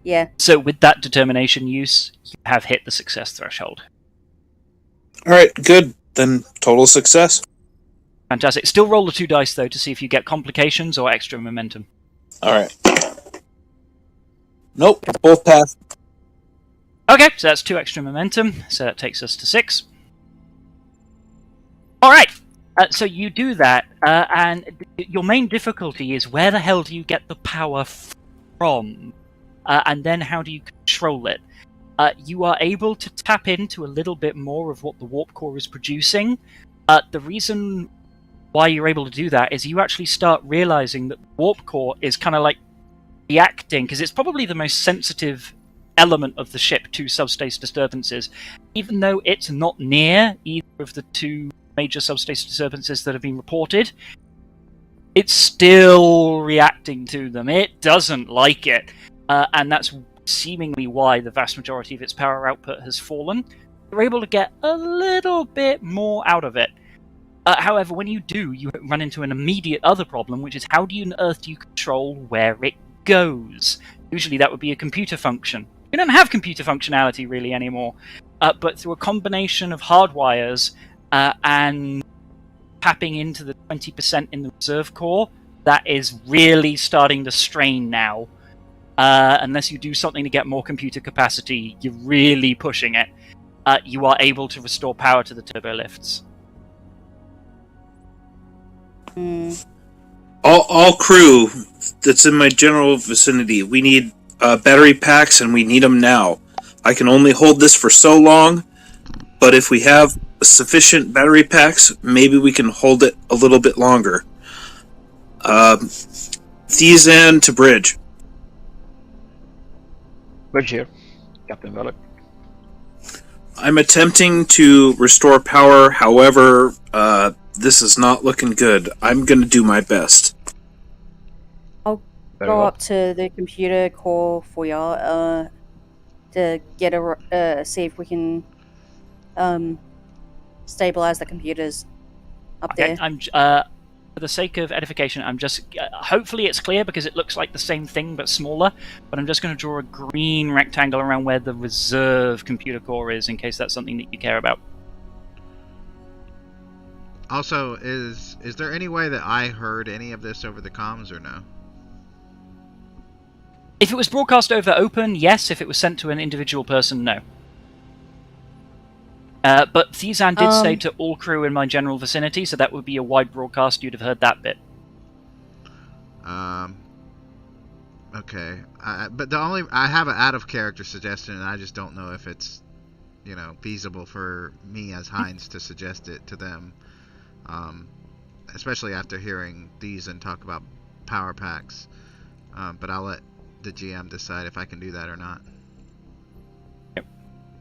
Yeah. So with that determination use, you have hit the success threshold. All right. Good. Then total success. Fantastic. Still roll the 2 dice though to see if you get complications or extra momentum. All right. Nope. Both passed. Okay, so that's 2 extra momentum. So that takes us to 6. All right. So you do that, and your main difficulty is where the hell do you get the power from, and then how do you control it? You are able to tap into a little bit more of what the warp core is producing. The reason why you're able to do that is you actually start realizing that the warp core is kind of like reacting, because it's probably the most sensitive element of the ship to subspace disturbances, even though it's not near either of the 2 major subspace disturbances that have been reported. It's still reacting to them. It doesn't like it, and that's seemingly why the vast majority of its power output has fallen. You're able to get a little bit more out of it. However, when you do, you run into an immediate other problem, which is how on earth do you control where it goes? Usually that would be a computer function. We don't have computer functionality really anymore, but through a combination of hardwires and tapping into the 20% in the reserve core, that is really starting to strain now. Unless you do something to get more computer capacity, you're really pushing it. You are able to restore power to the turbolifts. All crew that's in my general vicinity, we need battery packs, and we need them now. I can only hold this for so long, but if we have sufficient battery packs, maybe we can hold it a little bit longer. Thiesan to bridge. Bridge here, Captain Vellic. I'm attempting to restore power, however, this is not looking good. I'm gonna do my best. I'll Very go well. up to the computer core for y'all to get see if we can stabilize the computers up Okay, there. for the sake of edification, I'm just... hopefully it's clear because it looks like the same thing but smaller, but I'm just going to draw a green rectangle around where the reserve computer core is in case that's something that you care about. Also, is there any way that I heard any of this over the comms or no? If it was broadcast over open, yes. If it was sent to an individual person, no. But Thiesan did say to all crew in my general vicinity, so that would be a wide broadcast. You'd have heard that bit. Okay. But I have an out of character suggestion, and I just don't know if it's, feasible for me as Heinz to suggest it to them. Especially after hearing these and talk about power packs. But I'll let the GM decide if I can do that or not.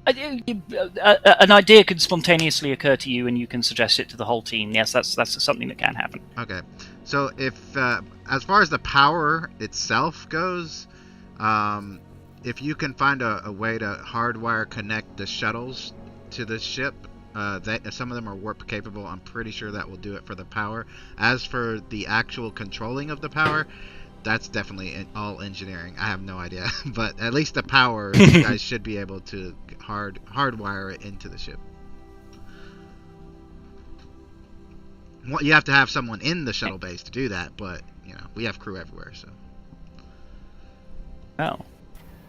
An idea could spontaneously occur to you, and you can suggest it to the whole team. Yes, that's something that can happen. Okay, so if as far as the power itself goes, if you can find a way to hardwire connect the shuttles to the ship, some of them are warp capable. I'm pretty sure that will do it for the power. As for the actual controlling of the power, that's definitely all engineering. I have no idea, but at least the power, you guys should be able to hardwire it into the ship. Well, you have to have someone in the shuttle base to do that, but we have crew everywhere, so. Well,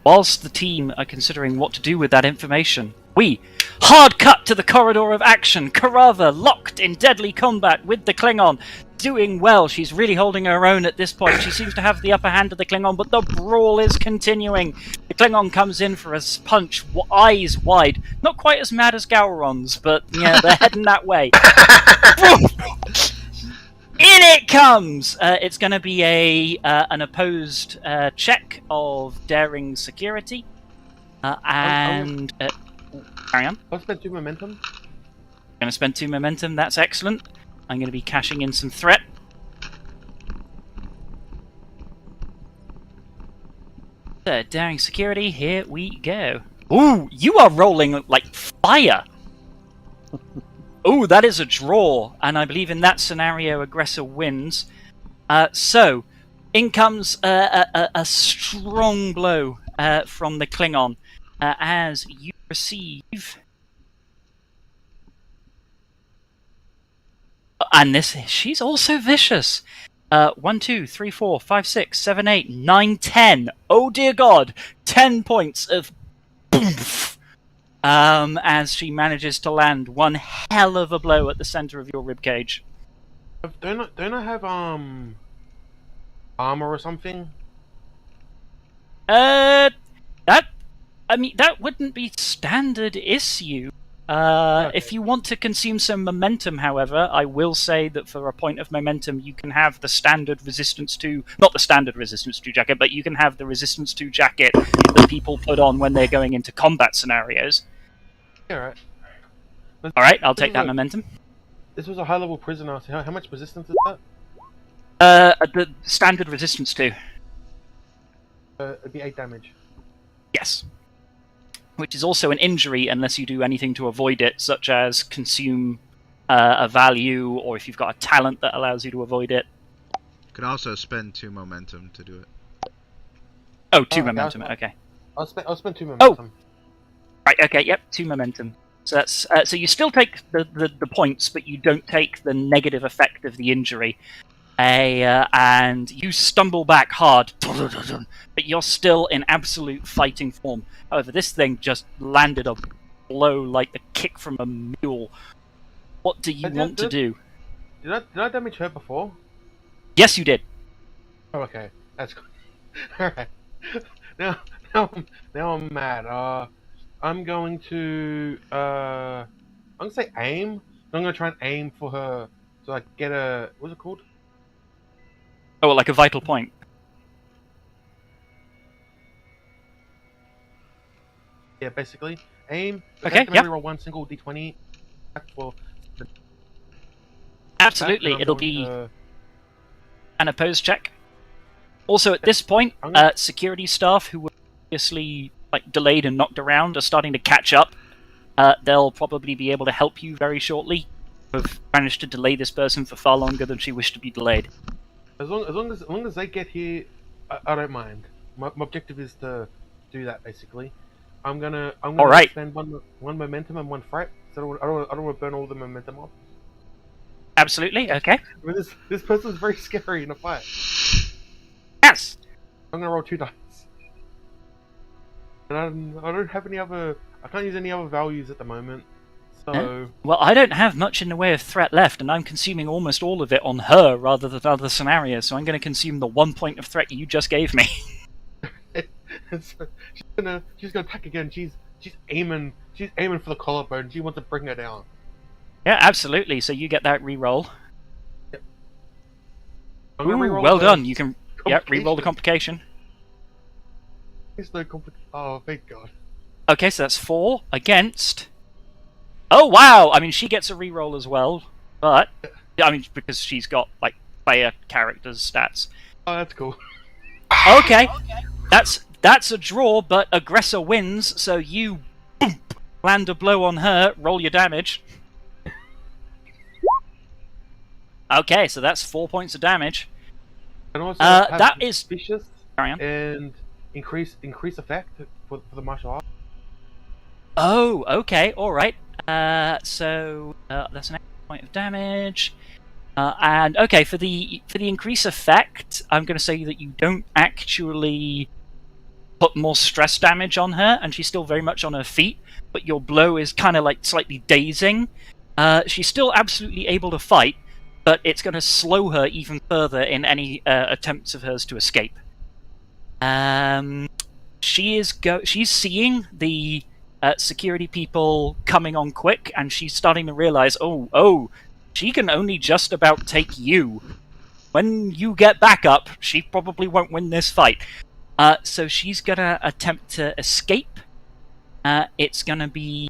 whilst the team are considering what to do with that information, we hard cut to the corridor of action. Karava locked in deadly combat with the Klingon. Doing well. She's really holding her own at this point. She seems to have the upper hand of the Klingon, but the brawl is continuing. The Klingon comes in for a punch, eyes wide. Not quite as mad as Gowron's, but yeah, they're heading that way. In it comes! It's going to be an opposed check of daring security. And... carry on. I'll spend 2 momentum. Going to spend 2 momentum, that's excellent. I'm going to be cashing in some threat. So, daring security, here we go. Ooh, you are rolling like fire! Ooh, that is a draw, and I believe in that scenario, aggressor wins. So, in comes a strong blow from the Klingon as you receive... And she's also vicious. 1, 2, 3, 4, 5, 6, 7, 8, 9, 10. Oh dear God, 10 points of boof. As she manages to land one hell of a blow at the center of your ribcage. Don't I have armor or something? That wouldn't be standard issue. Okay. If you want to consume some momentum, however, I will say that for a point of momentum, you can have the standard resistance to... Not the standard resistance to jacket, but you can have the resistance to jacket that people put on when they're going into combat scenarios. Yeah, right. Alright, I'll take that momentum. This was a high-level prisoner, so how much resistance is that? The standard resistance to. It'd be 8 damage. Yes. Which is also an injury unless you do anything to avoid it, such as consume a value, or if you've got a talent that allows you to avoid it. You could also spend 2 momentum to do it. Oh, 2 momentum, okay. I'll spend 2 momentum. Right, okay, yep, 2 momentum. So that's so you still take the points, but you don't take the negative effect of the injury. And you stumble back hard, but you're still in absolute fighting form. However, this thing just landed a blow like the kick from a mule. What do you want to do? Did I damage her before? Yes, you did. Oh, okay. That's good. Alright. Now I'm mad. I'm going to say aim. I'm gonna try and aim for her so I get a... What's it called? Oh, like a vital point. Yeah, basically. Aim. Okay, yeah. Roll 1 single d20. For the... Absolutely, it'll be an opposed check. Also, at this point, security staff who were previously delayed and knocked around are starting to catch up. They'll probably be able to help you very shortly. We've managed to delay this person for far longer than she wished to be delayed. As long as they get here, I don't mind. My objective is to do that basically. I'm gonna spend one momentum and 1 threat. So I don't want to burn all the momentum off. Absolutely, okay. I mean, this person's very scary in a fight. Yes. I'm gonna roll 2 dice. And I don't have any other. I can't use any other values at the moment. So... Well, I don't have much in the way of threat left, and I'm consuming almost all of it on her rather than other scenarios, so I'm going to consume the 1 point of threat you just gave me. So she's gonna attack again. She's aiming for the collarbone. She wants to bring her down. Yeah, absolutely. So you get that re-roll. Yep. Ooh, well done. You can re-roll the complication. It's no Oh, thank God. Okay, so that's 4 against. Oh wow! I mean, she gets a reroll as well, but I mean because she's got like player characters stats. Oh, that's cool. Okay, that's a draw, but aggressor wins. So you boom, land a blow on her. Roll your damage. Okay, so that's 4 points of damage. And also have that is suspicious carry on. and increase effect for the martial art. Oh, okay, all right. So that's an extra point of damage. And okay, for the increase effect, I'm going to say that you don't actually put more stress damage on her, and she's still very much on her feet. But your blow is kind of like slightly dazing. She's still absolutely able to fight, but it's going to slow her even further in any attempts of hers to escape. She's seeing the security people coming on quick, and she's starting to realize, oh, she can only just about take you. When you get back up, she probably won't win this fight. So she's gonna attempt to escape. It's gonna be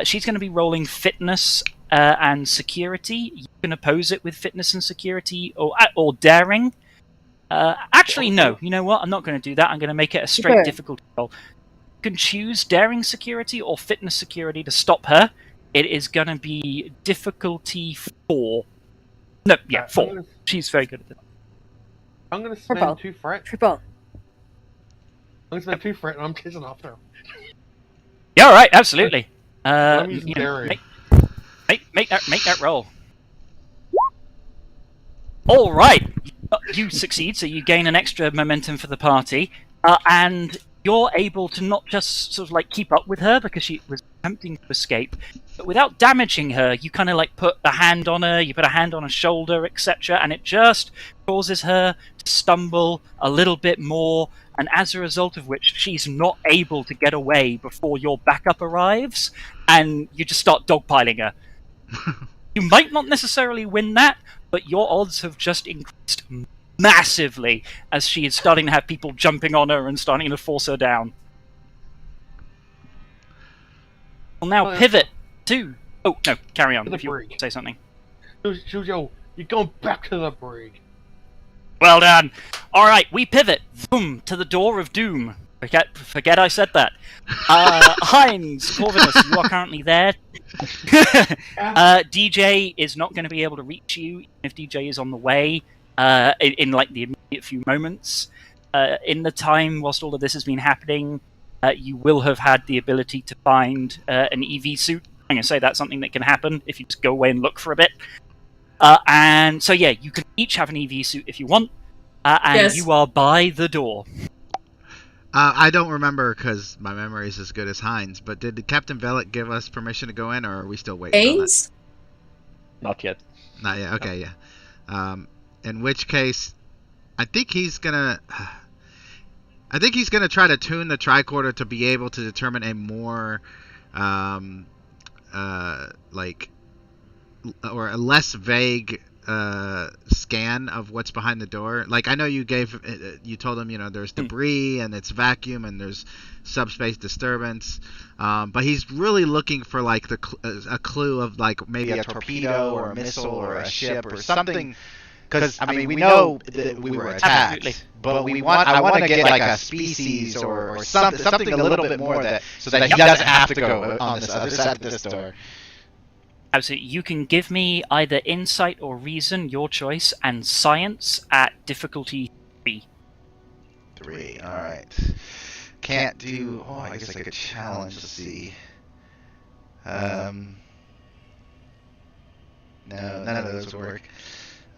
she's gonna be rolling fitness and security. You can oppose it with fitness and security, or daring. Actually, no. You know what? I'm not going to do that. I'm going to make it a straight difficulty roll. You can choose daring security or fitness security to stop her. It is going to be difficulty 4. No, yeah, 4. She's very good at it. I'm going to spend 2 fret. Triple. I'm going to spend 2 fret, and I'm chasing after her. Yeah, all right, absolutely. I'm using daring. Make that roll. All right, you succeed, so you gain an extra momentum for the party, and you're able to not just sort of like keep up with her because she was attempting to escape, but without damaging her, you kind of like put a hand on her, you put a hand on her shoulder, etc., and it just causes her to stumble a little bit more, and as a result of which, she's not able to get away before your backup arrives, and you just start dogpiling her. You might not necessarily win that, but your odds have just increased massively as she is starting to have people jumping on her and starting to force her down. We'll now pivot to... Oh, no, carry on if you say something. Shujo, you're going back to the brig. Well done. All right, we pivot. Boom, to the door of doom. Forget I said that. Heinz, Corvinus, you are currently there. DJ is not going to be able to reach you, even if DJ is on the way in like the immediate few moments. In the time whilst all of this has been happening, you will have had the ability to find an EV suit. I'm going to say that's something that can happen if you just go away and look for a bit. And so yeah, you can each have an EV suit if you want, and yes. You are by the door. I don't remember because my memory is as good as Heinz, but did Captain Velik give us permission to go in, or are we still waiting on that? Not yet. Not yet, okay, yeah. In which case, I think he's gonna try to tune the tricorder to be able to determine a more, or a less vague scan of what's behind the door. Like, I know you told him, there's debris and it's vacuum and there's subspace disturbance, but he's really looking for like a clue of like maybe a torpedo or a missile or a ship or something. Because I mean, we know that we were attacked, but I want to get like a species or something a little bit more so that he doesn't have to go on this other side of this door. Absolutely. You can give me either insight or reason, your choice, and science at difficulty 3. 3, alright. Can't do... Oh, I guess I could challenge. Let's see. No, none of those would work.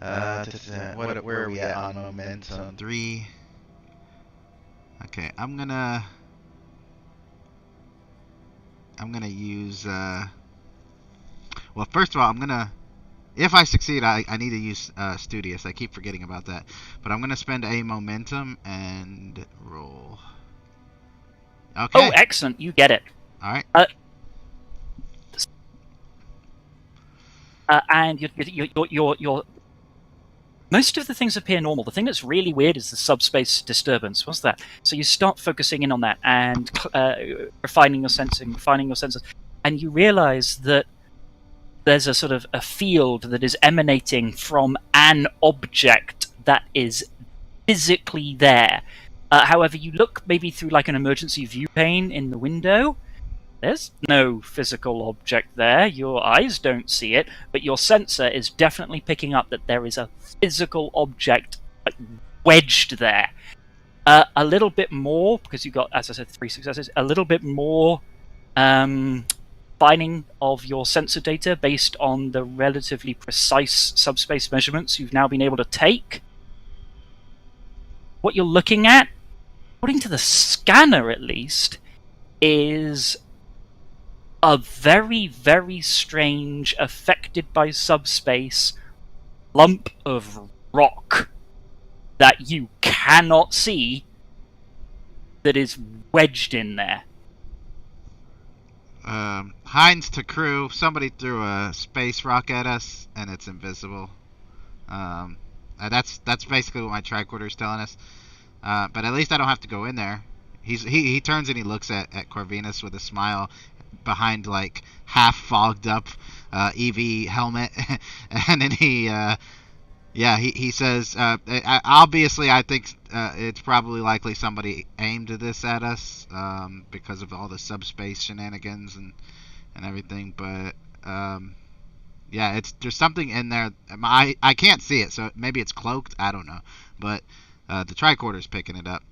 Where are we at on momentum? 3. Okay, I'm gonna use... Well, first of all, if I succeed, I need to use Studious. I keep forgetting about that. But I'm going to spend a momentum and roll. Okay. Oh, excellent. You get it. All right. And your most of the things appear normal. The thing that's really weird is the subspace disturbance. What's that? So you start focusing in on that and refining your sensors, and you realize that there's a sort of a field that is emanating from an object that is physically there. However, you look maybe through like an emergency view pane in the window. There's no physical object there. Your eyes don't see it, but your sensor is definitely picking up that there is a physical object wedged there. A little bit more, because you got, as I said, 3 successes, a little bit more finding of your sensor data based on the relatively precise subspace measurements you've now been able to take. What you're looking at, according to the scanner at least, is a very, very strange, affected by subspace lump of rock that you cannot see that is wedged in there. Heinz to crew, somebody threw a space rock at us, and it's invisible. That's basically what my tricorder's telling us. But at least I don't have to go in there. He turns and he looks at Corvinus with a smile behind like half fogged up EV helmet, and then he says, obviously I think it's probably likely somebody aimed this at us because of all the subspace shenanigans and everything, but there's something in there. I can't see it, so maybe it's cloaked, I don't know, but the tricorder's picking it up.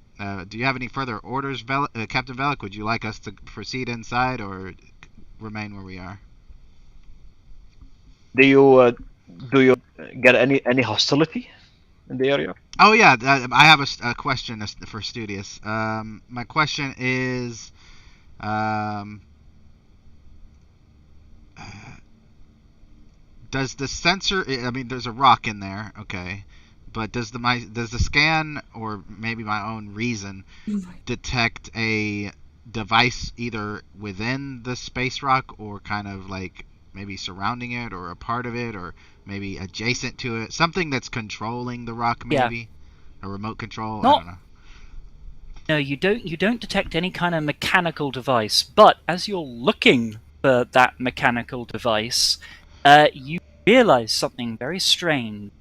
Do you have any further orders, Captain Velik? Would you like us to proceed inside or remain where we are? Do you get any hostility in the area? Oh yeah, I have a question for Studious. My question is, does the sensor? I mean, there's a rock in there, okay. But does the scan, or maybe my own reason, detect a device either within the space rock or kind of like maybe surrounding it or a part of it or maybe adjacent to it? Something that's controlling the rock, maybe? Yeah. A remote control? I don't know. No, you don't detect any kind of mechanical device, but as you're looking for that mechanical device, you realize something very strange,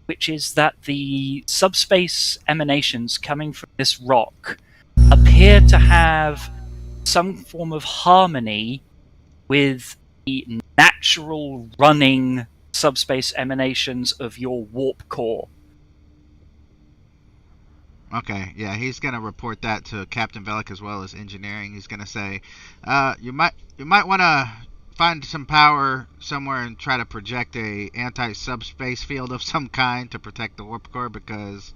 which is that the subspace emanations coming from this rock appear to have some form of harmony with the natural running subspace emanations of your warp core. Okay, yeah, he's gonna report that to Captain Velik as well as engineering. He's gonna say, you might want to find some power somewhere and try to project a anti-subspace field of some kind to protect the warp core, because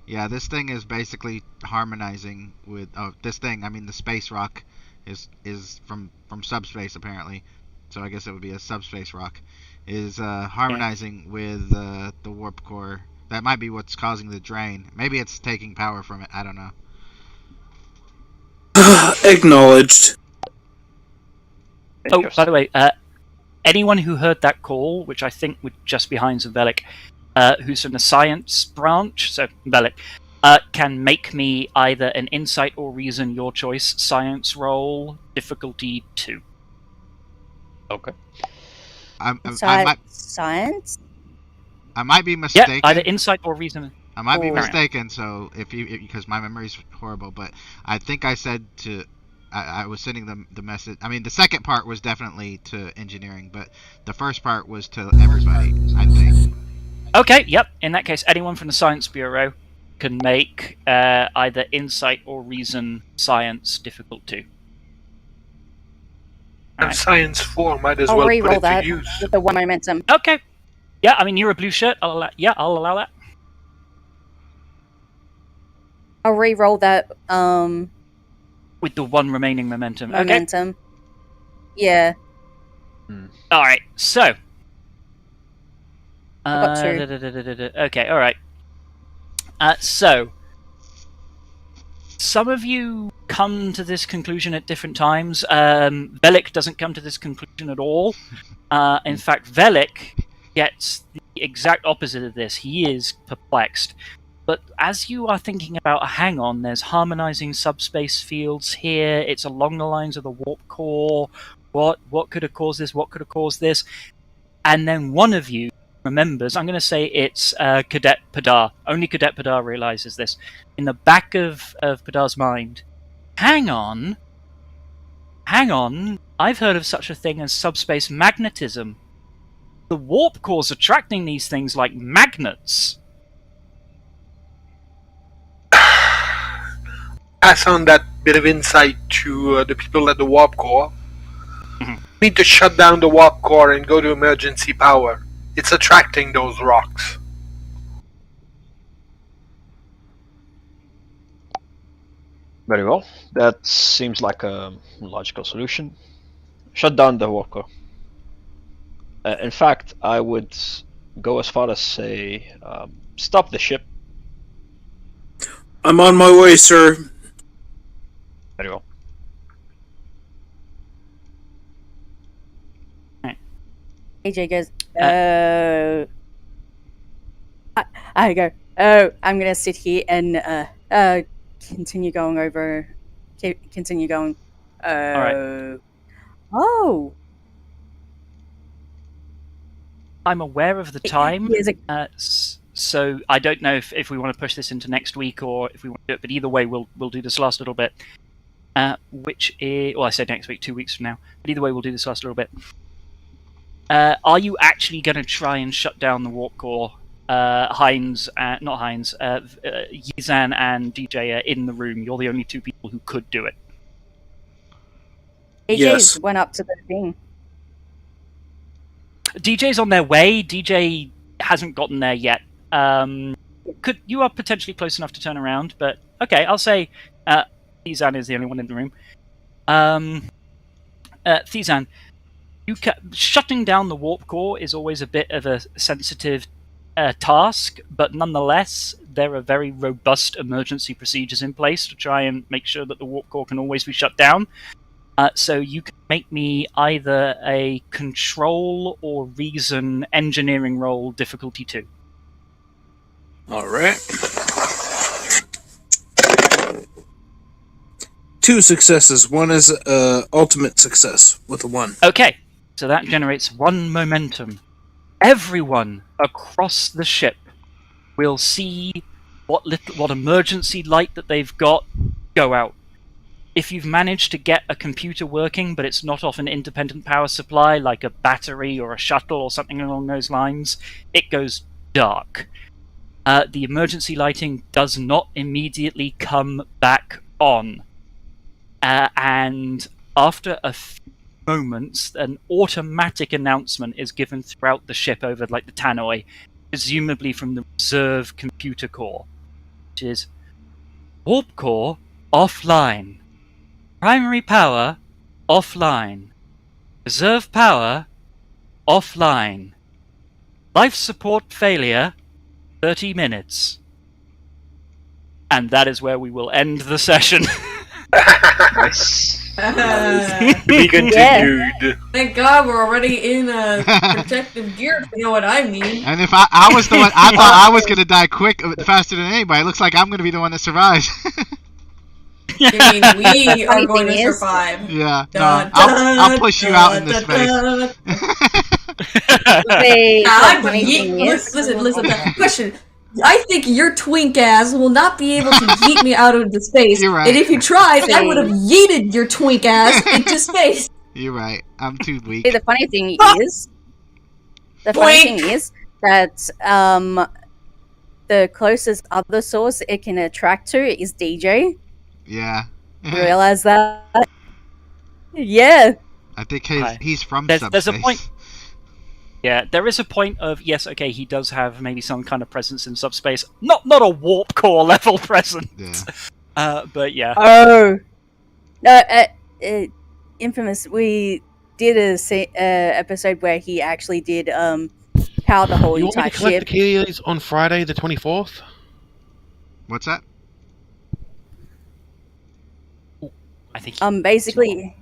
this thing is basically harmonizing with this thing. I mean, the space rock is from subspace apparently, so I guess it would be a subspace rock, is harmonizing with the warp core. That might be what's causing the drain. Maybe it's taking power from it, I don't know. Acknowledged. Oh, by the way, anyone who heard that call, which I think would just be Heinz and Velik, who's from the science branch, so Velik, can make me either an insight or reason, your choice, science roll, difficulty 2. Okay. Science? I might be mistaken. Yeah, either insight or reason. I might be mistaken, so because my memory's horrible, but I think I said to... I was sending them the message. I mean, the second part was definitely to engineering, but the first part was to everybody, I think. Okay, yep. In that case, anyone from the Science Bureau can make either insight or reason science difficult 2. And right. Science 4 might as I'll well re-roll put it that to use. with the 1 momentum. Okay. Yeah, I mean, you're a blue shirt. I'll allow that. I'll re-roll that, with the 1 remaining momentum. momentum. Okay. Yeah. Alright, so. I got 2. Okay, alright. So. Some of you come to this conclusion at different times. Velik doesn't come to this conclusion at all. In fact, Velik gets the exact opposite of this. He is perplexed. But as you are thinking about, hang on, there's harmonizing subspace fields here. It's along the lines of the warp core. What could have caused this? What could have caused this? And then one of you remembers. I'm going to say it's Cadet Padar. Only Cadet Padar realizes this. In the back of Padar's mind, hang on. I've heard of such a thing as subspace magnetism. The warp core's attracting these things like magnets. Pass on that bit of insight to the people at the warp core. Mhm. Need to shut down the warp core and go to emergency power. It's attracting those rocks. Very well. That seems like a logical solution. Shut down the walker. In fact, I would go as far as say, stop the ship. I'm on my way, sir. Very well. AJ goes, oh. I go, oh, I'm gonna sit here and continue going over. Continue going. right. Oh. I'm aware of the time, Here's so I don't know if we want to push this into next week or if we want to do it. But either way, we'll do this last little bit, which is, well, I said next week, 2 weeks from now. But either way, we'll do this last little bit. Are you actually going to try and shut down the warp core? Yizan and DJ are in the room. You're the only two people who could do it. AJ Yes. went up to the thing. DJ's on their way. DJ hasn't gotten there yet. You are potentially close enough to turn around, but okay, I'll say Thizan is the only one in the room. Thizan, shutting down the warp core is always a bit of a sensitive task, but nonetheless, there are very robust emergency procedures in place to try and make sure that the warp core can always be shut down. So you can make me either a control or reason engineering roll, difficulty 2. All right. 2 successes. One is ultimate success with a 1. Okay, so that generates 1 momentum. Everyone across the ship will see what emergency light that they've got go out. If you've managed to get a computer working, but it's not off an independent power supply, like a battery or a shuttle or something along those lines, it goes dark. The emergency lighting does not immediately come back on. And after a few moments, an automatic announcement is given throughout the ship over like the tannoy, presumably from the reserve computer core, which is warp core offline. Primary power, offline. Reserve power, offline. Life support failure, 30 minutes. And that is where we will end the session. Nice. Be continued. Thank God we're already in protective gear, if you know what I mean. And if I was the one, I thought I was gonna die quick, faster than anybody. It looks like I'm gonna be the one that survives. You mean we are going to survive? Yeah, no, I'll push you out into space. Listen. Question. I think your twink ass will not be able to yeet me out into space. You're right. And if you tried, I would have yeeted your twink ass into space. You're right. I'm too weak. The funny thing is that the closest other source it can attract to is DJ. Yeah. You realize that? Yeah. I think he's from There's subspace. a point. Yeah, there is a point of, yes, okay, he does have maybe some kind of presence in subspace. Not a warp core level presence. Yeah. But yeah. Oh. No, Infamous, we did a episode where he actually did power the whole You want me entire to collect ship. the keys on Friday the 24th? What's that? I think Basically,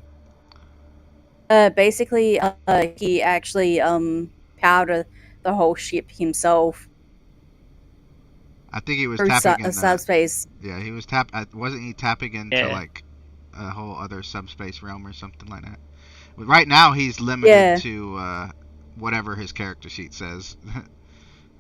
he actually powered the whole ship himself I think he was through tapping in subspace. Yeah, he was wasn't he tapping into Yeah. like a whole other subspace realm or something like that? But right now he's limited Yeah. to whatever his character sheet says.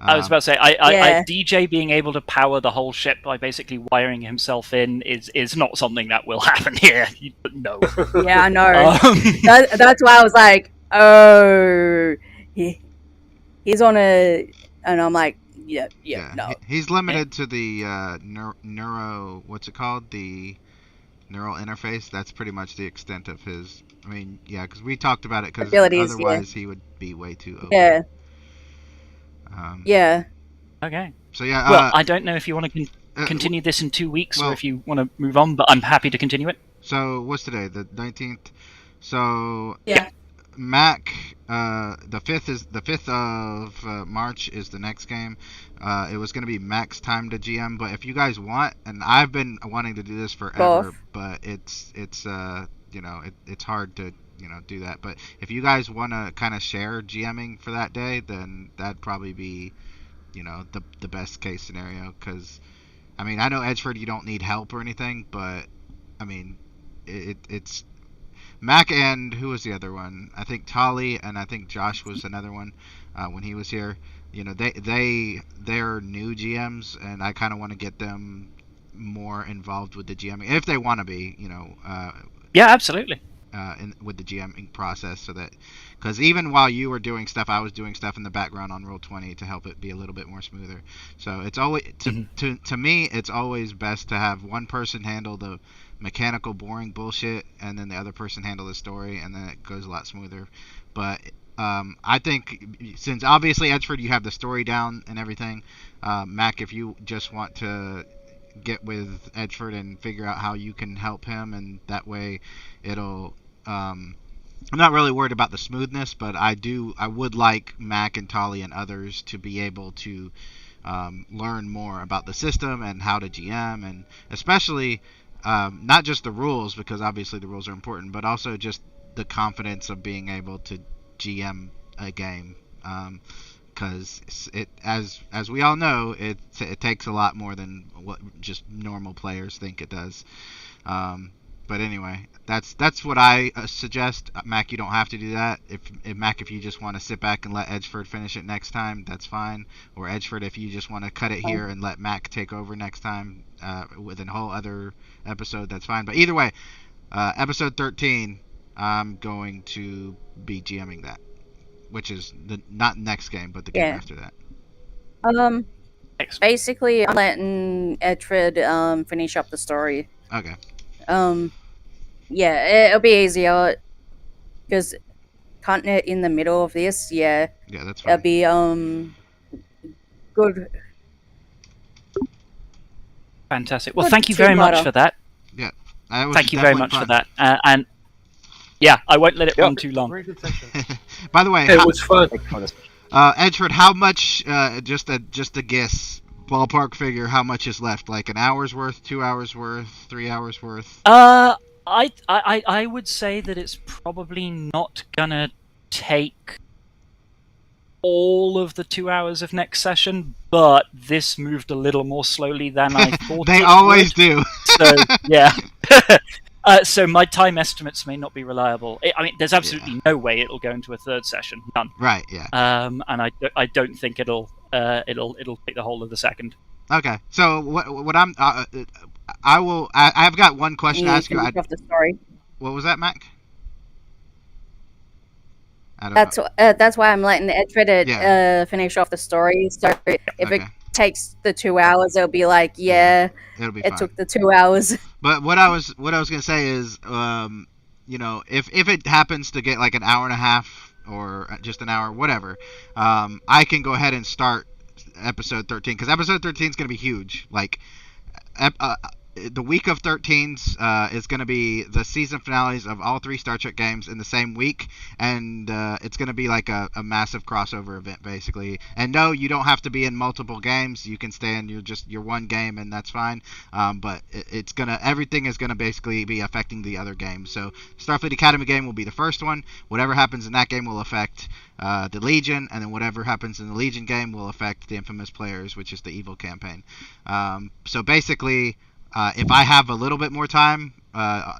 I was about to say, Yeah. DJ being able to power the whole ship by basically wiring himself in is not something that will happen here. No. Yeah, I know. Um, That's why I was like, oh, he's on a, and I'm like, yeah, no. He's limited to the neuro. What's it called? The neural interface. That's pretty much the extent of his. I mean, yeah, because we talked about it. Because Abilities, otherwise he would be way too OP. Yeah. Yeah. okay. So yeah. Well, I don't know if you want to continue this in 2 weeks or if you want to move on, but I'm happy to continue it. So what's today? The 19th. So Yeah. Mac, the 5th of March is the next game. It was going to be Mac's time to GM, but if you guys want, and I've been wanting to do this forever, but it's you know, it's hard to, you know, do that. But if you guys want to kind of share GMing for that day, then that'd probably be, you know, the best case scenario. Because I mean, I know Edgeford, you don't need help or anything, but I mean, it's Mac and who was the other one? I think Tolly and I think Josh was another one when he was here. You know, they're new GMs, and I kind of want to get them more involved with the GMing if they want to be. You know. Yeah, absolutely. With the GMing process, so that because even while you were doing stuff, I was doing stuff in the background on Roll20 to help it be a little bit more smoother. So it's always to me, it's always best to have one person handle the mechanical boring bullshit and then the other person handle the story, and then it goes a lot smoother. But I think since obviously Edgeford, you have the story down and everything, Mac, if you just want to get with Edgeford and figure out how you can help him, and that way it'll I'm not really worried about the smoothness, but I would like Mac and Tolly and others to be able to learn more about the system and how to GM, and especially not just the rules, because obviously the rules are important, but also just the confidence of being able to GM a game, because it, as we all know, it takes a lot more than what just normal players think it does. But anyway, that's what I suggest. Mac, you don't have to do that. If you just want to sit back and let Edgeford finish it next time, that's fine. Or Edgeford, if you just want to cut it here and let Mac take over next time with a whole other episode, that's fine. But either way, episode 13, I'm going to be GMing that, which is not next game, but the game after that. Basically, I'm letting Edfred finish up the story. Okay. Yeah, it'll be easier because cutting it in the middle of this, yeah, that's fine. It'll be good. Fantastic. Well, thank you very much for that. Yeah, thank you very much for that. And yeah, I won't let it run too long. Very good section. By the way, it was fun. Edgeford, how much? Just a guess, ballpark figure. How much is left? Like an hour's worth, 2 hours worth, 3 hours worth? I would say that it's probably not gonna take all of the 2 hours of next session, but this moved a little more slowly than I thought. They always do. So yeah. So my time estimates may not be reliable. I mean, there's absolutely no way it'll go into a third session. None. Right. Yeah. And I don't think it'll take the whole of the second. Okay. So what I've got one question to ask you. The story. What was that, Mac? That's why I'm letting Edfred finish off the story. So if it takes the 2 hours, it'll be like, it'll be fine. It took the 2 hours. But what I was gonna say is, you know, if it happens to get like an hour and a half or just an hour, whatever, I can go ahead and start episode 13, because episode 13 is gonna be huge. Like, the week of 13s is going to be the season finales of all 3 Star Trek games in the same week, and it's going to be like a massive crossover event, basically. And no, you don't have to be in multiple games. You can stay in your one game, and that's fine. But everything is gonna basically be affecting the other games. So Starfleet Academy game will be the first one. Whatever happens in that game will affect the Legion, and then whatever happens in the Legion game will affect the Infamous Players, which is the Evil campaign. So basically. If I have a little bit more time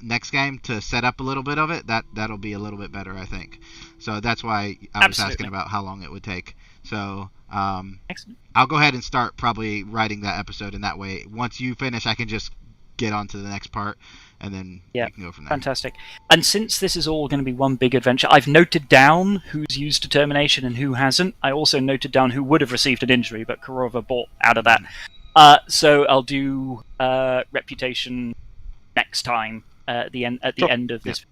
next game to set up a little bit of it, that'll be a little bit better, I think. So that's why I was asking about how long it would take. So I'll go ahead and start probably writing that episode, and that way, once you finish, I can just get on to the next part, and then we can go from there. Fantastic. And since this is all going to be one big adventure, I've noted down who's used determination and who hasn't. I also noted down who would have received an injury, but Kurova bought out of that. So I'll do reputation next time at the end of this.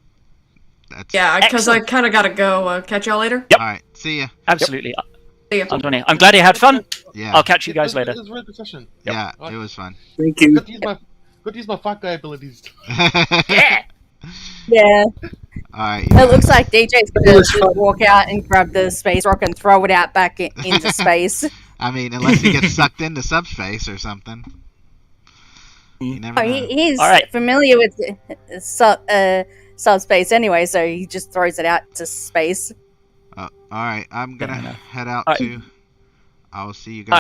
Yeah, because I kind of gotta go. Catch y'all later. Yep. All right, see ya. Absolutely. See ya. Antonio, I'm glad you had fun. Yeah. I'll catch you guys later. It was a really good session. Yeah, it was fun. Thank you. Good to use my fat guy abilities. Yeah. Yeah. Alright. It looks like DJ's gonna just walk out and grab the space rock and throw it out back into space. I mean, unless he gets sucked into subspace or something. You never know. He's Alright. familiar with subspace anyway, so he just throws it out to space. Alright, I'm gonna head out Alright. to... I'll see you guys.